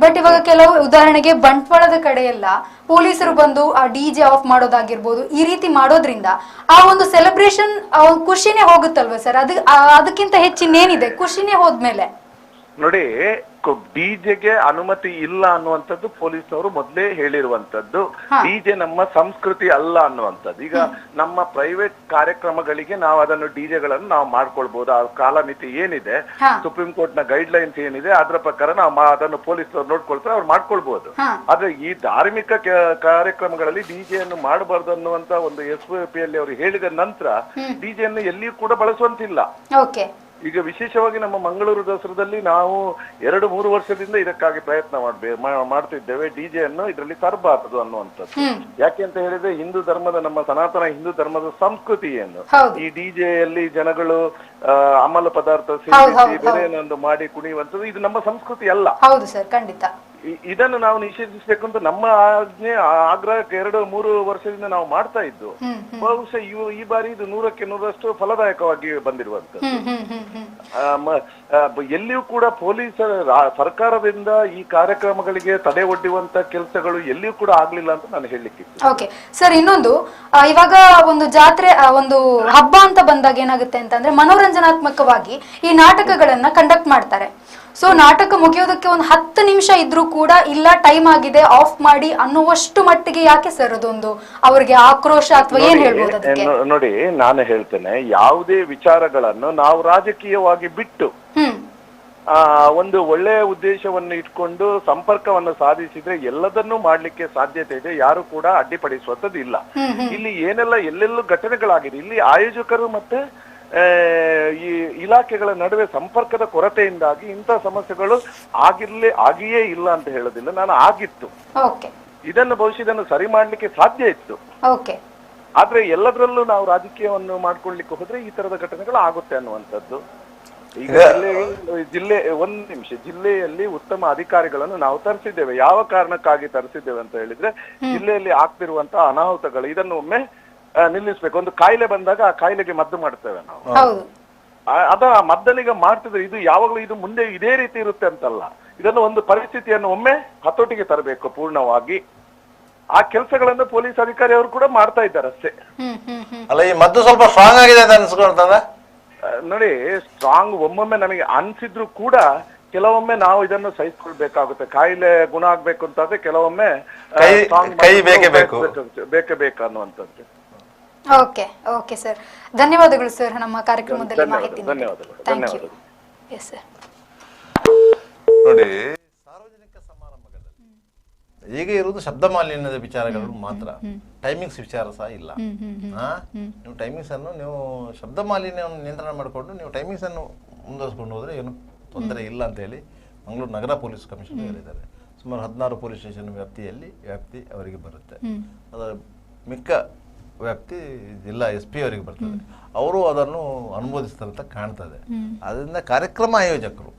ಬಟ್ ಇವಾಗ ಕೆಲವು ಉದಾಹರಣೆಗೆ ಬಂಟ್ವಾಳದ ಕಡೆ ಎಲ್ಲ ಪೊಲೀಸರು ಬಂದು ಆ DJ ಆಫ್ ಮಾಡೋದಾಗಿರ್ಬೋದು, ಈ ರೀತಿ ಮಾಡೋದ್ರಿಂದ ಆ ಒಂದು ಸೆಲೆಬ್ರೇಷನ್ ಖುಷಿನೇ ಹೋಗುತ್ತಲ್ವಾ ಸರ್? ಅದಕ್ಕಿಂತ ಹೆಚ್ಚಿನೇನಿದೆ ಖುಷಿನೇ ಹೋದ್ಮೇಲೆ? ನೋಡಿ, ಡಿಜೆಗೆ ಅನುಮತಿ ಇಲ್ಲ ಅನ್ನುವಂಥದ್ದು ಪೊಲೀಸ್ನವರು ಮೊದಲೇ ಹೇಳಿರುವಂತದ್ದು. ಡಿಜೆ ನಮ್ಮ ಸಂಸ್ಕೃತಿ ಅಲ್ಲ ಅನ್ನುವಂಥದ್ದು. ಈಗ ನಮ್ಮ ಪ್ರೈವೇಟ್ ಕಾರ್ಯಕ್ರಮಗಳಿಗೆ ನಾವು ಅದನ್ನು ಡಿಜೆಗಳನ್ನು ನಾವು ಮಾಡ್ಕೊಳ್ಬಹುದು. ಆ ಕಾಲಮಿತಿ ಏನಿದೆ, ಸುಪ್ರೀಂ ಕೋರ್ಟ್ ನ ಗೈಡ್ ಲೈನ್ಸ್ ಏನಿದೆ, ಅದರ ಪ್ರಕಾರ ನಾವು ಅದನ್ನು ಪೊಲೀಸ್ನವರು ನೋಡ್ಕೊಳ್ತಾರೆ, ಅವ್ರು ಮಾಡ್ಕೊಳ್ಬಹುದು. ಆದ್ರೆ ಈ ಧಾರ್ಮಿಕ ಕಾರ್ಯಕ್ರಮಗಳಲ್ಲಿ ಡಿಜೆಯನ್ನು ಮಾಡಬಾರ್ದು ಅನ್ನುವಂತ ಒಂದು SOP ಅಲ್ಲಿ ಅವರು ಹೇಳಿದ ನಂತರ ಡಿಜೆಯನ್ನು ಎಲ್ಲಿಯೂ ಕೂಡ ಬಳಸುವಂತಿಲ್ಲ. ಈಗ ವಿಶೇಷವಾಗಿ ನಮ್ಮ ಮಂಗಳೂರು ದಸರಾದಲ್ಲಿ ನಾವು 2-3 ವರ್ಷದಿಂದ ಇದಕ್ಕಾಗಿ ಪ್ರಯತ್ನ ಮಾಡ್ತಿದ್ದೇವೆ. ಡಿಜೆಯನ್ನು ಇದರಲ್ಲಿ ತರಬಾರದು ಅನ್ನುವಂಥದ್ದು. ಯಾಕೆ ಅಂತ ಹೇಳಿದ್ರೆ, ಹಿಂದೂ ಧರ್ಮದ, ನಮ್ಮ ಸನಾತನ ಹಿಂದೂ ಧರ್ಮದ ಸಂಸ್ಕೃತಿ ಏನು, ಈ ಡಿಜೆಯಲ್ಲಿ ಜನಗಳು ಅಮಲು ಪದಾರ್ಥ ಸೇರಿಸಿ ಬೆಲೆಯನ್ನು ಮಾಡಿ ಕುಣಿಯುವಂಥದ್ದು, ಇದು ನಮ್ಮ ಸಂಸ್ಕೃತಿ ಅಲ್ಲ. ಹೌದು ಸರ್, ಖಂಡಿತ. ಇದನ್ನು ನಾವು ನಿಷೇಧಿಸಬೇಕು ಅಂತ ನಮ್ಮ ಆಗ್ರಹಕ್ಕೆ 2-3 ವರ್ಷದಿಂದ ನಾವು ಮಾಡ್ತಾ ಇದ್ದು. ಬಹುಶಃ ಈ ಬಾರಿ ಇದು 100ಕ್ಕೆ 100ರಷ್ಟು ಫಲದಾಯಕವಾಗಿ ಬಂದಿರುವಂತದ್ದು. ಎಲ್ಲಿಯೂ ಕೂಡ ಪೊಲೀಸರ ಸರ್ಕಾರದಿಂದ ಈ ಕಾರ್ಯಕ್ರಮಗಳಿಗೆ ತಡೆ ಒಡ್ಡುವಂತ ಕೆಲಸಗಳು ಎಲ್ಲಿಯೂ ಕೂಡ ಆಗ್ಲಿಲ್ಲ ಅಂತ ನಾನು ಹೇಳಲಿಕ್ಕೆ. ಓಕೆ ಸರ್, ಇನ್ನೊಂದು ಇವಾಗ ಒಂದು ಜಾತ್ರೆ, ಒಂದು ಹಬ್ಬ ಅಂತ ಬಂದಾಗ ಏನಾಗುತ್ತೆ ಅಂತಂದ್ರೆ ಮನೋರಂಜನಾತ್ಮಕವಾಗಿ ಈ ನಾಟಕಗಳನ್ನ ಕಂಡಕ್ಟ್ ಮಾಡ್ತಾರೆ. ಸೊ ನಾಟಕ ಮುಗಿಯೋದಕ್ಕೆ ಒಂದು 10 ನಿಮಿಷ ಇದ್ರೂ ಕೂಡ ಇಲ್ಲ, ಟೈಮ್ ಆಗಿದೆ, ಆಫ್ ಮಾಡಿ ಅನ್ನುವಷ್ಟು ಮಟ್ಟಿಗೆ ಯಾಕೆ ಸರ್ ಅದೊಂದು ಅವರಿಗೆ ಆಕ್ರೋಶ ಅಥವಾ ಏನ್ ಹೇಳ್ಬೋದು ಅದಕ್ಕೆ? ನೋಡಿ, ನಾನು ಹೇಳ್ತೇನೆ, ಯಾವುದೇ ವಿಚಾರಗಳನ್ನು ನಾವು ರಾಜಕೀಯವಾಗಿ ಬಿಟ್ಟು ಒಂದು ಒಳ್ಳೆಯ ಉದ್ದೇಶವನ್ನು ಇಟ್ಕೊಂಡು ಸಂಪರ್ಕವನ್ನು ಸಾಧಿಸಿದ್ರೆ ಎಲ್ಲದನ್ನೂ ಮಾಡ್ಲಿಕ್ಕೆ ಸಾಧ್ಯತೆ ಇದೆ. ಯಾರು ಕೂಡ ಅಡ್ಡಿಪಡಿಸುವಂತದ್ದು ಇಲ್ಲ. ಇಲ್ಲಿ ಎಲ್ಲೆಲ್ಲೂ ಘಟನೆಗಳಾಗಿದೆ. ಇಲ್ಲಿ ಆಯೋಜಕರು ಮತ್ತೆ ಈ ಇಲಾಖೆಗಳ ನಡುವೆ ಸಂಪರ್ಕದ ಕೊರತೆಯಿಂದಾಗಿ ಇಂಥ ಸಮಸ್ಯೆಗಳು ಆಗಿಯೇ ಇಲ್ಲ ಅಂತ ಹೇಳೋದಿಲ್ಲ, ನಾನು ಆಗಿತ್ತು. ಇದನ್ನು ಬಹುಶಃ ಇದನ್ನು ಸರಿ ಮಾಡ್ಲಿಕ್ಕೆ ಸಾಧ್ಯ ಇತ್ತು. ಆದ್ರೆ ಎಲ್ಲದರಲ್ಲೂ ನಾವು ರಾಜಕೀಯವನ್ನು ಮಾಡ್ಕೊಳ್ಲಿಕ್ಕೆ ಹೋದ್ರೆ ಈ ತರದ ಘಟನೆಗಳು ಆಗುತ್ತೆ ಅನ್ನುವಂಥದ್ದು. ಈಗ ಜಿಲ್ಲೆಯಲ್ಲಿ ಉತ್ತಮ ಅಧಿಕಾರಿಗಳನ್ನು ನಾವು ತರಿಸಿದ್ದೇವೆ. ಯಾವ ಕಾರಣಕ್ಕಾಗಿ ತರಿಸಿದ್ದೇವೆ ಅಂತ ಹೇಳಿದ್ರೆ, ಜಿಲ್ಲೆಯಲ್ಲಿ ಆಗ್ತಿರುವಂತಹ ಅನಾಹುತಗಳು, ಇದನ್ನು ಒಮ್ಮೆ ನಿಲ್ಲಿಸ್ಬೇಕು. ಒಂದು ಕಾಯಿಲೆ ಬಂದಾಗ ಆ ಕಾಯಿಲೆಗೆ ಮದ್ದು ಮಾಡ್ತೇವೆ ನಾವು. ಅದ ಮದ್ದನಿಗೆ ಮಾಡ್ತಿದ್ರೆ ಇದು ಯಾವಾಗ್ಲೂ ಇದು ಮುಂದೆ ಇದೇ ರೀತಿ ಇರುತ್ತೆ ಅಂತಲ್ಲ. ಇದನ್ನು ಒಂದು ಪರಿಸ್ಥಿತಿಯನ್ನು ಒಮ್ಮೆ ಹತೋಟಿಗೆ ತರಬೇಕು ಪೂರ್ಣವಾಗಿ. ಆ ಕೆಲಸಗಳನ್ನು ಪೊಲೀಸ್ ಅಧಿಕಾರಿ ಅವರು ಕೂಡ ಮಾಡ್ತಾ ಇದ್ದಾರೆ ಅಷ್ಟೇ. ಅಲ್ಲ, ಈ ಮದ್ದು ಸ್ವಲ್ಪ ಸ್ಟ್ರಾಂಗ್ ಆಗಿದೆ ಅಂತ ಅನ್ಸ್ಕೊಳ್ತದೆ. ನೋಡಿ, ಸ್ಟ್ರಾಂಗ್ ಒಮ್ಮೊಮ್ಮೆ ನಮಗೆ ಅನ್ಸಿದ್ರು ಕೂಡ ಕೆಲವೊಮ್ಮೆ ನಾವು ಇದನ್ನು ಸಹಿಸ್ಕೊಳ್ಬೇಕಾಗುತ್ತೆ. ಕಾಯಿಲೆ ಗುಣ ಆಗ್ಬೇಕು ಅಂತಾದ್ರೆ ಕೆಲವೊಮ್ಮೆ ಬೇಕೇ ಬೇಕು ಅನ್ನುವಂಥದ್ದು. ಓಕೆ ಓಕೆ ಸರ್, ಧನ್ಯವಾದಗಳು ಸರ್ ನಮ್ಮ ಕಾರ್ಯಕ್ರಮದಲ್ಲಿ ಮಾಹಿತಿ. ಧನ್ಯವಾದಗಳು. ನೋಡಿ, ಸಾರ್ವಜನಿಕ ಸಮಾರಂಭಗಳಲ್ಲಿ ಈಗ ಇರುವುದು ಶಬ್ದ ಮಾಲಿನ್ಯದ ವಿಚಾರಗಳು ಮಾತ್ರ, ಟೈಮಿಂಗ್ಸ್ ವಿಚಾರ ಸಹ ಇಲ್ಲ. ನೀವು ಟೈಮಿಂಗ್ಸ್ ಅನ್ನು, ನೀವು ಶಬ್ದ ಮಾಲಿನ್ಯವನ್ನು ನಿಯಂತ್ರಣ ಮಾಡಿಕೊಂಡು ನೀವು ಟೈಮಿಂಗ್ಸ್ ಅನ್ನು ಮುಂದುವರಿಸಿಕೊಂಡು ಹೋದ್ರೆ ಏನು ತೊಂದರೆ ಇಲ್ಲ ಅಂತ ಹೇಳಿ ಮಂಗಳೂರು ನಗರ ಪೊಲೀಸ್ ಕಮಿಷನರ್ ಹೇಳಿದ್ದಾರೆ. ಸುಮಾರು 16 ಪೊಲೀಸ್ ಸ್ಟೇಷನ್ ವ್ಯಾಪ್ತಿ ಅವರಿಗೆ ಬರುತ್ತೆ. ಅದರ ಮಿಕ್ಕ ವ್ಯಾಪ್ತಿ ಜಿಲ್ಲಾ SP ಅವರಿಗೆ ಬರ್ತದೆ. ಅವರು ಅದನ್ನು ಅನುಮೋದಿಸ್ತಾರೆ ಅಂತ ಕಾಣ್ತದೆ. ಅದರಿಂದ ಕಾರ್ಯಕ್ರಮ ಆಯೋಜಕರು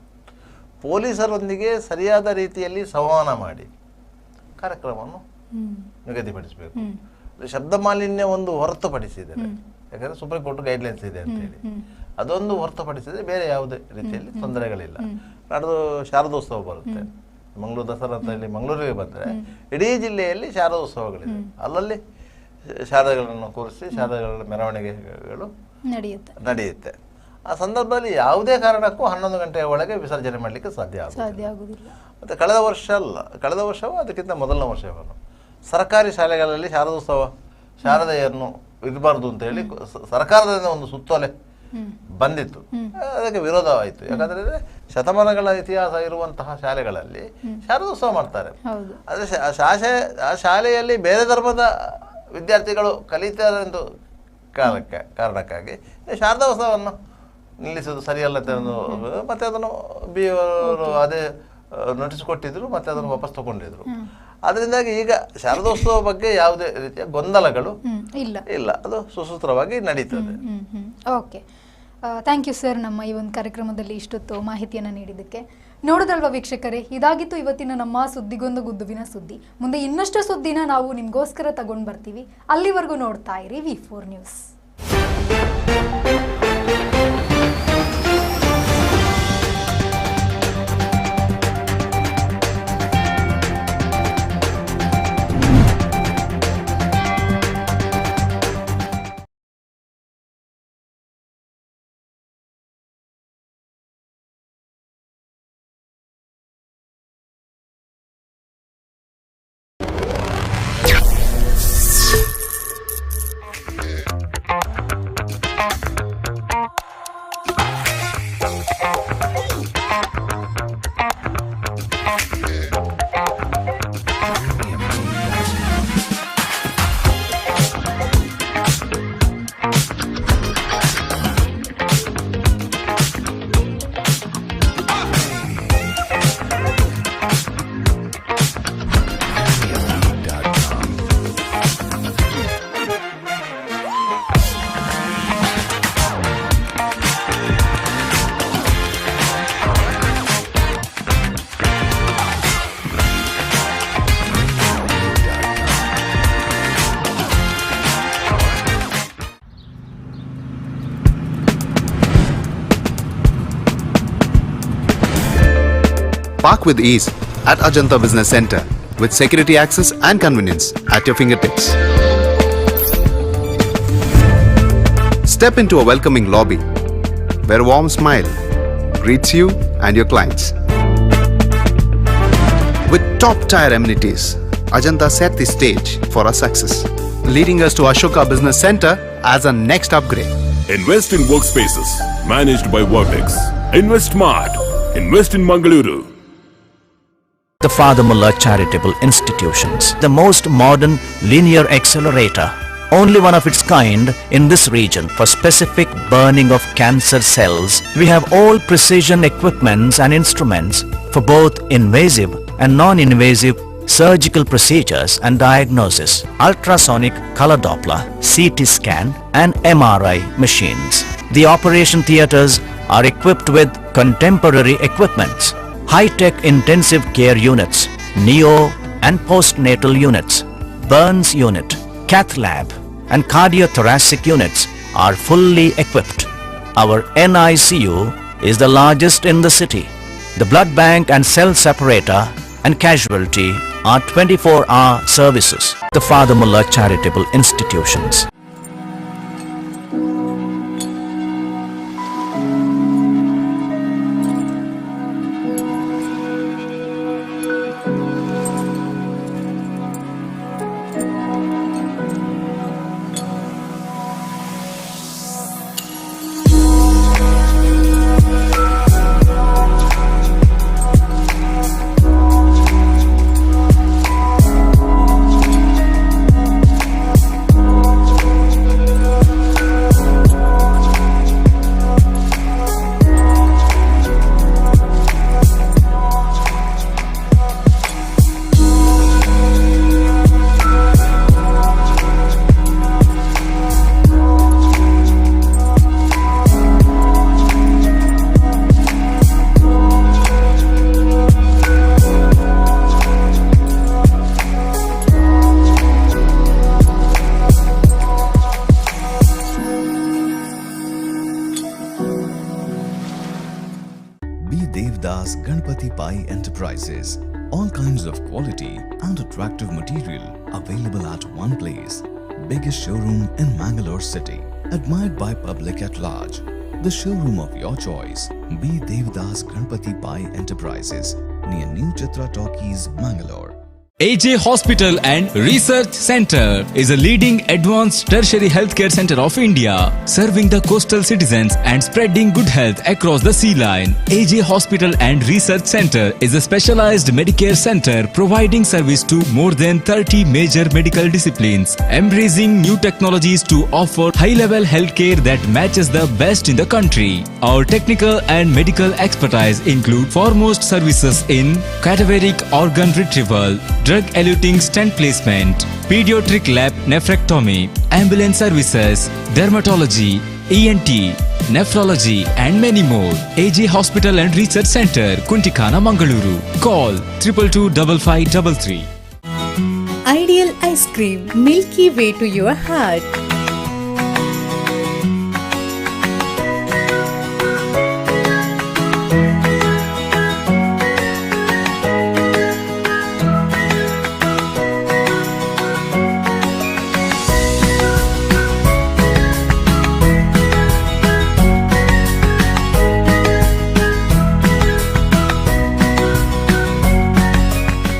ಪೊಲೀಸರೊಂದಿಗೆ ಸರಿಯಾದ ರೀತಿಯಲ್ಲಿ ಸಂವಹನ ಮಾಡಿ ಕಾರ್ಯಕ್ರಮವನ್ನು ನಿಗದಿಪಡಿಸಬೇಕು. ಶಬ್ದ ಮಾಲಿನ್ಯ ಒಂದು ಹೊರತುಪಡಿಸಿದರೆ, ಯಾಕಂದರೆ ಸುಪ್ರೀಂ ಕೋರ್ಟ್ ಗೈಡ್ಲೈನ್ಸ್ ಇದೆ ಅಂತ ಹೇಳಿ, ಅದೊಂದು ಹೊರತುಪಡಿಸಿದರೆ ಬೇರೆ ಯಾವುದೇ ರೀತಿಯಲ್ಲಿ ತೊಂದರೆಗಳಿಲ್ಲ. ನಾಡ್ದು ಶಾರದೋತ್ಸವ ಬರುತ್ತೆ, ಮಂಗಳೂರು ದಸರಾ ಅಂತ ಹೇಳಿ ಮಂಗಳೂರಿಗೆ ಬಂದರೆ ಇಡೀ ಜಿಲ್ಲೆಯಲ್ಲಿ ಶಾರದೋತ್ಸವಗಳಿದೆ. ಅಲ್ಲಲ್ಲಿ ಶಾರದೆಗಳನ್ನು ಕೂರಿಸಿ ಶಾರದೆಗಳ ಮೆರವಣಿಗೆಗಳು ನಡೆಯುತ್ತೆ. ಆ ಸಂದರ್ಭದಲ್ಲಿ ಯಾವುದೇ ಕಾರಣಕ್ಕೂ 11 ಗಂಟೆಯ ಒಳಗೆ ವಿಸರ್ಜನೆ ಮಾಡಲಿಕ್ಕೆ ಸಾಧ್ಯ ಆಗುವುದಿಲ್ಲ. ಮತ್ತು ಕಳೆದ ವರ್ಷವೂ ಅದಕ್ಕಿಂತ ಮೊದಲನೇ ವರ್ಷವನ್ನು ಸರ್ಕಾರಿ ಶಾಲೆಗಳಲ್ಲಿ ಶಾರದೆಯನ್ನು ಇರಬಾರ್ದು ಅಂತ ಹೇಳಿ ಸರ್ಕಾರದಿಂದ ಒಂದು ಸುತ್ತೋಲೆ ಬಂದಿತ್ತು. ಅದಕ್ಕೆ ವಿರೋಧವಾಯಿತು. ಯಾಕಂದ್ರೆ ಶತಮಾನಗಳ ಇತಿಹಾಸ ಇರುವಂತಹ ಶಾಲೆಗಳಲ್ಲಿ ಶಾರದೋತ್ಸವ ಮಾಡ್ತಾರೆ. ಆದರೆ ಆ ಶಾಲೆಯಲ್ಲಿ ಬೇರೆ ಧರ್ಮದ ವಿದ್ಯಾರ್ಥಿಗಳು ಕಲಿತಾರೆ ಎಂದು ಕಾರಣಕ್ಕಾಗಿ ಶಾರದೋತ್ಸವವನ್ನು ನಿಲ್ಲಿಸೋದು ಸರಿಯಲ್ಲ ಅಂತ ಮತ್ತೆ ಅದನ್ನು BO ಅವರು ಅದೇ ನೋಟಿಸ್ ಕೊಟ್ಟಿದ್ರು, ಮತ್ತೆ ಅದನ್ನು ವಾಪಸ್ ತಗೊಂಡಿದ್ರು. ಅದರಿಂದಾಗಿ ಈಗ ಶಾರದೋತ್ಸವ ಬಗ್ಗೆ ಯಾವುದೇ ರೀತಿಯ ಗೊಂದಲಗಳು ಇಲ್ಲ, ಅದು ಸುಸೂತ್ರವಾಗಿ ನಡೀತದೆ. Okay, thank you sir. ನಮ್ಮ ಈ ಒಂದು ಕಾರ್ಯಕ್ರಮದಲ್ಲಿ ಇಷ್ಟೊತ್ತು ಮಾಹಿತಿಯನ್ನು ನೀಡಿದ್ದಕ್ಕೆ. ನೋಡಿದ್ರಲ್ವ ವೀಕ್ಷಕರೇ, ಇದಾಗಿತ್ತು ಇವತ್ತಿನ ನಮ್ಮ ಸುದ್ದಿಗೊಂದು ಗುದ್ದುವಿನ ಸುದ್ದಿ. ಮುಂದೆ ಇನ್ನಷ್ಟು ಸುದ್ದಿನ ನಾವು ನಿಮಗೋಸ್ಕರ ತಗೊಂಡು ಬರ್ತೀವಿ. ಅಲ್ಲಿವರೆಗೂ ನೋಡ್ತಾ ಇರಿ V4 news. Park with ease at Ajanta Business Center with security access and convenience at your fingertips. Step into a welcoming lobby where a warm smile greets you and your clients. With top-tier amenities, Ajanta set the stage for our success, leading us to Ashoka Business Center as a next upgrade. Invest in workspaces managed by Vertex. Invest Smart. Invest in Mangaluru. The Father Mullah Charitable Institutions, the most modern linear accelerator, only one of its kind in this region for specific burning of cancer cells. We have all precision equipments and instruments for both invasive and non-invasive surgical procedures and diagnosis, ultrasonic color Doppler, CT scan and MRI machines. The operation theaters are equipped with contemporary equipments, high-tech intensive care units, neo and postnatal units, burns unit, cath lab and cardiothoracic units are fully equipped. Our NICU is the largest in the city. The blood bank and cell separator and casualty are 24-hour services. The Father Mullah Charitable Institutions. Devdas Ganpati Pai Enterprises. All kinds of quality and attractive material available at one place. Biggest showroom in Mangalore city. Admired by public at large. The showroom of your choice. B. Devdas Ganpati Pai Enterprises. Near New Chitra Talkies, Mangalore. AJ Hospital and Research Center is a leading advanced tertiary healthcare center of India, serving the coastal citizens and spreading good health across the sea line. AJ Hospital and Research Center is a specialized Medicare center providing service to more than 30 major medical disciplines, embracing new technologies to offer high-level healthcare that matches the best in the country. Our technical and medical expertise include foremost services in cadaveric organ retrieval, drug-eluting stent placement, pediatric lab nephrectomy, ambulance services, dermatology, ENT, nephrology and many more. AJ Hospital and Research Center, Kuntikana, Mangaluru. Call 222553. Ideal ice cream, milky way to your heart.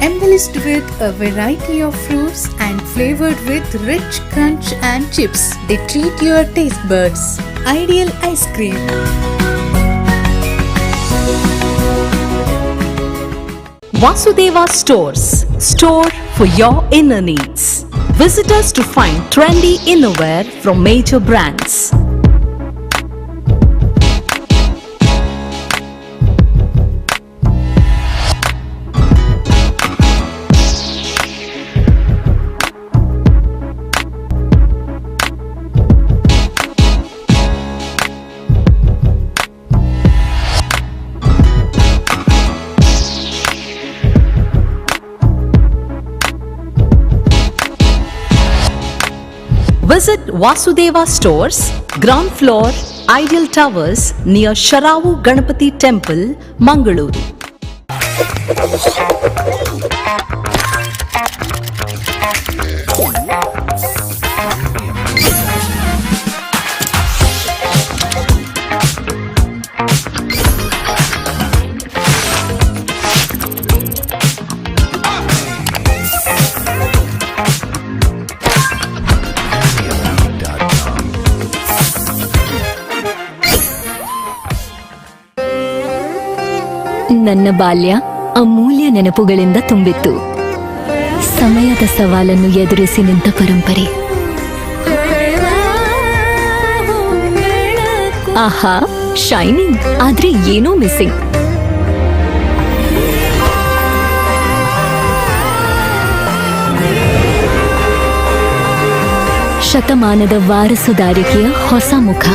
Embellished with a variety of fruits and flavored with rich crunch and chips. They treat your taste buds. Ideal ice cream. Vasudeva Stores. Store for your inner needs. Visit us to find trendy innerwear from major brands. Visit Vasudeva Stores, ground floor, Ideal Towers near Sharavu Ganapati Temple, Mangaluru. ನನ್ನ ಬಾಲ್ಯ ಅಮೂಲ್ಯ ನೆನಪುಗಳಿಂದ ತುಂಬಿತ್ತು. ಸಮಯದ ಸವಾಲನ್ನು ಎದುರಿಸಿ ನಿಂತ ಪರಂಪರೆ. ಆಹಾ, shining, ಆದ್ರೆ ಏನೋ ಮಿಸ್ಸಿಂಗ್. ಶತಮಾನದ ವಾರಸುದಾರಿಕೆಯ ಹೊಸ ಮುಖ.